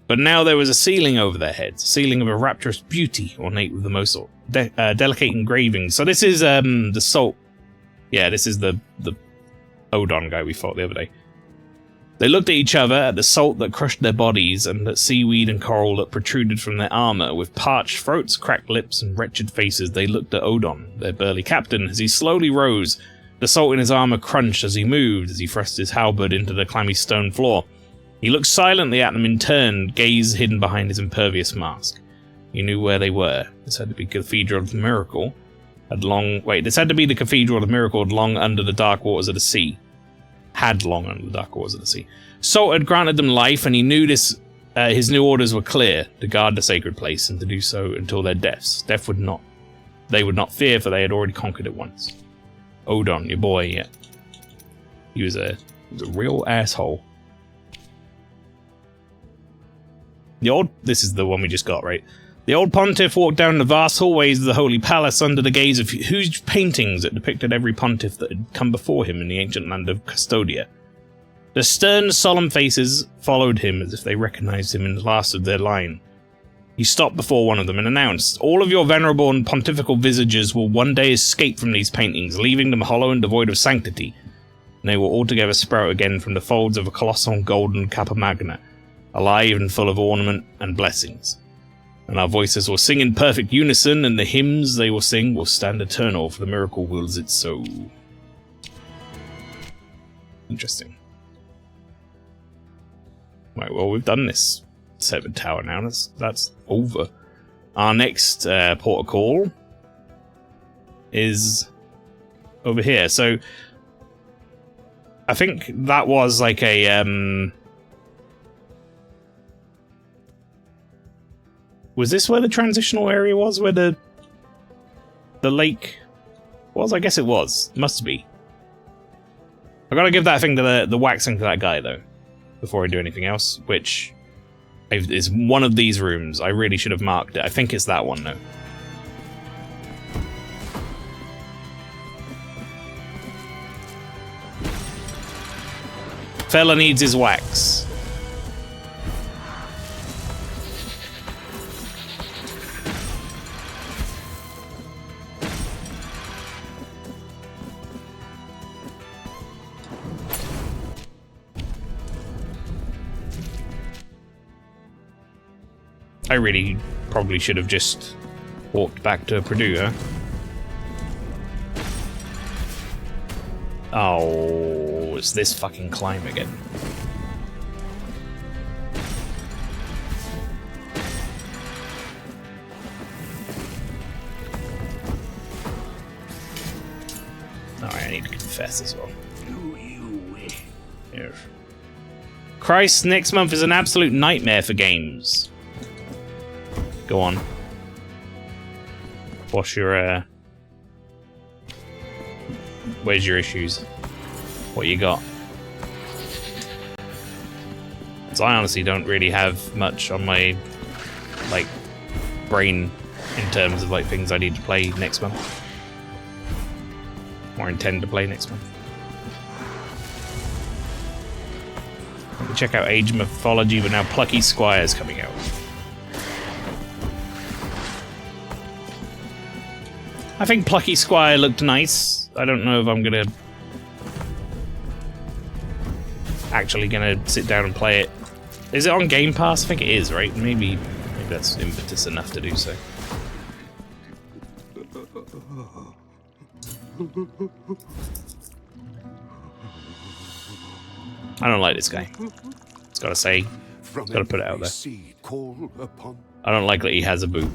But now there was a ceiling over their heads, a ceiling of a rapturous beauty, ornate with the most delicate engravings. So this is the salt. Yeah, this is the Odon guy we fought the other day. They looked at each other, at the salt that crushed their bodies, and at seaweed and coral that protruded from their armor. With parched throats, cracked lips, and wretched faces, they looked at Odon, their burly captain, as he slowly rose. The salt in his armor crunched as he moved, as he thrust his halberd into the clammy stone floor. He looked silently at them in turn, gaze hidden behind his impervious mask. He knew where they were. This had to be Cathedral of the Miracle. This had to be the Cathedral of the Miracle long under the dark waters of the sea. Had long under the dark waters of the sea. Salt had granted them life, and he knew this. His new orders were clear: to guard the sacred place, and to do so until their deaths. They would not fear, for they had already conquered it once. Odon, your boy, yeah. He was a real asshole. This is the one we just got, right? The old pontiff walked down the vast hallways of the Holy Palace under the gaze of huge paintings that depicted every pontiff that had come before him in the ancient land of Custodia. The stern, solemn faces followed him as if they recognized him in the last of their line. He stopped before one of them and announced, "All of your venerable and pontifical visages will one day escape from these paintings, leaving them hollow and devoid of sanctity, and they will altogether sprout again from the folds of a colossal golden Kappa Magna, alive and full of ornament and blessings. And our voices will sing in perfect unison, and the hymns they will sing will stand eternal, for the miracle wills it so." Interesting. Right, well, we've done this severed tower now. That's over. Our next port of call is over here. So I think that was like a was this where the transitional area was, where the lake was? I guess it was. Must be. I gotta give that thing to the waxing to that guy though, before I do anything else, which is one of these rooms. I really should have marked it. I think it's that one though. Fella needs his wax. I really probably should have just walked back to Purdue, huh? Oh, it's this fucking climb again. Alright, I need to confess as well.
Do you wish?
Yes. Christ, next month is an absolute nightmare for games. Go on. What's your, where's your issues? What you got? Because I honestly don't really have much on my, like, brain in terms of, like, things I need to play next month. Or intend to play next month. Let me check out Age of Mythology, but now Plucky Squire's coming out. I think Plucky Squire looked nice. I don't know if I'm gonna actually sit down and play it. Is it on Game Pass? I think it is, right? Maybe that's impetus enough to do so. I don't like this guy. It's gotta say. It's gotta put it out there. I don't like that he has a boob.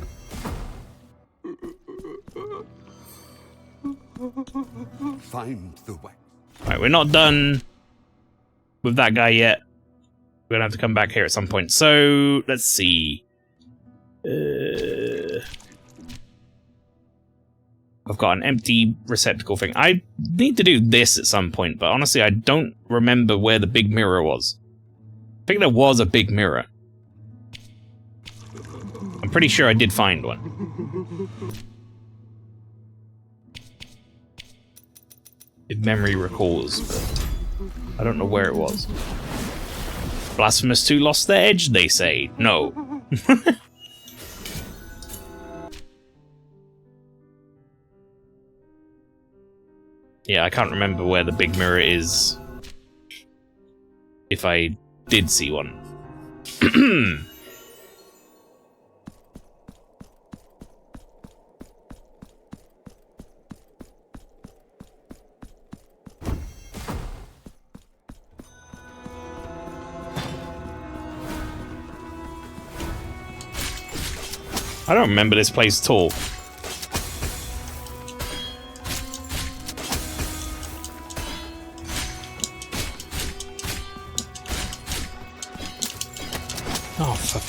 Find the way.
Alright, we're not done with that guy yet. We're gonna have to come back here at some point. So, let's see. I've got an empty receptacle thing. I need to do this at some point, but honestly, I don't remember where the big mirror was. I think there was a big mirror. I'm pretty sure I did find one. If memory recalls, but I don't know where it was. Blasphemous 2 lost their edge, they say. No. Yeah, I can't remember where the big mirror is. If I did see one. I don't remember this place at all. Oh, fuck.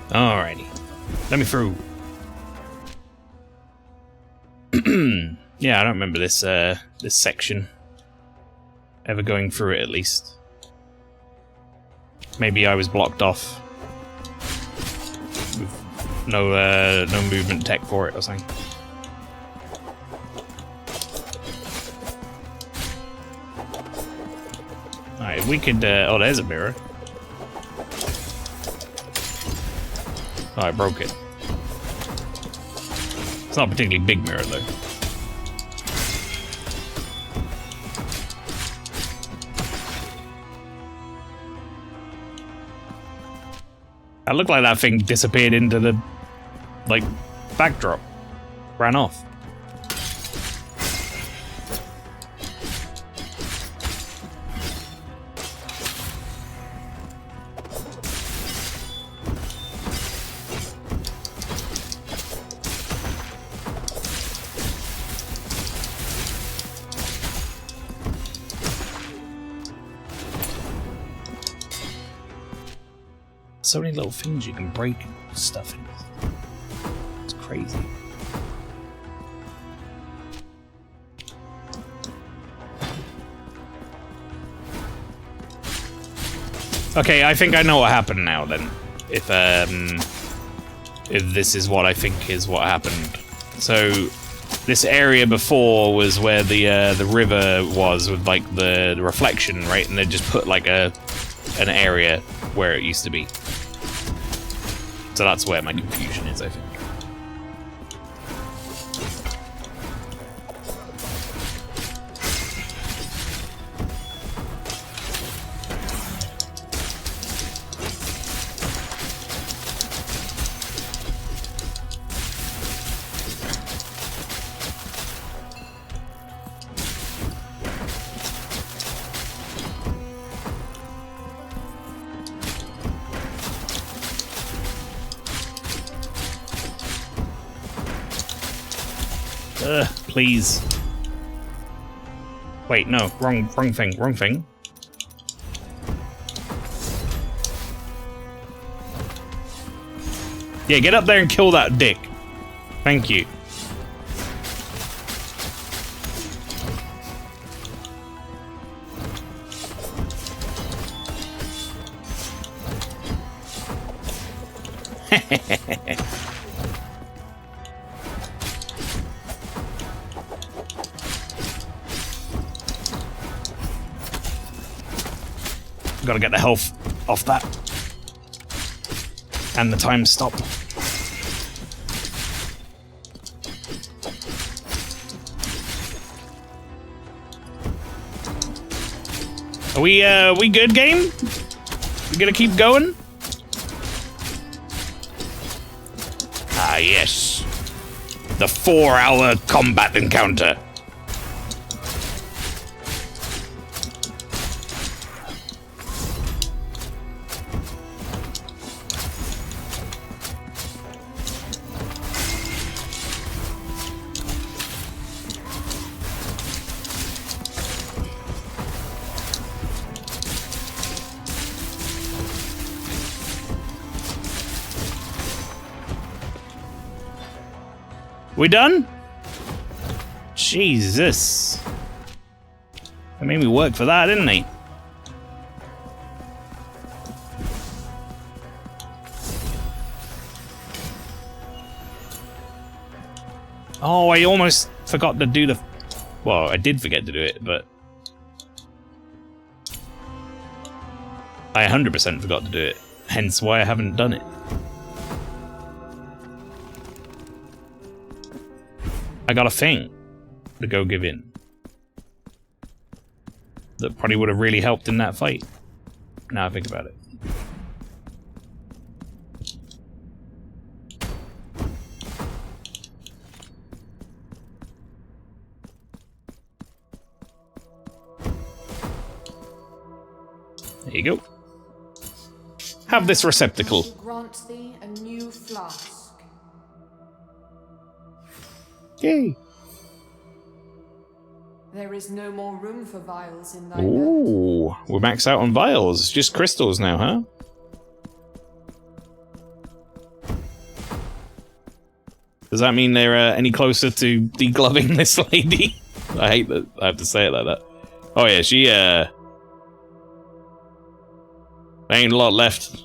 Alrighty. Let me through. Yeah, I don't remember this this section ever going through it, at least. Maybe I was blocked off with no movement tech for it or something. Alright, if we could oh, there's a mirror. Oh, I broke it. It's not a particularly big mirror, though. It looked like that thing disappeared into the, like, backdrop. Ran off. So many little things you can break stuff in. It's crazy. Okay, I think I know what happened now then. If this is what I think is what happened. So this area before was where the river was with like the reflection, right? And they just put like an area where it used to be. So that's where my confusion is, I think. Please. Wait, no, wrong thing. Yeah, get up there and kill that dick. Thank you. Gotta get the health off that. And the time stop. Are we good, game? We gonna keep going? Ah, yes. The 4-hour combat encounter. We done? Jesus. They made me work for that, didn't they? Oh, I almost forgot to do the... Well, I did forget to do it, but... I 100% forgot to do it. Hence why I haven't done it. I got a thing to go give in. That probably would have really helped in that fight. Now I think about it. There you go. Have this receptacle.
Grant thee a new flask.
Yay.
There is no more room for vials in thy
Ooh, we're maxed out on vials. Just crystals now, huh? Does that mean they're any closer to degloving this lady? I hate that I have to say it like that. Oh yeah, she there ain't a lot left.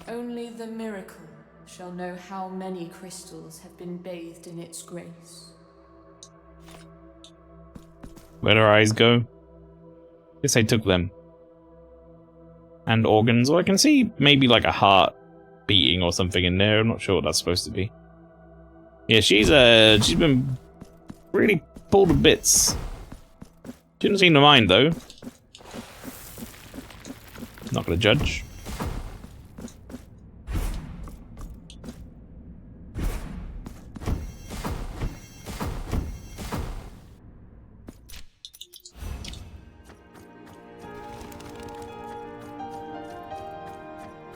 Only the miracle shall know how many crystals have been bathed in its grace.
Where'd her eyes go? Guess I took them. And organs. Well, I can see maybe like a heart beating or something in there. I'm not sure what that's supposed to be. Yeah, she's been really pulled to bits. Didn't seem to mind though. Not gonna judge.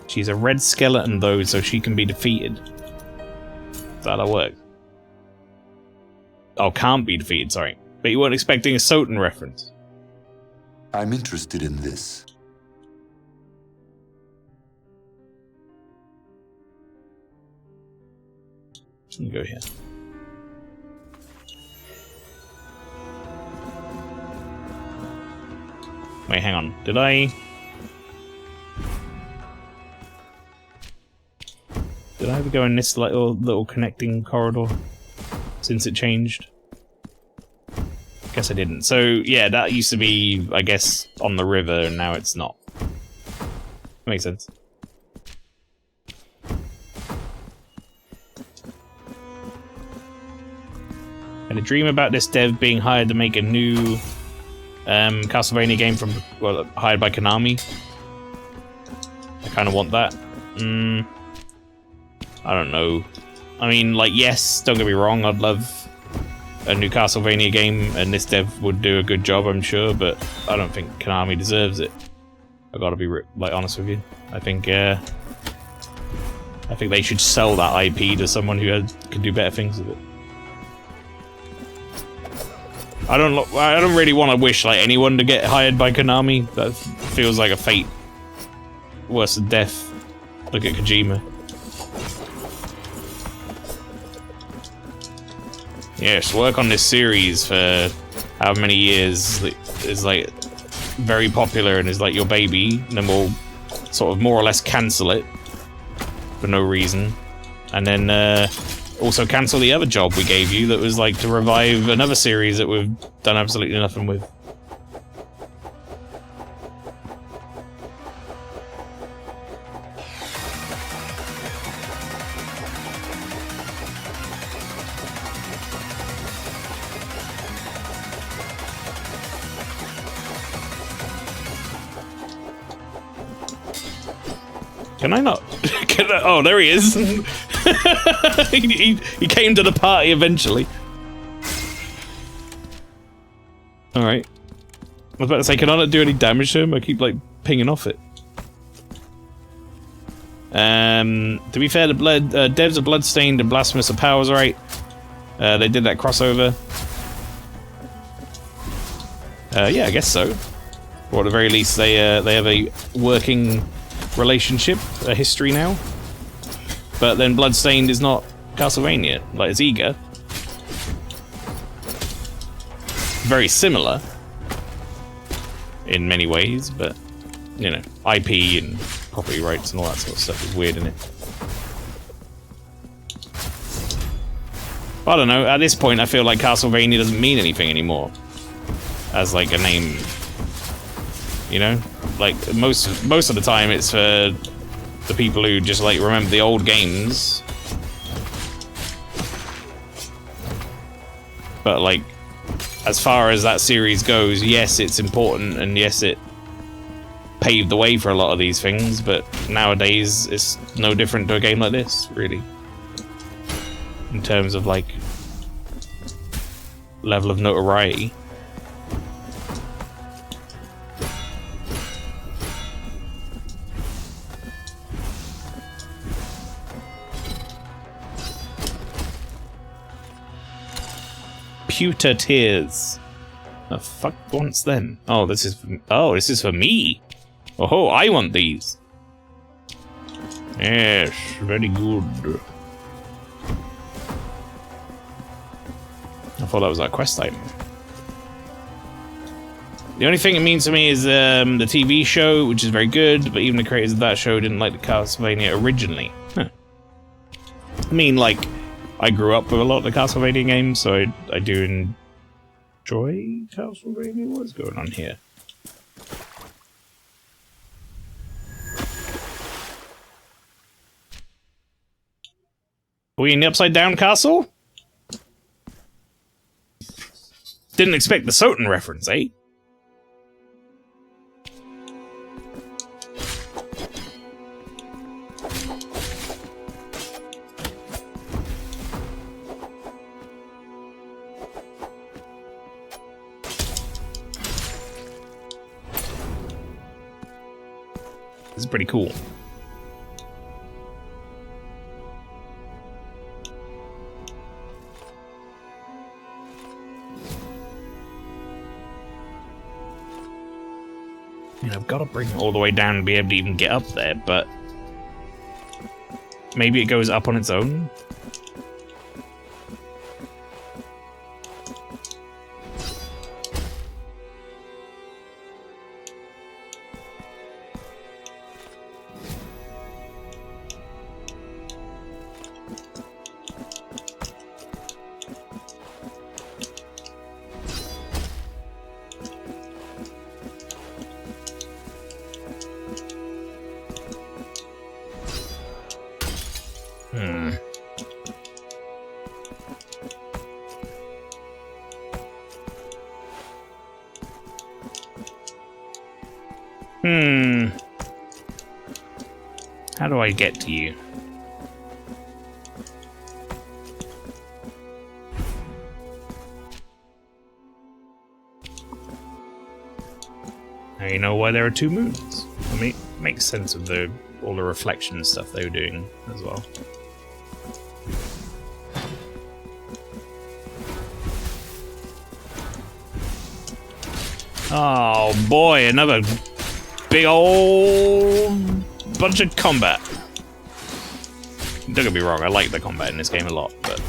She's a red skeleton though, so she can be defeated. That'll work. Oh, can't be defeated, sorry. But you weren't expecting a Soten reference.
I'm interested in this.
Let me go here. Wait, hang on. Did I ever go in this little connecting corridor since it changed? Guess I didn't. So yeah, that used to be, I guess, on the river, and now it's not. Makes sense. I had a dream about this dev being hired to make a new Castlevania game from, well, hired by Konami. I kind of want that. I don't know. I mean, like, yes, don't get me wrong, I'd love a new Castlevania game, and this dev would do a good job, I'm sure, but I don't think Konami deserves it. I gotta be, like, honest with you. I think they should sell that IP to someone who could do better things with it. I don't really want to wish, like, anyone to get hired by Konami. That feels like a fate worse than death. Look at Kojima. Yes, work on this series for how many years is like very popular and is like your baby, and then we'll sort of more or less cancel it for no reason, and then also cancel the other job we gave you that was like to revive another series that we've done absolutely nothing with. Can I not? Oh, there he is. he came to the party eventually. Alright. I was about to say, can I not do any damage to him? I keep, like, pinging off it. To be fair, the devs of Bloodstained and Blasphemous are powers, right? They did that crossover. Yeah, I guess so. Or at the very least, they have a working relationship, a history now. But then Bloodstained is not Castlevania, like it's Eager. Very similar in many ways, but you know, IP and property rights and all that sort of stuff is weird, isn't it? I don't know, at this point I feel like Castlevania doesn't mean anything anymore as like a name. You know? Like most of the time it's for the people who just like remember the old games. But like as far as that series goes, yes, it's important and yes, it paved the way for a lot of these things, but nowadays it's no different to a game like this, really. In terms of like level of notoriety. Pewter tears. The fuck wants them? Oh, this is for me. Oh, I want these. Yes, very good. I thought that was that quest item. The only thing it means to me is the TV show, which is very good, but even the creators of that show didn't like the Castlevania originally. Huh. I mean, like, I grew up with a lot of the Castlevania games, so I do enjoy Castlevania. What's going on here? Are we in the Upside Down Castle? Didn't expect the Soten reference, eh? This is pretty cool. I mean, I've got to bring it all the way down to be able to even get up there, but maybe it goes up on its own? How do I get to you? Now you know why there are two moons. I mean, it makes sense of all the reflection stuff they were doing as well. Oh boy, another big old bunch of combat. don't get me wrong, I like the combat in this game a lot, but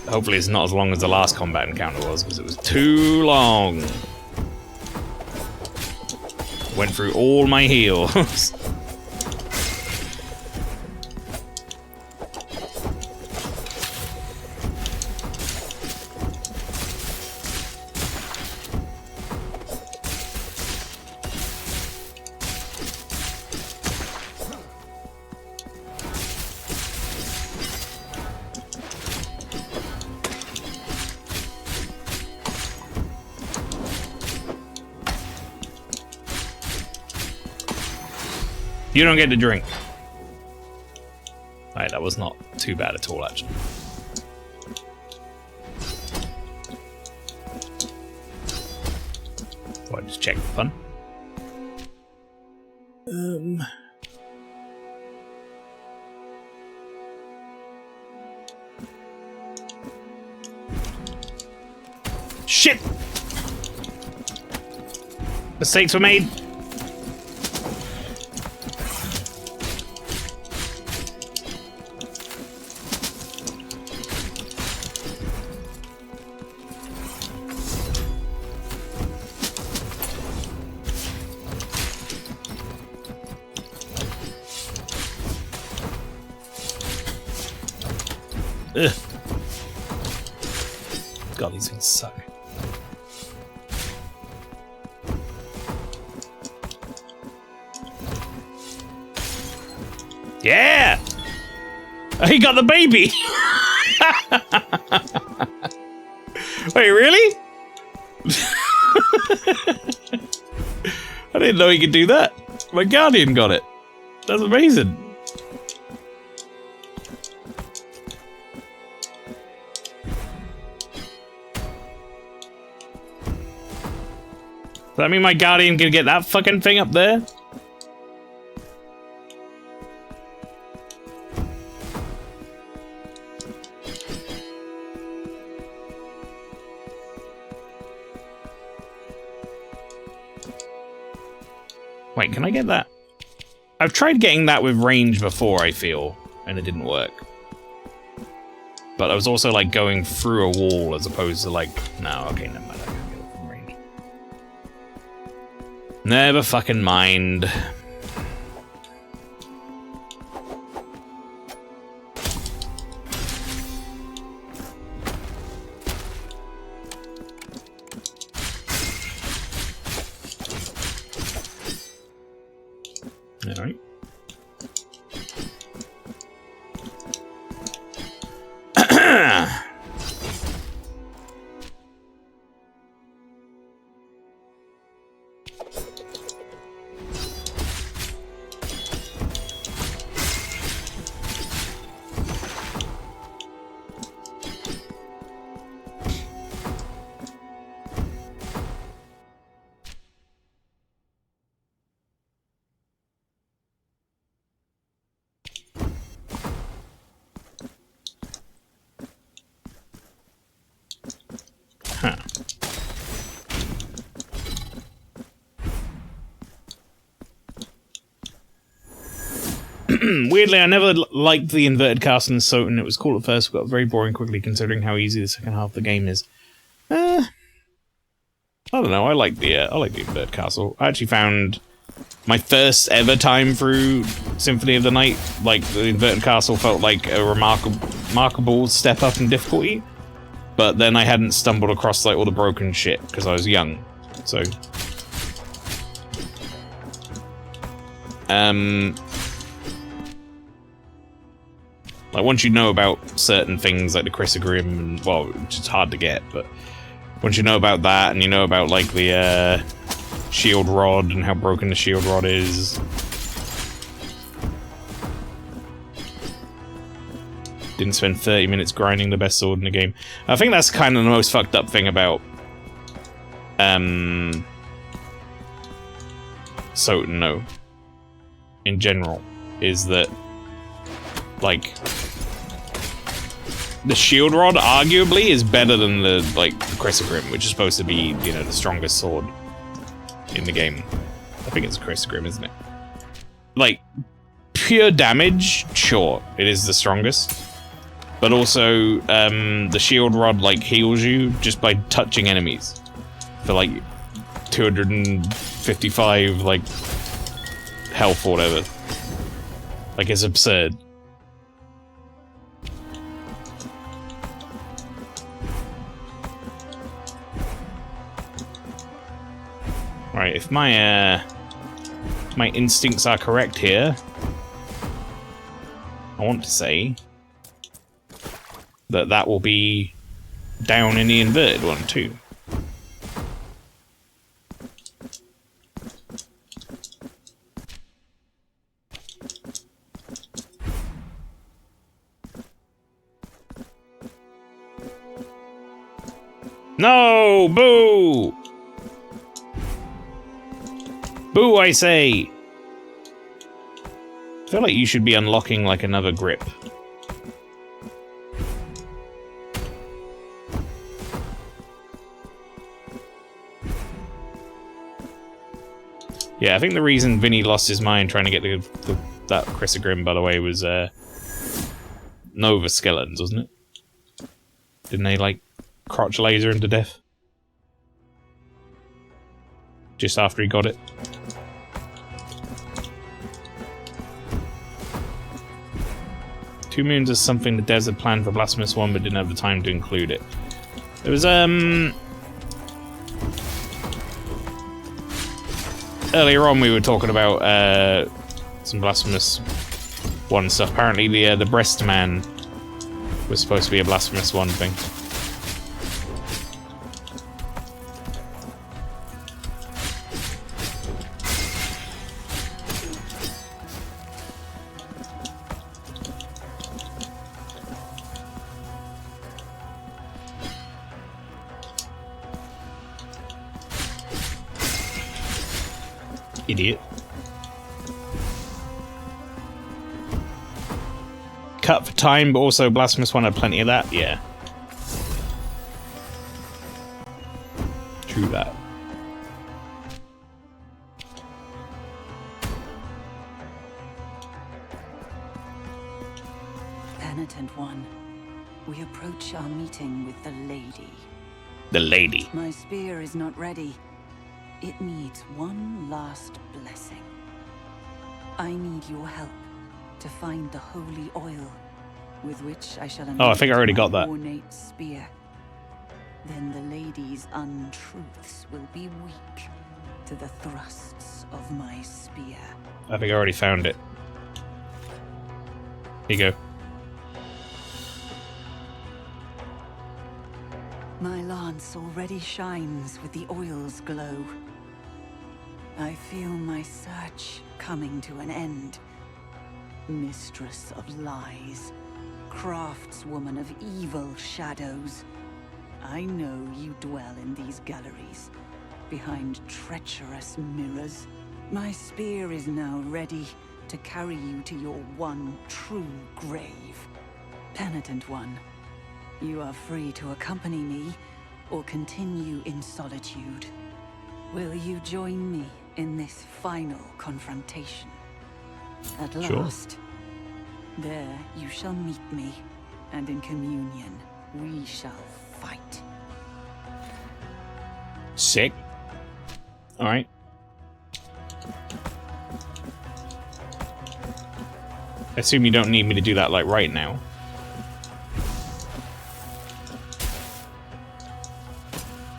hopefully it's not as long as the last combat encounter was, because it was too long. Went through all my heals. You don't get to drink. Alright, that was not too bad at all, actually. So I just check for fun. Shit! Mistakes were made. Ugh. God, these things suck. Yeah! He got the baby! Wait, really? I didn't know he could do that. My guardian got it. That's amazing. Does that mean my guardian can get that fucking thing up there? Wait, can I get that? I've tried getting that with range before, I feel, and it didn't work. But I was also like going through a wall as opposed to like, no, okay, never mind. Never fucking mind. All right. Weirdly, I never liked the inverted castle in Soten. It was cool at first, but got very boring quickly considering how easy the second half of the game is. I don't know. I like the inverted castle. I actually found my first ever time through Symphony of the Night. Like the inverted castle felt like a remarkable step up in difficulty. But then I hadn't stumbled across like all the broken shit because I was young. So, like once you know about certain things like the Chrysogrim, and well, it's just hard to get, but once you know about that and you know about like the shield rod and how broken the shield rod is, didn't spend 30 minutes grinding the best sword in the game. I think that's kind of the most fucked up thing about Soten, though, in general, is that like the shield rod arguably is better than the Chrysogrim, which is supposed to be, you know, the strongest sword in the game. I think it's a Chrysogrim, isn't it? Like pure damage, sure, it is the strongest. But also, the shield rod, like, heals you just by touching enemies. For, like, 255, like, health or whatever. Like, it's absurd. Right, if my instincts are correct here, I want to say that will be down in the inverted one too. No! Boo! Boo, I say! I feel like you should be unlocking, like, another grip. Yeah, I think the reason Vinny lost his mind trying to get that Chrysogrim, by the way, was, Nova Skeletons, wasn't it? Didn't they, like, crotch laser him to death? Just after he got it. Two Moons is something the devs had planned for Blasphemous 1 but didn't have the time to include it. There was, earlier on we were talking about, some Blasphemous 1 stuff. Apparently the Breast Man was supposed to be a Blasphemous 1 thing. Idiot. Cut for time, but also Blasphemous 1 had plenty of that, yeah. True that.
Penitent One, we approach our meeting with the lady.
The lady.
My spear is not ready. It needs one last blessing. I need your help to find the holy oil with which I shall
I think I already got that.
Ornate spear. Then the lady's untruths will be weak to the thrusts of my spear.
I think I already found it. Here you go.
My lance already shines with the oil's glow. I feel my search coming to an end. Mistress of lies, craftswoman of evil shadows. I know you dwell in these galleries, behind treacherous mirrors. My spear is now ready to carry you to your one true grave. Penitent One, you are free to accompany me, or continue in solitude. Will you join me in this final confrontation? At last, there you shall meet me, and in communion we shall fight.
Sick. Alright. I assume you don't need me to do that, like, right now.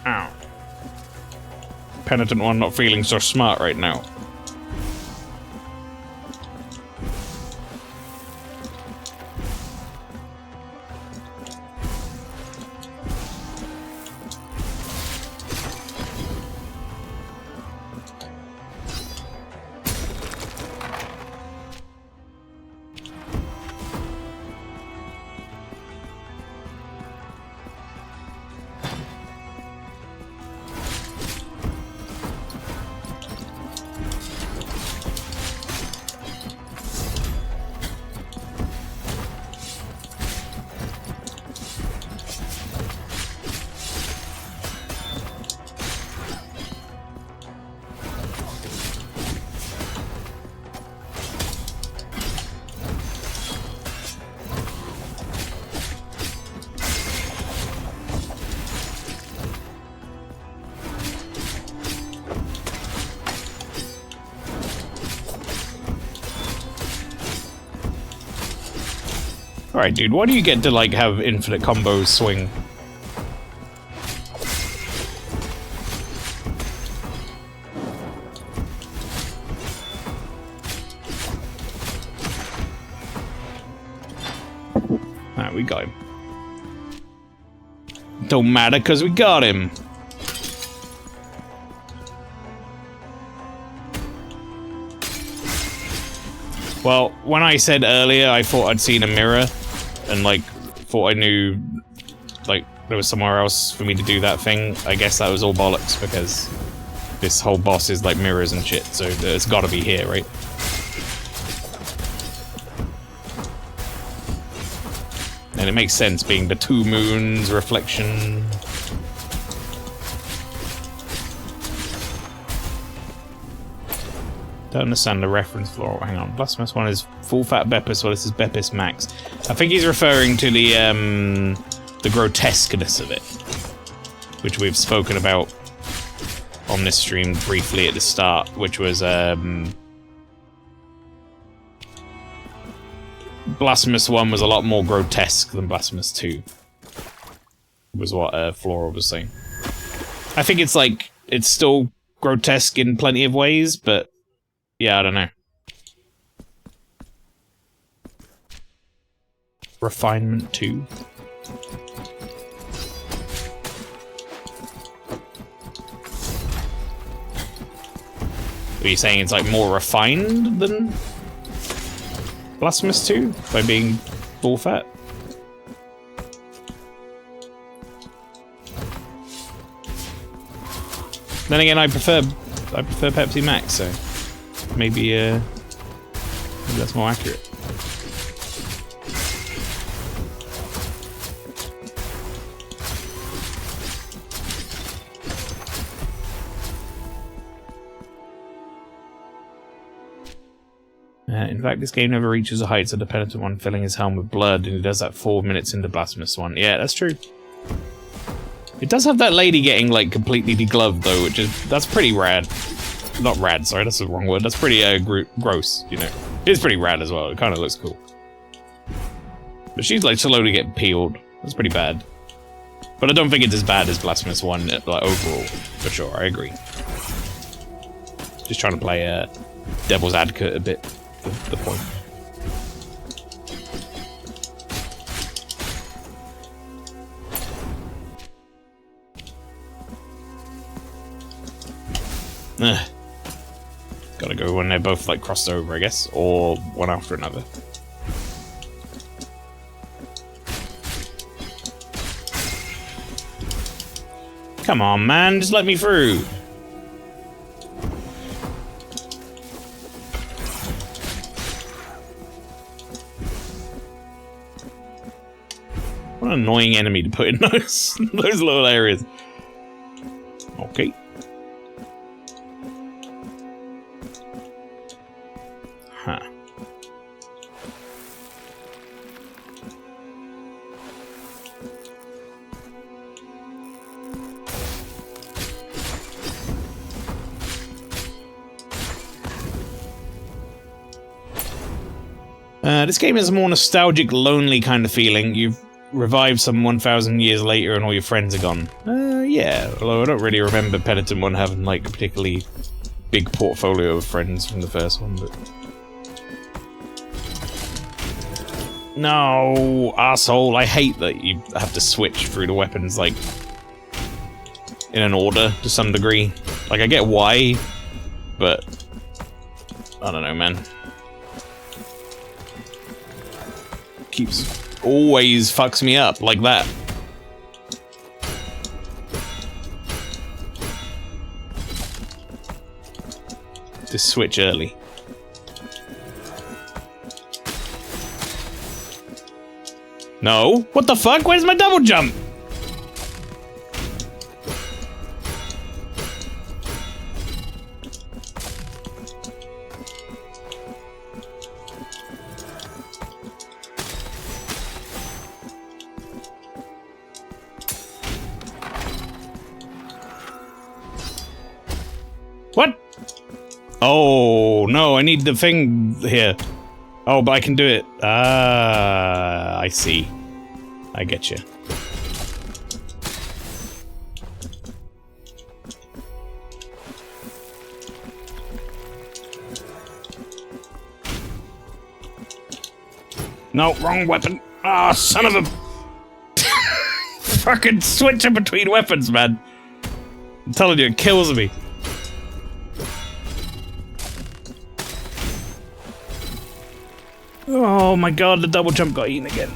Ow. Penitent One not feeling so smart right now. Alright, dude, why do you get to, like, have infinite combos swing? Alright, we got him. Don't matter, because we got him. Well, when I said earlier I thought I'd seen a mirror, and, like, thought I knew, like, there was somewhere else for me to do that thing, I guess that was all bollocks, because this whole boss is, like, mirrors and shit, so it's gotta be here, right? And it makes sense, being the two moons, reflection... Don't understand the reference, Floral. Hang on. Blasphemous one is full fat Beppis, well, this is Beppis Max. I think he's referring to the grotesqueness of it, which we've spoken about on this stream briefly at the start, which was Blasphemous 1 was a lot more grotesque than Blasphemous 2, was what Floral was saying. I think it's like, it's still grotesque in plenty of ways, but yeah, I don't know. Refinement 2. Are you saying it's like more refined than Blasphemous 2 by being bull fat? Then again, I prefer Pepsi Max, so maybe that's more accurate. In fact, this game never reaches the heights of the Penitent one filling his helm with blood, and he does that 4 minutes into Blasphemous 1. Yeah, that's true. It does have that lady getting, like, completely degloved, though, which is... that's pretty rad. Not rad, sorry, that's the wrong word. That's pretty, gross, you know. It's pretty rad as well, it kind of looks cool. But she's, like, slowly getting peeled. That's pretty bad. But I don't think it's as bad as Blasphemous 1, like, overall. For sure, I agree. Just trying to play, devil's advocate a bit. The point. Gotta go when they're both like crossed over, I guess, or one after another. Come on, man, just let me through. What an annoying enemy to put in those little areas. Okay. Huh. This game is a more nostalgic, lonely kind of feeling. You've revived some 1,000 years later and all your friends are gone. Yeah, although I don't really remember Penitent 1 having, like, a particularly big portfolio of friends from the first one, but... No, asshole, I hate that you have to switch through the weapons, like, in an order to some degree. Like, I get why, but... I don't know, man. Always fucks me up like that. Just switch early. No? What the fuck? Where's my double jump? What? Oh, no, I need the thing here. Oh, but I can do it. Ah, I see. I get you. No, wrong weapon. Ah, son of a... Fucking switching between weapons, man. I'm telling you, it kills me. Oh my god, the double jump got eaten again.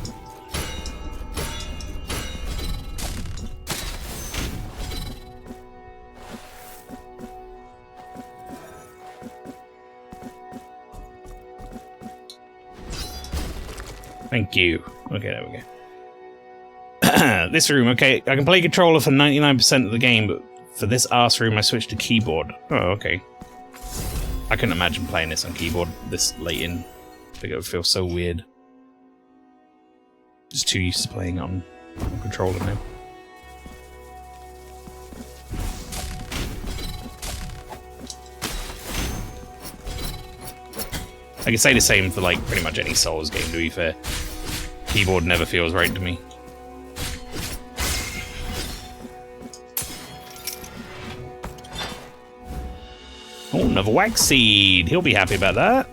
Thank you. Okay, there we go. This room, okay. I can play controller for 99% of the game, but for this arse room I switched to keyboard. Oh, okay. I couldn't imagine playing this on keyboard this late in. I think it would feel so weird. Just too used to playing on controller now. I can say the same for like pretty much any Souls game, to be fair. Keyboard never feels right to me. Oh, another wax seed. He'll be happy about that.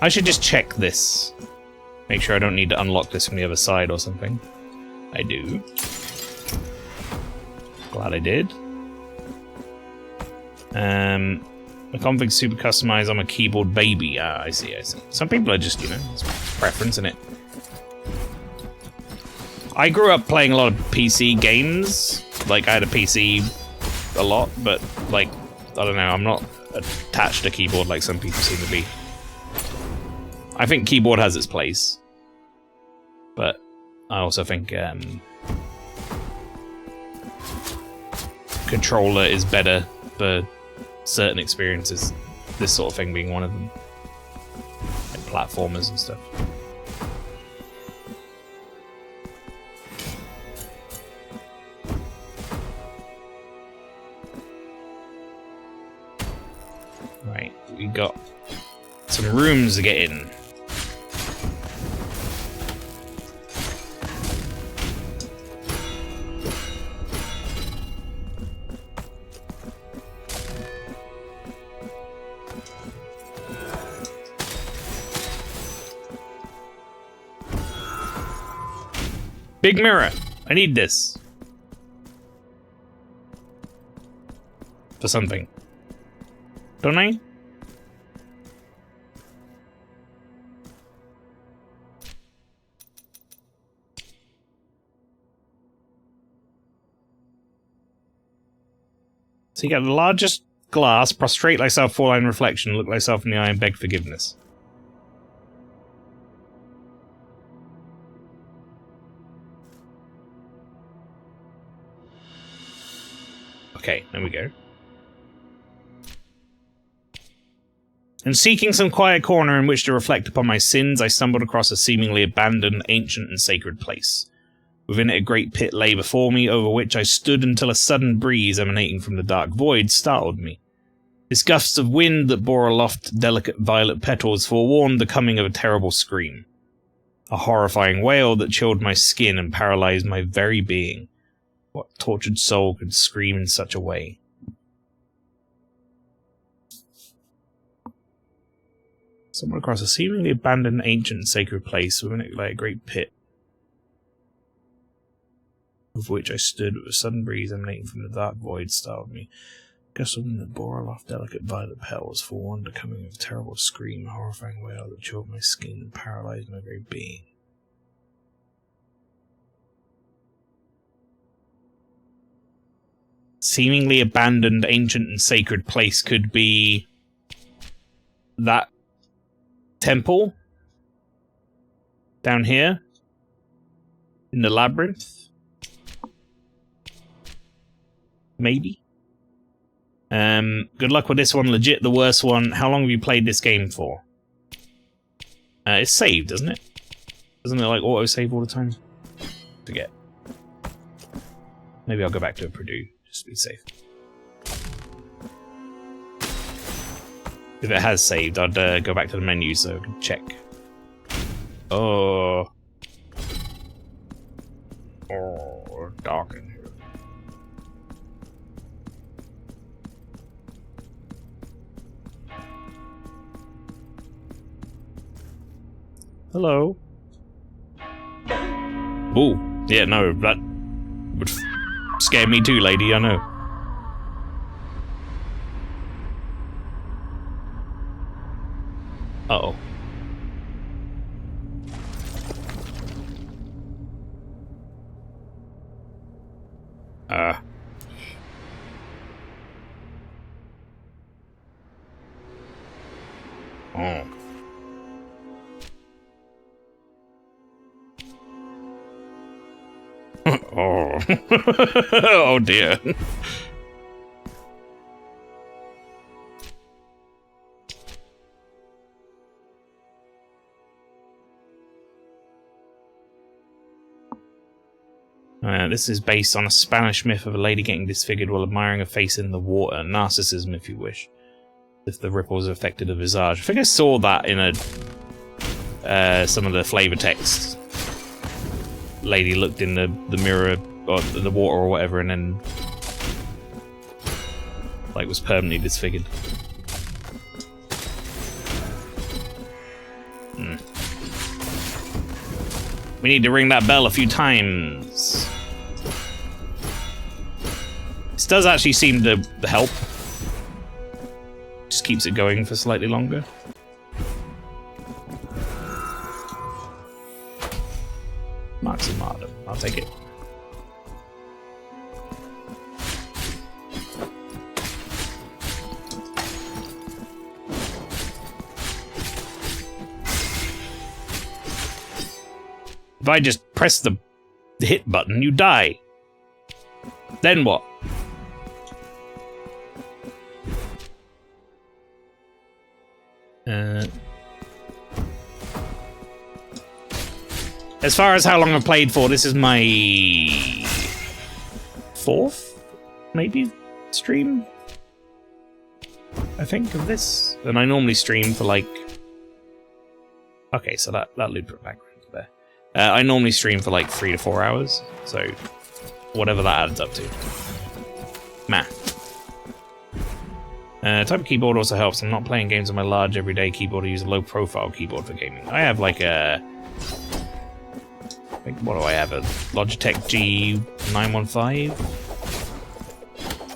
I should just check this. Make sure I don't need to unlock this from the other side or something. I do. Glad I did. The config's super customized. I'm a keyboard baby. Ah, I see, I see. Some people are just, you know, it's preference, isn't it? I grew up playing a lot of PC games. Like, I had a PC a lot, but, like, I don't know, I'm not attached to keyboard like some people seem to be. I think keyboard has its place. But I also think, controller is better for certain experiences, this sort of thing being one of them. Like platformers and stuff. Right, we got some rooms to get in. Big mirror. I need this. For something. Don't I? So you got the largest glass, prostrate thyself, fall in reflection, look thyself in the eye and beg forgiveness. Okay, there we go. And seeking some quiet corner in which to reflect upon my sins, I stumbled across a seemingly abandoned, ancient and sacred place. Within it a great pit lay before me, over which I stood until a sudden breeze emanating from the dark void startled me. Its gusts of wind that bore aloft delicate violet petals forewarned the coming of a terrible scream. A horrifying wail that chilled my skin and paralyzed my very being. What tortured soul could scream in such a way? Somewhere across a seemingly abandoned, ancient, sacred place, within it lay a great pit, of which I stood with a sudden breeze emanating from the dark void startled me. Gusts of wind that bore aloft delicate violet petals forewarned the coming of a terrible scream, a horrifying wail that chilled my skin and paralyzed my very being. Seemingly abandoned, ancient, and sacred place could be that temple down here in the labyrinth. Maybe. Good luck with this one. Legit the worst one. How long have you played this game for? It's saved, doesn't it? Doesn't it like auto-save all the time? Forget. Maybe I'll go back to a Purdue. Just to be safe. If it has saved, I'd go back to the menu so I can check. Oh. Oh, dark in here. Hello. Ooh, yeah, no, that would scare me too, lady, I know. Uh-oh. Oh. Oh. Oh dear. This is based on a Spanish myth of a lady getting disfigured while admiring a face in the water. Narcissism, if you wish. If the ripples affected the visage. I think I saw that in a some of the flavor text. Lady looked in the mirror or the water or whatever, and then like was permanently disfigured. We need to ring that bell a few times. This does actually seem to help. Just keeps it going for slightly longer. Marks and Martyr. I'll take it. If I just press the hit button, you die. Then what? As far as how long I've played for, this is my 4th, maybe, stream? I think, of this. And I normally stream for like... Okay, so that looped back there. I normally stream for like 3 to 4 hours, so whatever that adds up to. Type of keyboard also helps. I'm not playing games on my large everyday keyboard. I use a low-profile keyboard for gaming. I have like a... What do I have? A Logitech G915?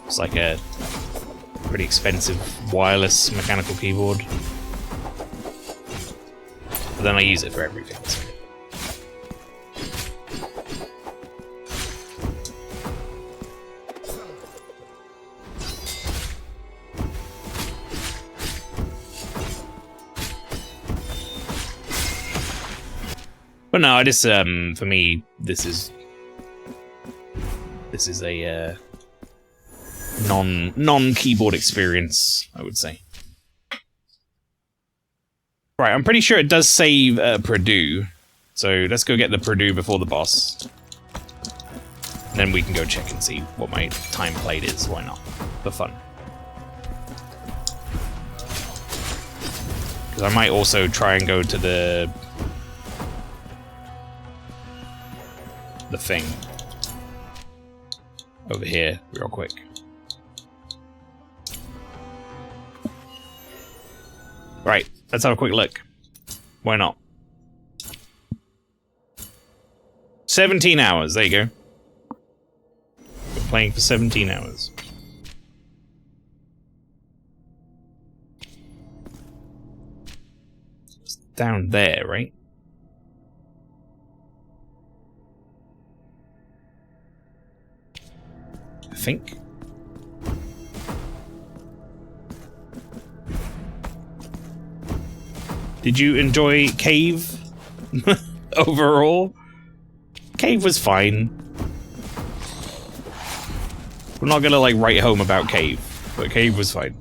It's like a pretty expensive wireless mechanical keyboard. But then I use it for everything. So. But no, I just for me, this is a non-keyboard experience, I would say. Right, I'm pretty sure it does save Purdue, so let's go get the Purdue before the boss. Then we can go check and see what my time played is. Why not? For fun. Because I might also try and go to the thing over here real quick. Right, let's have a quick look. Why not? 17 hours, there you go. We're playing for 17 hours. It's down there, right? I think. Did you enjoy Cave overall? Cave was fine. We're not gonna like write home about Cave, but Cave was fine.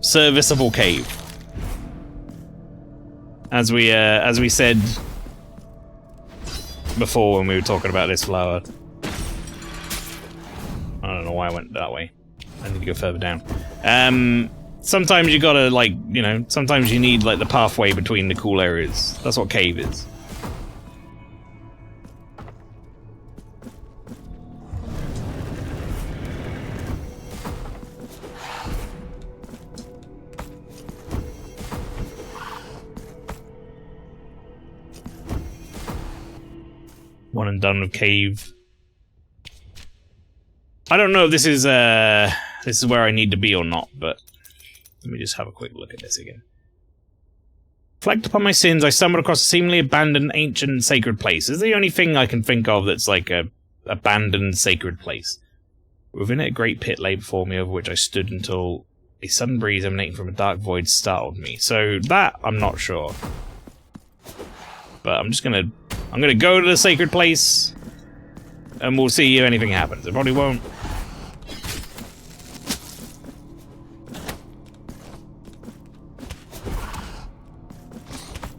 Serviceable Cave. As we said before when we were talking about this flower. I don't know why I went that way. I need to go further down. sometimes you gotta, like, you know, sometimes you need, like, the pathway between the cool areas. That's what cave is. One and done with cave. I don't know if this is where I need to be or not, but let me just have a quick look at this again. Reflect upon my sins, I stumbled across a seemingly abandoned, ancient, and sacred place. This is the only thing I can think of that's like a abandoned, sacred place. Within it, a great pit lay before me, over which I stood until a sudden breeze emanating from a dark void startled me. So that, I'm not sure. But I'm gonna go to the sacred place, and we'll see if anything happens. It probably won't.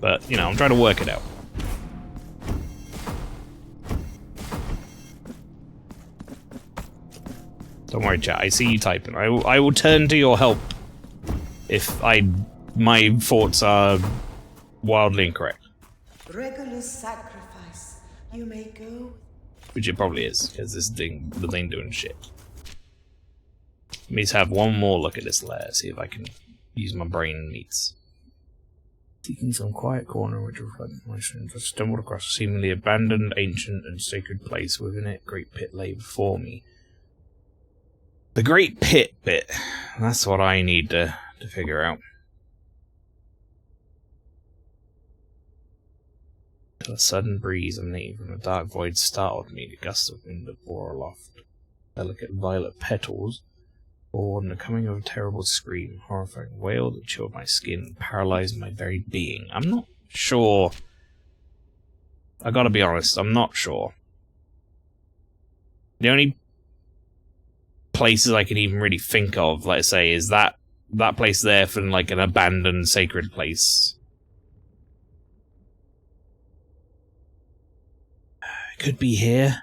But, you know, I'm trying to work it out. Don't worry, chat. I see you typing. I will turn to your help if my thoughts are wildly incorrect.
Regular sacrifice. You may go.
Which it probably is, because the thing doing shit. Let me just have one more look at this lair, see if I can use my brain meats. Seeking some quiet corner which reflects my sins, I stumbled across a seemingly abandoned, ancient, and sacred place. Within it, a great pit lay before me. The great pit bit. That's what I need to figure out. A sudden breeze emanating from a dark void startled me. The gust of wind that bore aloft delicate violet petals, or on the coming of a terrible scream, horrifying wail that chilled my skin, paralyzed my very being. I'm not sure. I gotta be honest, I'm not sure. The only places I can even really think of, let's say, is that place there from like an abandoned sacred place. It could be here.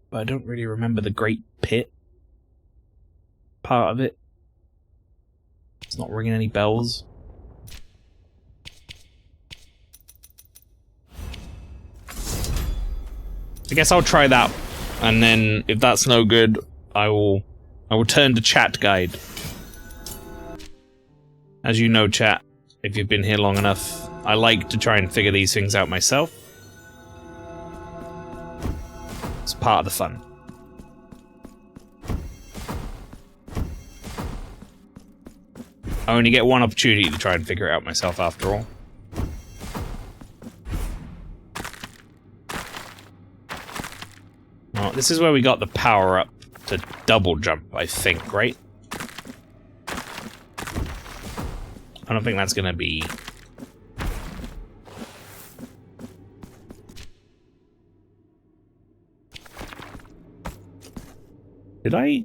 But I don't really remember the Great Pit part of it. It's not ringing any bells. I guess I'll try that, and then if that's no good, I will turn to chat guide. As you know, chat, if you've been here long enough, I like to try and figure these things out myself. It's part of the fun. I only get one opportunity to try and figure it out myself after all. Well, this is where we got the power up to double jump, I think, right? I don't think that's gonna be... Did I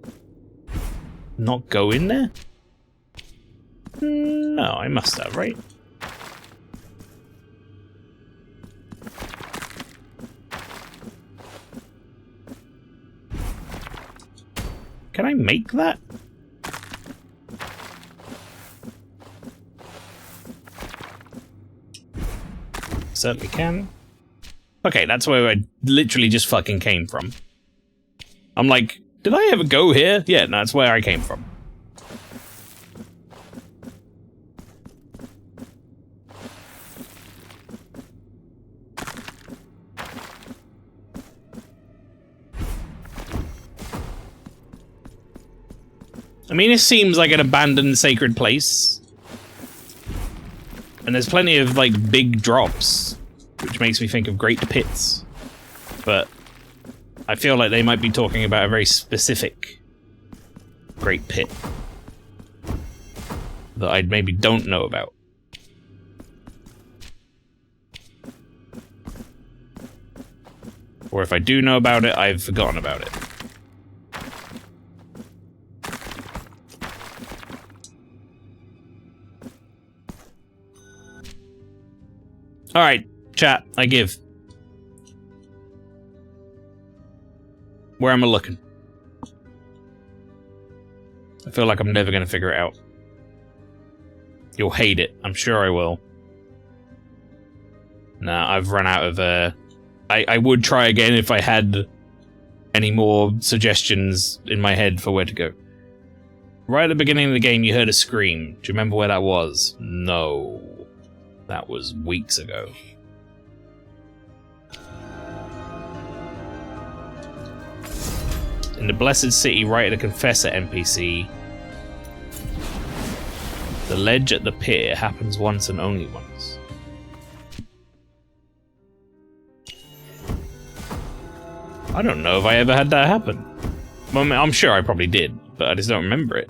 not go in there? No, I must have, right? Can I make that? Certainly can. Okay, that's where I literally just fucking came from. I'm like, did I ever go here? Yeah, no, that's where I came from. I mean, it seems like an abandoned sacred place. And there's plenty of, like, big drops, which makes me think of great pits. But I feel like they might be talking about a very specific great pit that I maybe don't know about. Or if I do know about it, I've forgotten about it. Alright, chat, I give. Where am I looking? I feel like I'm never going to figure it out. You'll hate it. I'm sure I will. Nah, I've run out of... I would try again if I had any more suggestions in my head for where to go. Right at the beginning of the game, you heard a scream. Do you remember where that was? No. That was weeks ago. In the Blessed City, right at the Confessor NPC, the ledge at the pier happens once and only once. I don't know if I ever had that happen. Well, I'm sure I probably did, but I just don't remember it.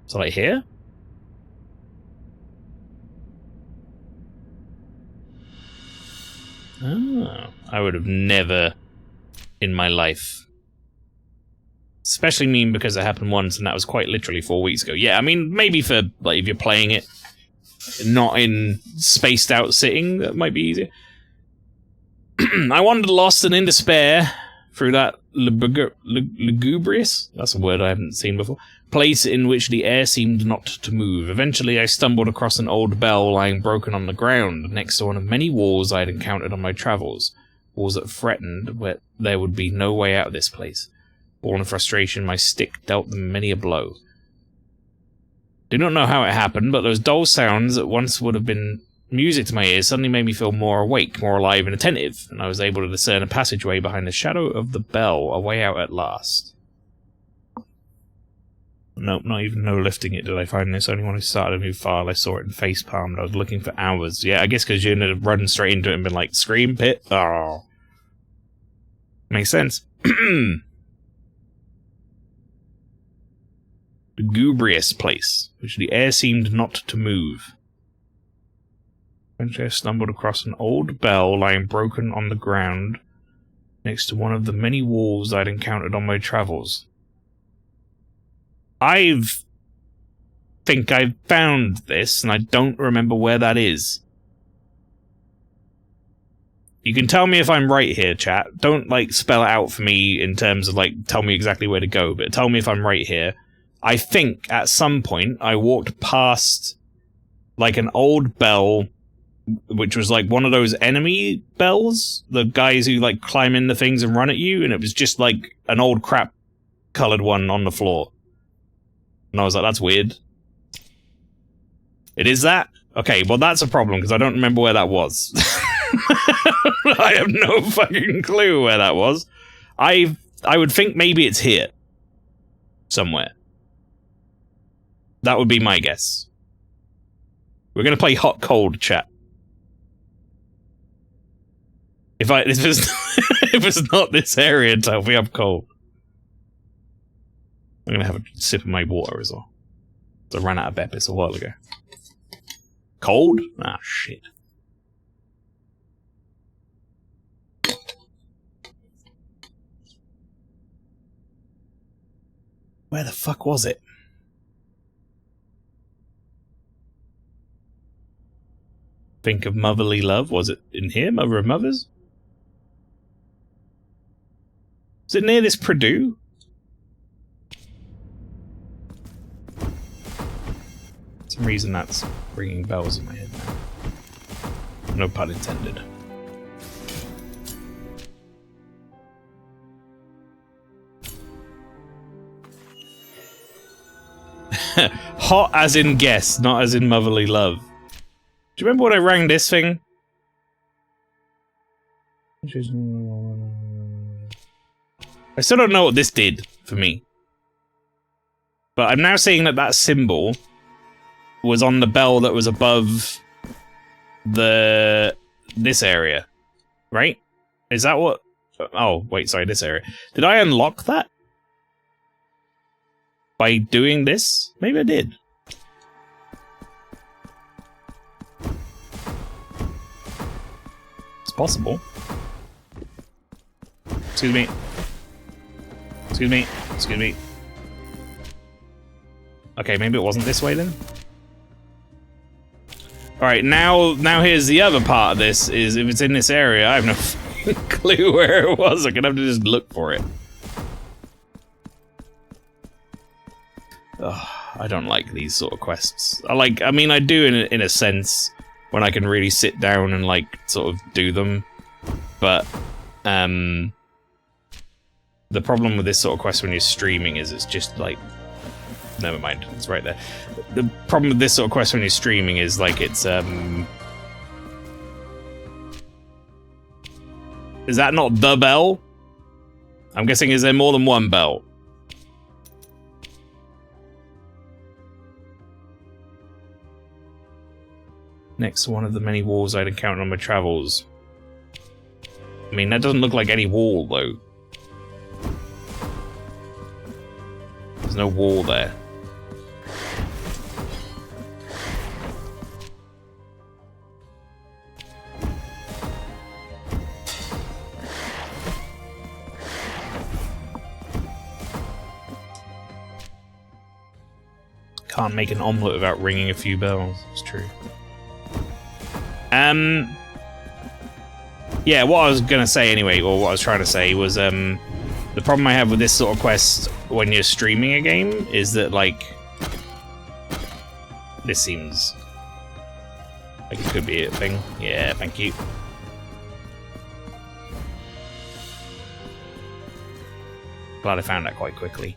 So, like, here? Oh, I would have never in my life. Especially mean because it happened once and that was quite literally 4 weeks ago. Yeah, I mean, maybe for, like, if you're playing it not in spaced out sitting, that might be easier. I wandered lost and in despair through that lugubrious, that's a word I haven't seen before, place in which the air seemed not to move. Eventually I stumbled across an old bell lying broken on the ground next to one of many walls I had encountered on my travels. Walls that threatened where there would be no way out of this place. Born in frustration, my stick dealt them many a blow. Do not know how it happened, but those dull sounds that once would have been music to my ears suddenly made me feel more awake, more alive and attentive, and I was able to discern a passageway behind the shadow of the bell, a way out at last. Nope, not even no lifting it did I find this. Only when I started a new file I saw it in facepalm. I was looking for hours. Yeah, I guess because you'd have run straight into it and been like, scream pit? Oh. Makes sense. Lugubrious place, which the air seemed not to move. Eventually I stumbled across an old bell lying broken on the ground next to one of the many walls I'd encountered on my travels. Think I've found this, and I don't remember where that is. You can tell me if I'm right here, chat. Don't, like, spell it out for me in terms of, like, tell me exactly where to go, but tell me if I'm right here. I think at some point I walked past, like, an old bell, which was, like, one of those enemy bells? The guys who, like, climb into things and run at you, and it was just, like, an old crap-coloured one on the floor. And I was like, that's weird. It is that? Okay, well that's a problem, because I don't remember where that was. I have no fucking clue where that was. I would think maybe it's here. Somewhere. That would be my guess. We're gonna play hot cold, chat. If it's not this area, tell me I'm cold. I'm gonna have a sip of my water as well. I ran out of Beppis a while ago. Cold? Ah, shit. Where the fuck was it? Think of motherly love. Was it in here? Mother of Mothers? Is it near this Purdue? For some reason that's ringing bells in my head now. No pun intended. Hot as in guess, not as in motherly love. Do you remember when I rang this thing? I still don't know what this did for me. But I'm now seeing that that symbol was on the bell that was above this area. Right? Is that what... Oh, wait, sorry, this area. Did I unlock that? By doing this? Maybe I did. It's possible. Excuse me. Excuse me. Excuse me. Okay, maybe it wasn't this way then? Alright, now here's the other part of this, is if it's in this area, I have no clue where it was. I'm gonna have to just look for it. Ugh, I don't like these sort of quests. I mean, I do in a sense, when I can really sit down and, like, sort of do them. But, the problem with this sort of quest when you're streaming is it's just, like... Never mind, it's right there. The problem with this sort of quest when you're streaming is, like, it's, Is that not the bell? I'm guessing, is there more than one bell? Next to one of the many walls I'd encountered on my travels. I mean, that doesn't look like any wall, though. There's no wall there. Can't make an omelette without ringing a few bells. It's true. Yeah, what I was gonna say anyway, or what I was trying to say was, the problem I have with this sort of quest when you're streaming a game is that, like, this seems like it could be a thing. Yeah, thank you. Glad I found that quite quickly.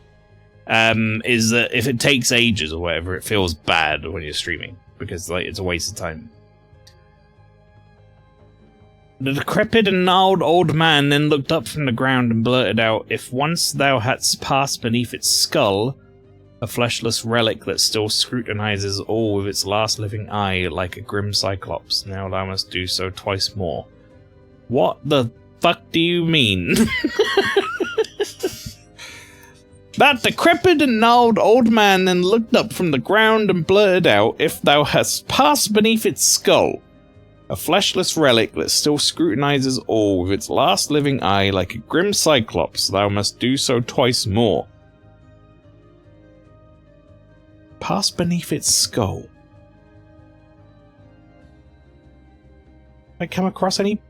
Is that if it takes ages or whatever, it feels bad when you're streaming, because, like, it's a waste of time. The decrepit and gnarled old man then looked up from the ground and blurted out, "If once thou hadst passed beneath its skull, a fleshless relic that still scrutinizes all with its last living eye like a grim cyclops, now thou must do so twice more." What the fuck do you mean? That decrepit and gnarled old man then looked up from the ground and blurted out, "If thou hast passed beneath its skull, a fleshless relic that still scrutinizes all with its last living eye like a grim cyclops, thou must do so twice more." Pass beneath its skull. I come across any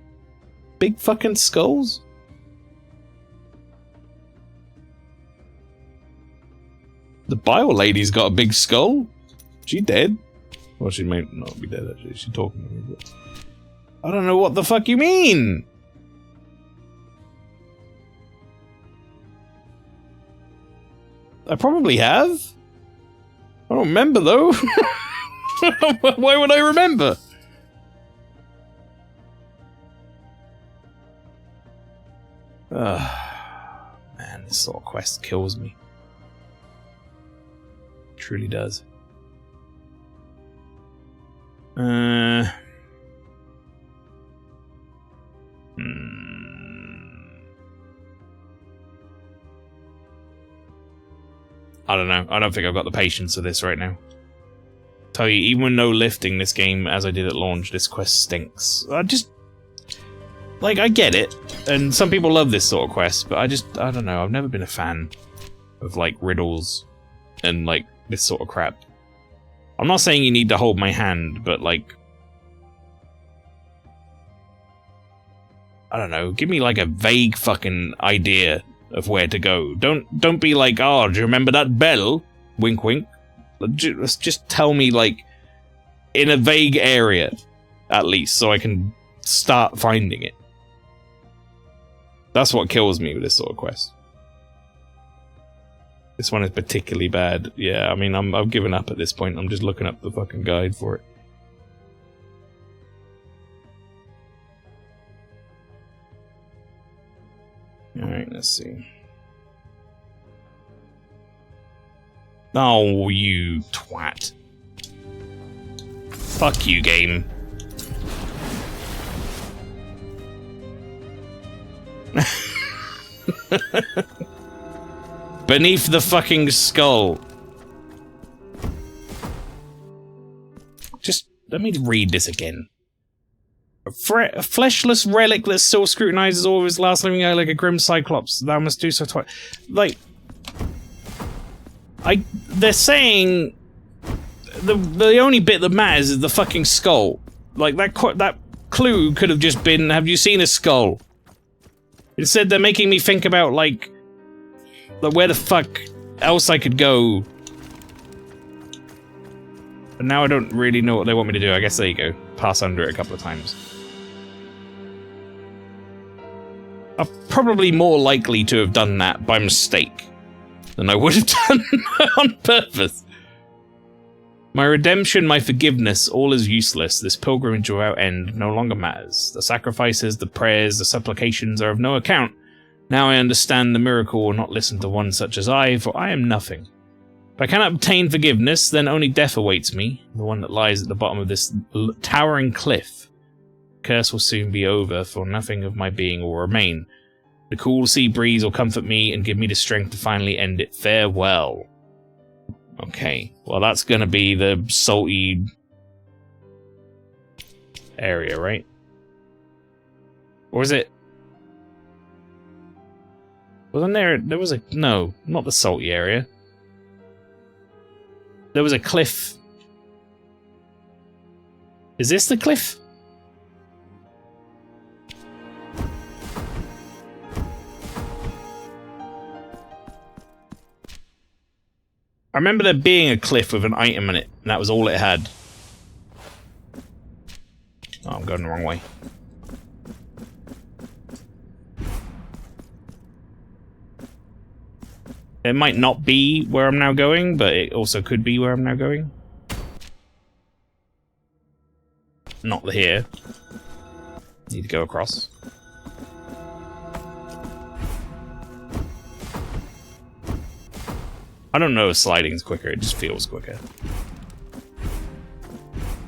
big fucking skulls? The Bile Lady's got a big skull. She dead? Well, she may not be dead, actually. She's talking to me, but... I don't know what the fuck you mean! I probably have. I don't remember, though. Why would I remember? Man, this sort of quest kills me. It truly does. I don't know. I don't think I've got the patience for this right now. Tell you, even with no lifting this game as I did at launch, this quest stinks. I just... Like, I get it. And some people love this sort of quest, but I don't know. I've never been a fan of, like, riddles and, like, this sort of crap. I'm not saying you need to hold my hand, but, like... I don't know. Give me, like, a vague fucking idea of where to go. Don't be like, "Oh, do you remember that bell?" Wink, wink. Let's just tell me, like, in a vague area, at least, so I can start finding it. That's what kills me with this sort of quest. This one is particularly bad. Yeah, I mean, I've given up at this point. I'm just looking up the fucking guide for it. Alright, let's see. Oh, you twat. Fuck you, game. Beneath the fucking skull. Just let me read this again. A fleshless relic that still scrutinizes all of his last living eye like a grim cyclops. Thou must do so twice. Like, they're saying the only bit that matters is the fucking skull. Like, that clue could have just been, have you seen a skull? Instead, they're making me think about, like where the fuck else I could go. But now I don't really know what they want me to do. I guess there you go. Pass under it a couple of times. I'm probably more likely to have done that by mistake than I would have done on purpose. My redemption, my forgiveness, all is useless. This pilgrimage without end no longer matters. The sacrifices, the prayers, the supplications are of no account. Now I understand the miracle will not listen to one such as I, for I am nothing. If I cannot obtain forgiveness, then only death awaits me, the one that lies at the bottom of this towering cliff. The curse will soon be over, for nothing of my being will remain. The cool sea breeze will comfort me and give me the strength to finally end it. Farewell. Okay, well that's gonna be the salty area, right? Or is it? Wasn't there was a... No, not the salty area. There was a cliff. Is this the cliff? I remember there being a cliff with an item in it, and that was all it had. Oh, I'm going the wrong way. It might not be where I'm now going, but it also could be where I'm now going. Not here. Need to go across. I don't know if sliding's quicker, it just feels quicker.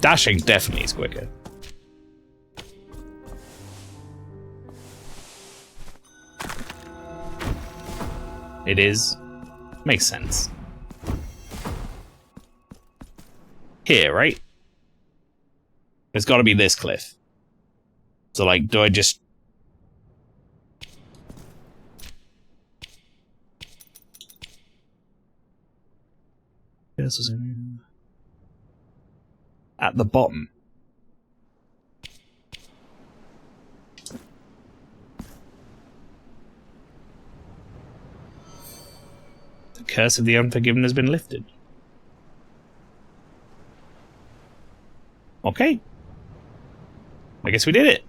Dashing definitely is quicker. It is. Makes sense. Here, right? It's gotta be this cliff. So, like, do I just... At the bottom. The curse of the unforgiven has been lifted. Okay. I guess we did it.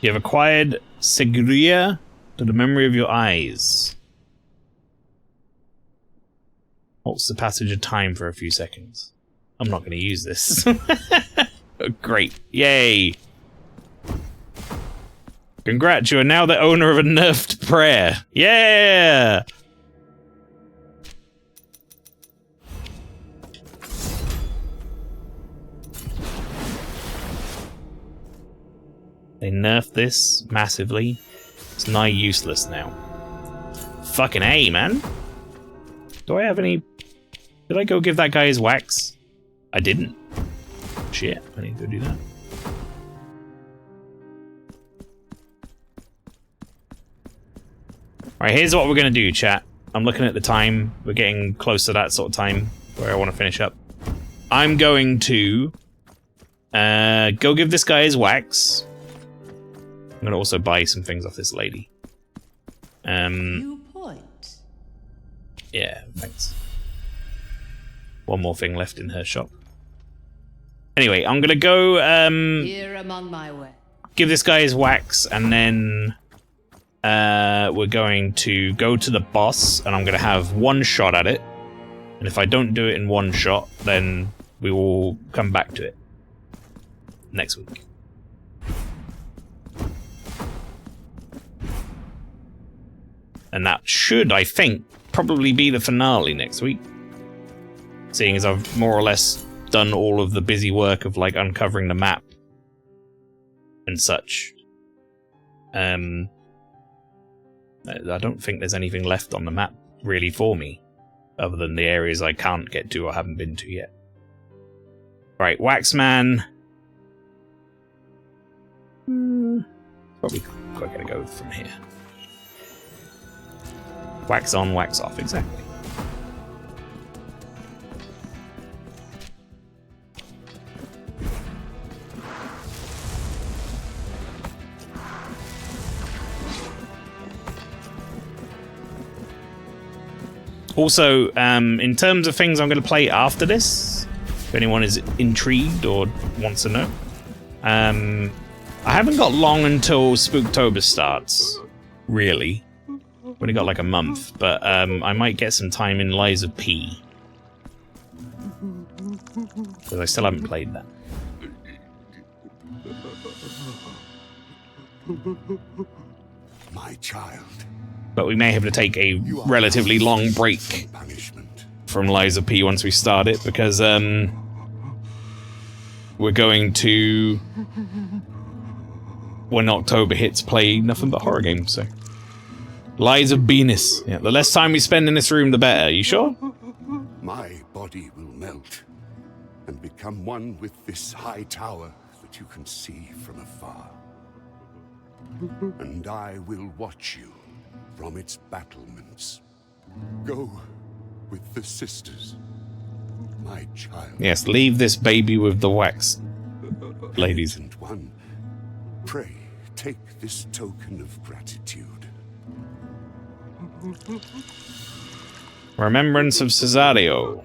You have acquired Seguria to the memory of your eyes. Halts the passage of time for a few seconds. I'm not going to use this. Oh, great. Yay. Congrats, you are now the owner of a nerfed prayer. Yeah! They nerfed this massively. It's nigh useless now. Fucking A, man. Do I have any... Did I go give that guy his wax? I didn't. Shit, I need to go do that. Alright, here's what we're gonna do, chat. I'm looking at the time. We're getting close to that sort of time where I want to finish up. I'm going to go give this guy his wax. I'm gonna also buy some things off this lady.
Viewpoint.
Yeah, thanks. One more thing left in her shop. Anyway, I'm gonna go
Here among my way.
give this guy his wax, and then we're going to go to the boss, and I'm gonna have one shot at it. And if I don't do it in one shot, then we will come back to it next week. And that should, I think, probably be the finale next week. Seeing as I've more or less done all of the busy work of, like, uncovering the map and such. I don't think there's anything left on the map, really, for me. Other than the areas I can't get to or haven't been to yet. Right, Waxman. Probably quite gonna go from here. Wax on, wax off, exactly. Also, in terms of things I'm going to play after this, if anyone is intrigued or wants to know, I haven't got long until Spooktober starts, really. Only got like a month, but I might get some time in Lies of P. Because I still haven't played that.
My child.
But we may have to take a relatively long break from Lies of P once we start it, because we're going to, when October hits, play nothing but horror games, so. Lies of Venus. Yeah, the less time we spend in this room, the better. You sure?
My body will melt and become one with this high tower that you can see from afar. And I will watch you from its battlements. Go with the sisters, my child.
Yes, leave this baby with the wax, ladies.
Penitent one, pray take this token of gratitude.
Remembrance of Cesario.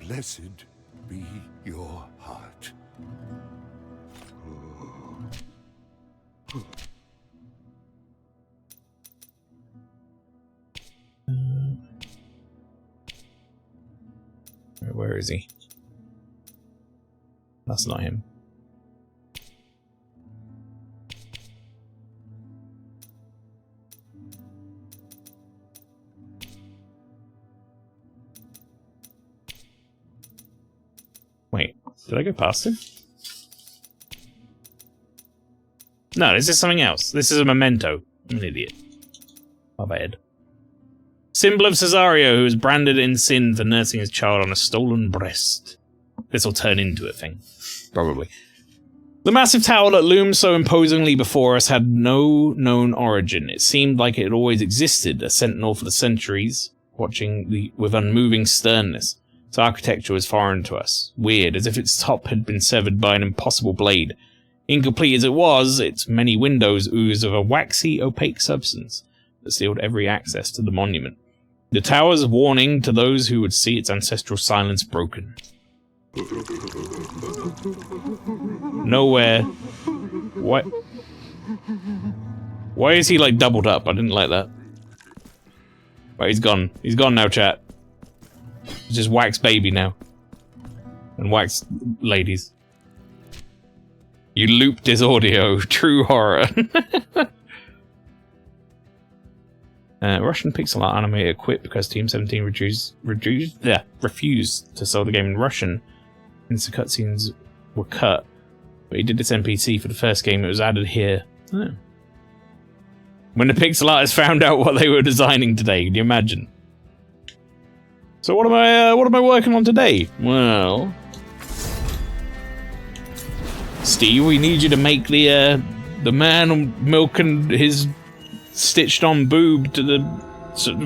Blessed be your heart.
Where is he? That's not him. Wait, did I go past him? No, this is something else. This is a memento. I'm an idiot. My bad. Symbol of Cesario, who is branded in sin for nursing his child on a stolen breast. This will turn into a thing. Probably. The massive tower that loomed so imposingly before us had no known origin. It seemed like it had always existed, a sentinel for the centuries, watching with unmoving sternness. Its architecture was foreign to us, weird, as if its top had been severed by an impossible blade. Incomplete as it was, its many windows oozed of a waxy, opaque substance that sealed every access to the monument. The tower's warning to those who would see its ancestral silence broken. Nowhere. What? Why is he like doubled up? I didn't like that. Right, he's gone. He's gone now, chat. It's just wax baby now. And wax ladies. You looped his audio. True horror. Russian pixel art animator quit because Team 17 refused to sell the game in Russian. Since the cutscenes were cut. But he did this NPC for the first game, it was added here. Oh. When the pixel artist found out what they were designing today, can you imagine? So what am I working on today? Well, Steve, we need you to make the man milking his stitched on boob to the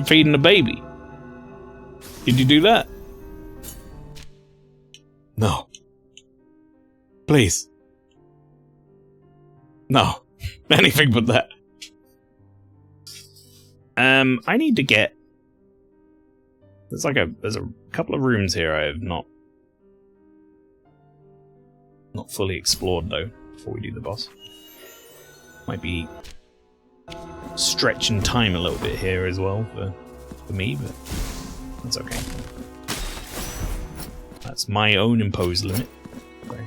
feeding the baby. Did you do that? No. Please. No. Anything but that. I need to get. There's a couple of rooms here I have not fully explored though before we do the boss. Might be stretching time a little bit here as well for me, but that's okay. That's my own imposed limit. Okay.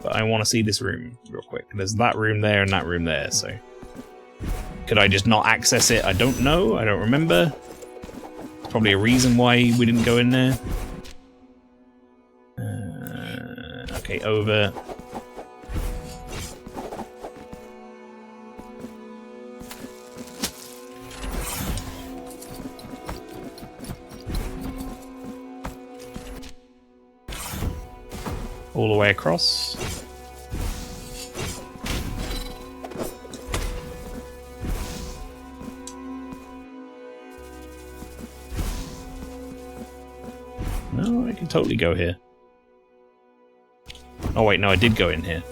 But I want to see this room real quick. There's that room there and that room there, so could I just not access it? I don't know. I don't remember. Probably a reason why we didn't go in there. Okay, over. All the way across. No, I can totally go here. Oh wait, no, I did go in here.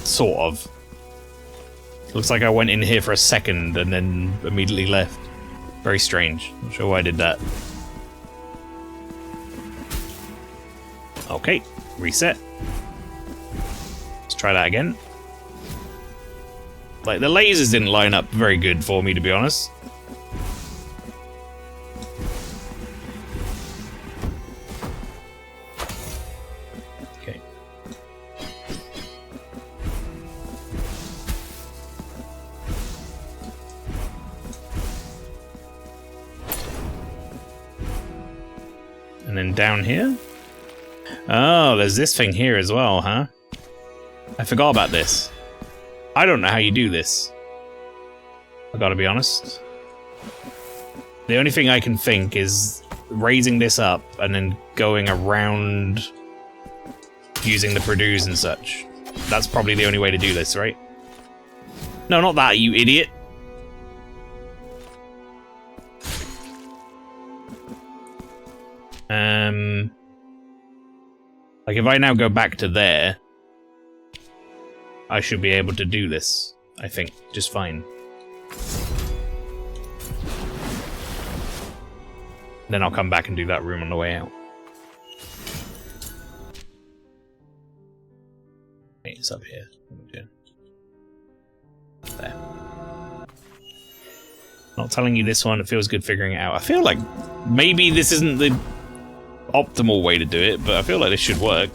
Sort of. Looks like I went in here for a second and then immediately left. Very strange. Not sure why I did that. Okay, reset. Let's try that again. Like, the lasers didn't line up very good for me, to be honest. Okay. And then down here? Oh, there's this thing here as well, huh? I forgot about this. I don't know how you do this. I gotta be honest. The only thing I can think is raising this up and then going around using the produce and such. That's probably the only way to do this, right? No, not that, you idiot. Like if I now go back to there, I should be able to do this, I think, just fine. Then I'll come back and do that room on the way out. Wait, it's up here. There. Not telling you this one, it feels good figuring it out. I feel like maybe this isn't the optimal way to do it, but I feel like this should work.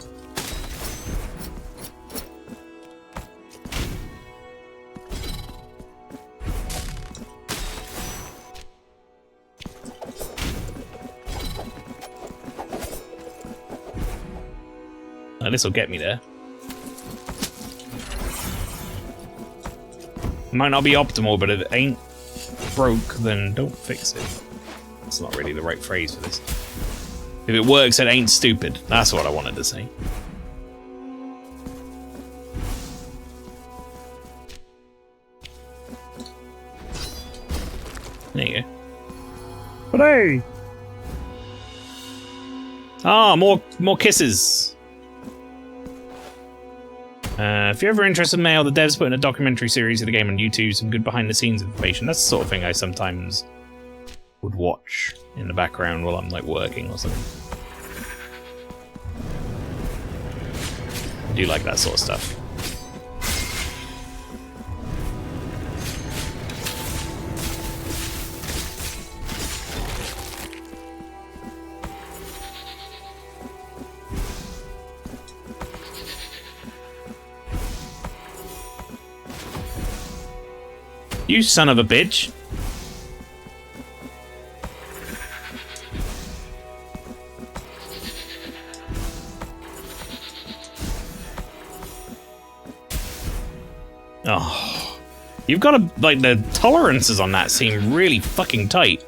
This will get me there. Might not be optimal, but if it ain't broke, then don't fix it. That's not really the right phrase for this. If it works, it ain't stupid. That's what I wanted to say. There you go. But hey! Ah, more kisses. If you're ever interested in Mael, the devs put in a documentary series of the game on YouTube, some good behind-the-scenes information. That's the sort of thing I sometimes would watch in the background while I'm like working or something. I do like that sort of stuff. You son of a bitch. Oh. You've got to, like, the tolerances on that seem really fucking tight.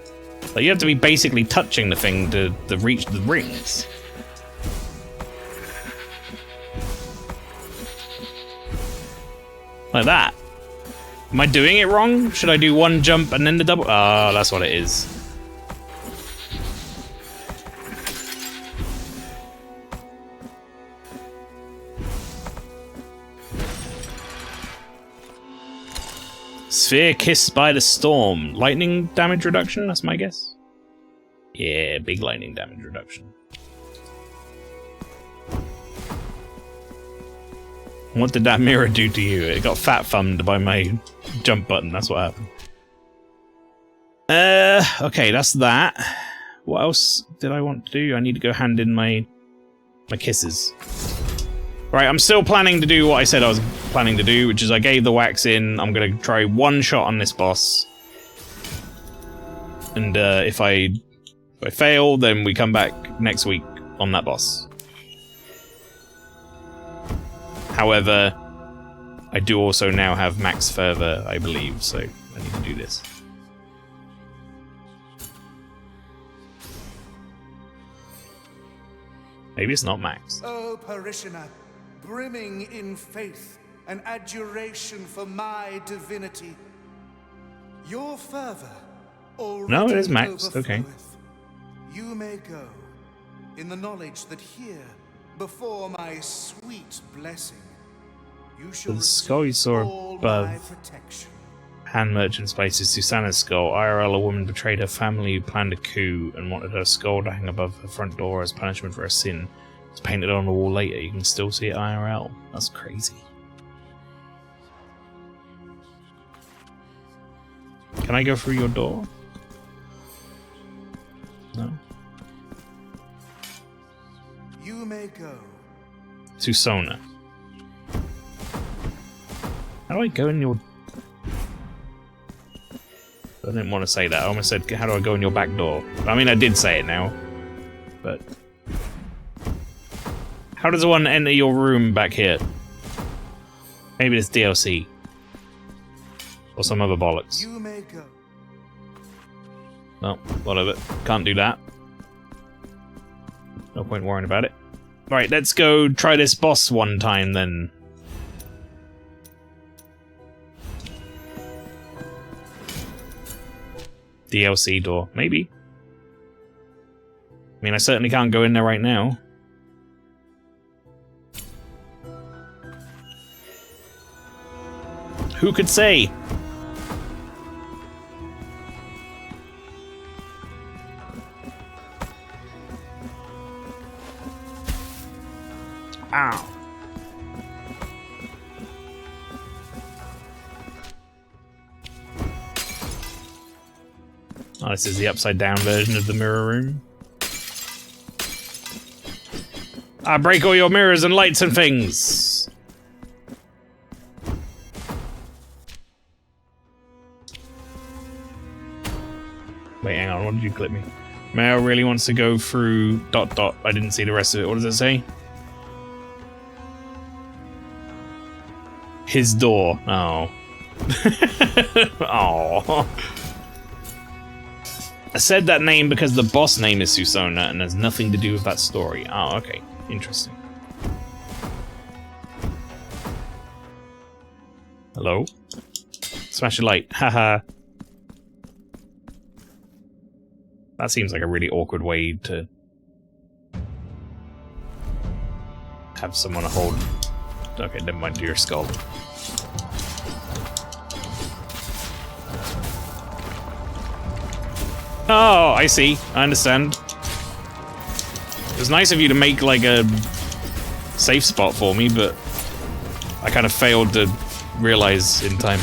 Like, you have to be basically touching the thing to reach the rings. Like that. Am I doing it wrong? Should I do one jump and then the double? Oh, that's what it is. Sphere kissed by the storm. Lightning damage reduction, that's my guess. Yeah, big lightning damage reduction. What did that mirror do to you? It got fat-thumbed by my jump button, that's what happened. Okay, that's that. What else did I want to do? I need to go hand in my kisses. Right, I'm still planning to do what I said I was planning to do, which is I gave the wax in. I'm gonna try one shot on this boss. And if I fail, then we come back next week on that boss. However, I do also now have max fervor, I believe, so I need to do this. Maybe it's not max.
Oh, parishioner, brimming in faith and adjuration for my divinity, Your fervor already
No, it is Max. Okay.
overfloweth. You may go, in the knowledge that here, before my sweet blessing, you shall
The skull you saw
all my
above
protection.
Hand Merchant's place is Susanna's skull. IRL, a woman betrayed her family who planned a coup and wanted her skull to hang above her front door as punishment for her sin. It's painted on the wall later. You can still see it IRL. That's crazy. Can I go through your door? No.
You may go.
Susona. How do I go in your... I didn't want to say that. I almost said, how do I go in your back door? I mean, I did say it now. But... how does one enter your room back here? Maybe it's DLC. Or some other bollocks.
You may go.
No, whatever. Can't do that. No point worrying about it. Right, let's go try this boss one time then. DLC door, maybe. I mean, I certainly can't go in there right now. Who could say? Ow. Oh, this is the upside down version of the mirror room. I break all your mirrors and lights and things. Wait, hang on, what did you clip me? Mael really wants to go through ... I didn't see the rest of it. What does it say? His door. Oh. Oh. I said that name because the boss name is Susona and has nothing to do with that story. Oh, okay. Interesting. Hello? Smash a light. Haha. That seems like a really awkward way to have someone hold... Okay, never mind, do your skull. Oh, I see. I understand. It was nice of you to make, like, a safe spot for me, but I kind of failed to realize in time.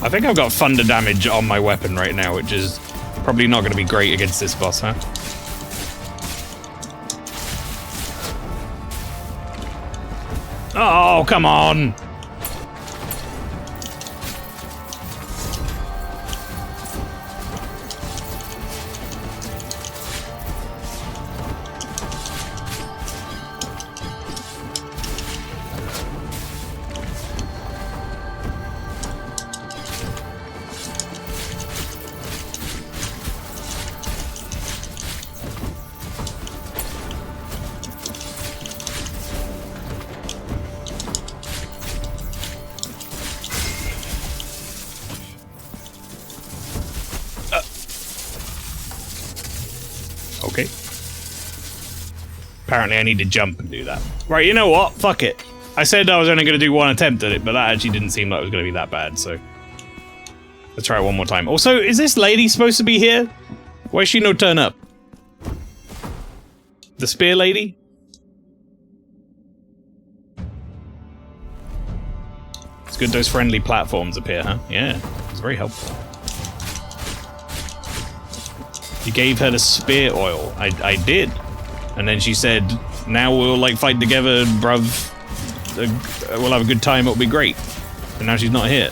I think I've got thunder damage on my weapon right now, which is probably not going to be great against this boss, huh? Oh, come on! Okay. Apparently I need to jump and do that. Right, you know what? Fuck it. I said I was only going to do one attempt at it, but that actually didn't seem like it was going to be that bad, so... let's try it one more time. Also, is this lady supposed to be here? Why is she no turn up? The spear lady? It's good those friendly platforms appear, huh? Yeah, it's very helpful. You gave her the spear oil. I did. And then she said, now we'll, like, fight together, bruv. we'll have a good time. It'll be great. And now she's not here.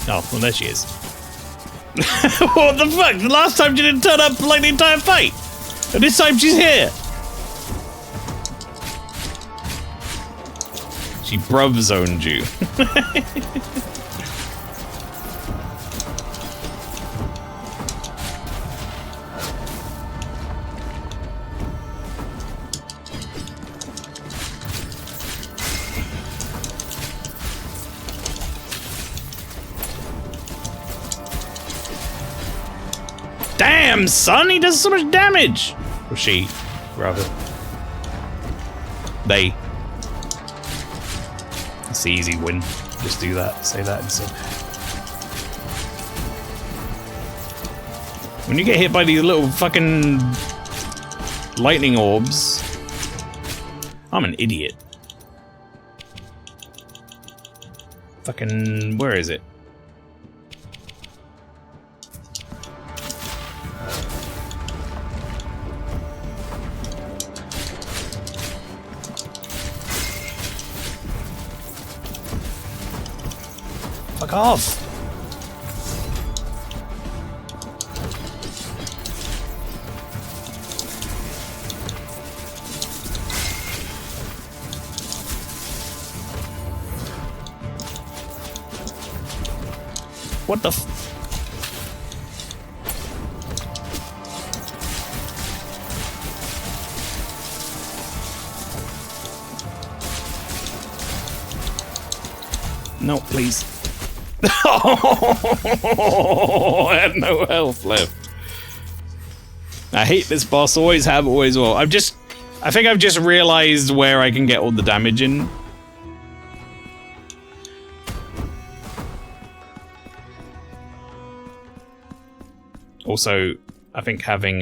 Oh, well, there she is. What the fuck? The last time she didn't turn up for like the entire fight. And this time she's here. She bruv zoned you. Damn, son, he does so much damage. Or she, rather. They. It's the easy win. Just do that. Say that instead. When you get hit by these little fucking lightning orbs, I'm an idiot. Fucking, where is it? Fuck off! What the f- No, please. Oh, I had no health left. I hate this boss, always have, always will. I think I've just realized where I can get all the damage in. Also, I think having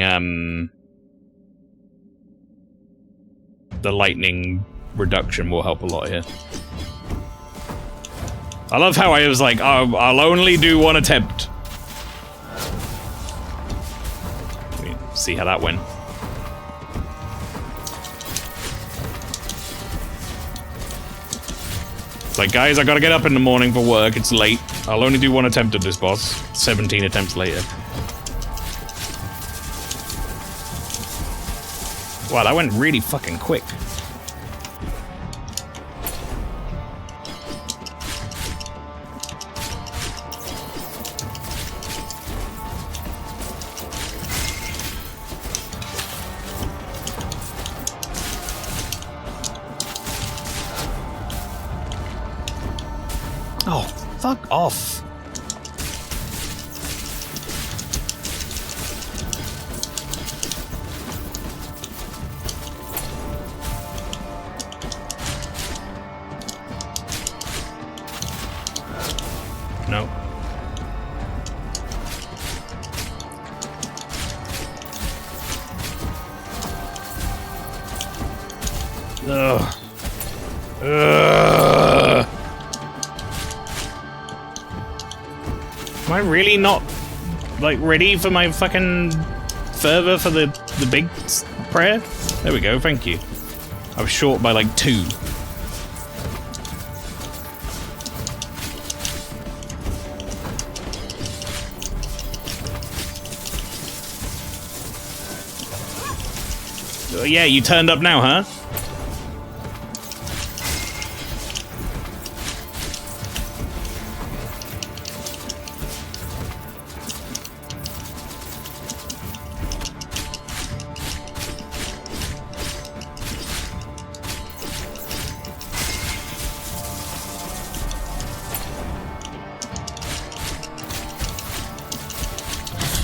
the lightning reduction will help a lot here. I love how I was like, oh, I'll only do one attempt. See how that went. It's like, guys, I gotta get up in the morning for work. It's late. I'll only do one attempt at this boss. 17 attempts later. Wow, that went really fucking quick. Oh, fuck off. No. Ugh. Ugh. Am I really not, like, ready for my fucking fervor for the big prayer? There we go, thank you. I was short by, like, 2. Oh, yeah, you turned up now, huh?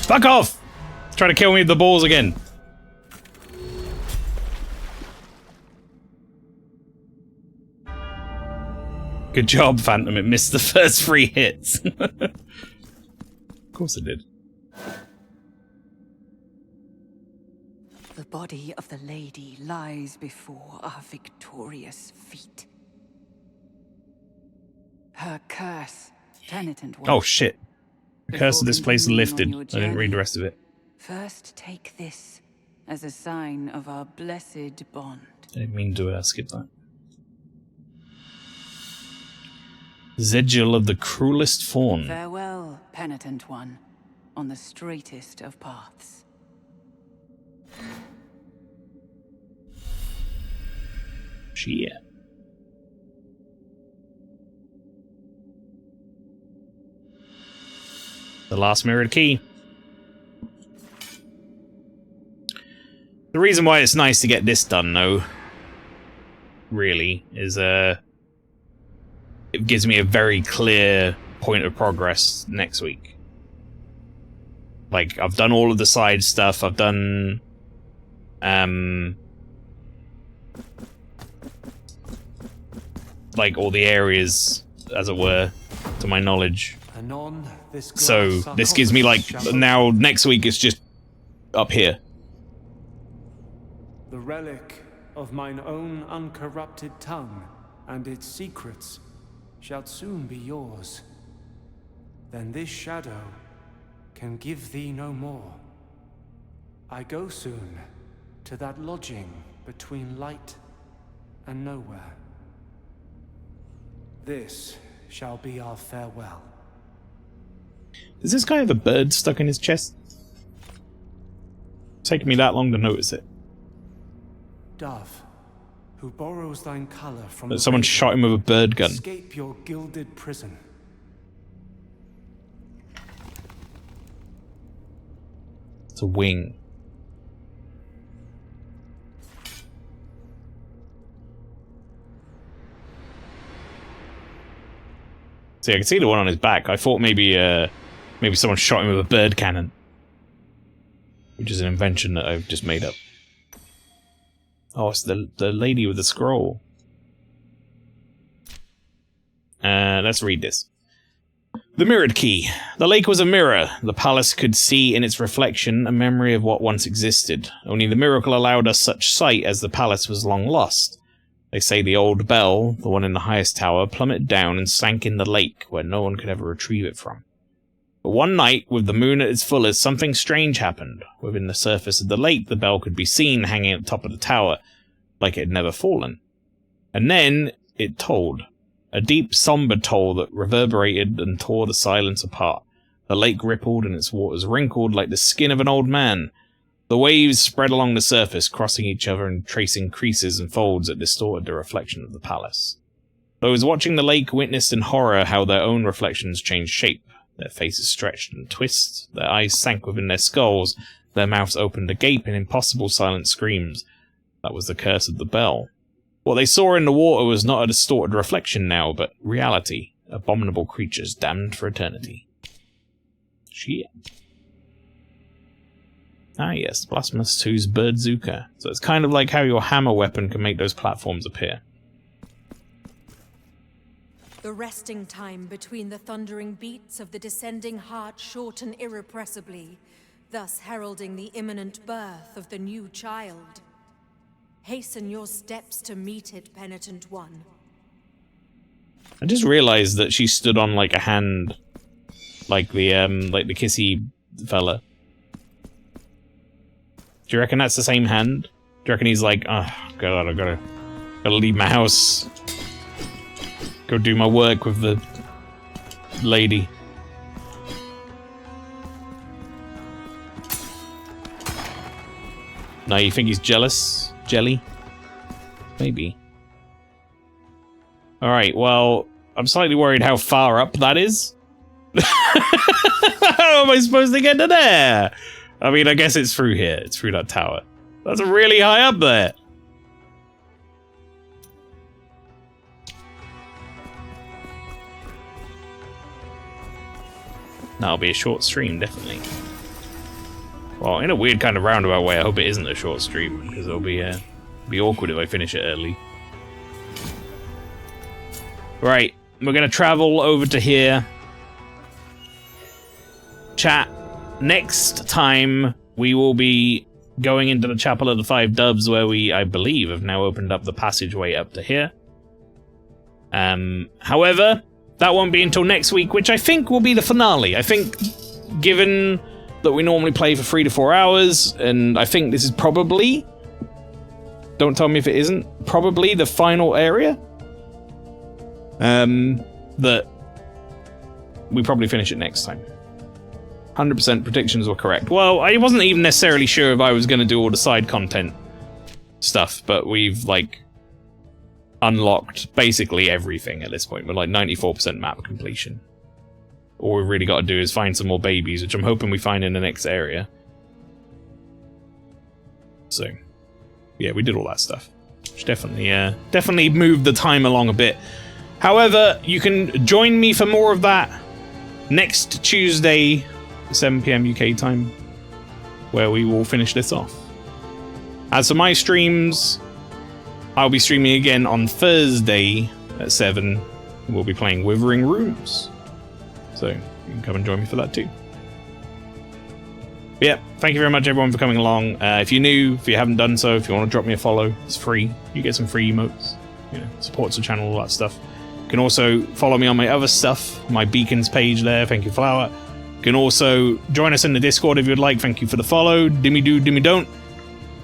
Fuck off! Try to kill me with the balls again. Good job, Phantom. It missed the first 3 hits. Of course it did.
The body of the lady lies before our victorious feet. Her curse, penitent one.
Oh shit. Curse of this place
Before
lifted.
continuing
I
on your
didn't read the
journey,
rest of it.
First, take this as a sign of our blessed bond.
I didn't mean to skip that. Zedgil of the cruelest fawn.
Farewell, penitent one, on the straightest of paths.
Shit. The last mirrored key. The reason why it's nice to get this done, though, really, is it gives me a very clear point of progress next week. Like, I've done all of the side stuff, I've done like all the areas, as it were, to my knowledge. So this gives me like, now next week it's just up here.
The relic of mine own uncorrupted tongue and its secrets shall soon be yours. Then this shadow can give thee no more. I go soon to that lodging between light and nowhere. This shall be our farewell.
Does this guy have a bird stuck in his chest? It's taken me that long to notice it.
Dove, who borrows thine color from
Someone shot him with a bird gun.
Escape your gilded prison.
It's a wing. See, I can see the one on his back. I thought maybe maybe someone shot him with a bird cannon, which is an invention that I've just made up. Oh, it's the lady with the scroll. Let's read this. The mirrored key. The lake was a mirror. The palace could see in its reflection a memory of what once existed. Only the miracle allowed us such sight as the palace was long lost. They say the old bell, the one in the highest tower, plummeted down and sank in the lake, where no one could ever retrieve it from. But one night, with the moon at its fullest, something strange happened. Within the surface of the lake, the bell could be seen hanging at the top of the tower, like it had never fallen. And then it tolled. A deep, somber toll that reverberated and tore the silence apart. The lake rippled and its waters wrinkled like the skin of an old man. The waves spread along the surface, crossing each other and tracing creases and folds that distorted the reflection of the palace. Those watching the lake witnessed in horror how their own reflections changed shape. Their faces stretched and twisted, their eyes sank within their skulls, their mouths opened agape in impossible silent screams. That was the curse of the bell. What they saw in the water was not a distorted reflection now, but reality. Abominable creatures damned for eternity. Shit. Ah yes, Blasphemous 2's Birdzuka. So it's kind of like how your hammer weapon can make those platforms appear.
The resting time between the thundering beats of the descending heart shorten irrepressibly, thus heralding the imminent birth of the new child. Hasten your steps to meet it, penitent one.
I just realized that she stood on like a hand, like the kissy fella. Do you reckon that's the same hand? Do you reckon he's like, oh god, I gotta leave my house, go do my work with the lady? No, you think he's jealous? Jelly? Maybe. Alright, well, I'm slightly worried how far up that is. How am I supposed to get to there? I mean, I guess it's through here. It's through that tower. That's really high up there. That'll be a short stream, definitely. Well, in a weird kind of roundabout way, I hope it isn't a short stream, because it'll be awkward if I finish it early. Right, we're gonna travel over to here. Chat, next time we will be going into the Chapel of the Five Doves, where we, I believe, have now opened up the passageway up to here. However, that won't be until next week, which I think will be the finale. I think, given that we normally play for 3 to 4 hours, and I think this is probably, don't tell me if it isn't, probably the final area, that we probably finish it next time. 100% predictions were correct. Well, I wasn't even necessarily sure if I was going to do all the side content stuff, but we've, like, unlocked basically everything at this point. We're like 94% map completion. All we've really got to do is find some more babies, which I'm hoping we find in the next area. So, yeah, we did all that stuff. Which definitely moved the time along a bit. However, you can join me for more of that next Tuesday, 7 PM UK time, where we will finish this off. As for my streams, I'll be streaming again on Thursday at 7. We'll be playing Withering Rooms. So you can come and join me for that too. But yeah, thank you very much everyone for coming along. If you're new, if you haven't done so, if you want to drop me a follow, it's free. You get some free emotes. You know, supports the channel, all that stuff. You can also follow me on my other stuff, my Beacons page there, thank you Flower. You can also join us in the Discord if you'd like, thank you for the follow. Dimmy do, dimmy don't.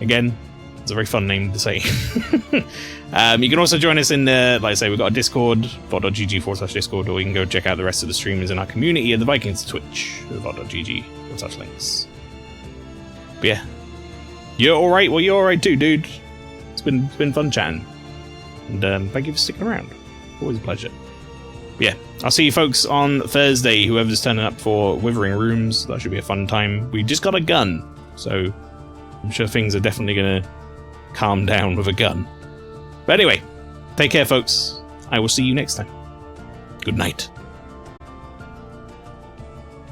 Again, it's a very fun name to say. You can also join us in the, like I say, we've got a Discord, vod.gg/Discord, or you can go check out the rest of the streamers in our community at the Vikings Twitch, vod.gg/links. But yeah, you're alright, well you're alright too, dude. It's been fun chatting. And thank you for sticking around. Always a pleasure. But yeah, I'll see you folks on Thursday, whoever's turning up for Withering Rooms. That should be a fun time. We just got a gun, so I'm sure things are definitely going to calm down with a gun. But anyway, take care folks. I will see you next time. Good night.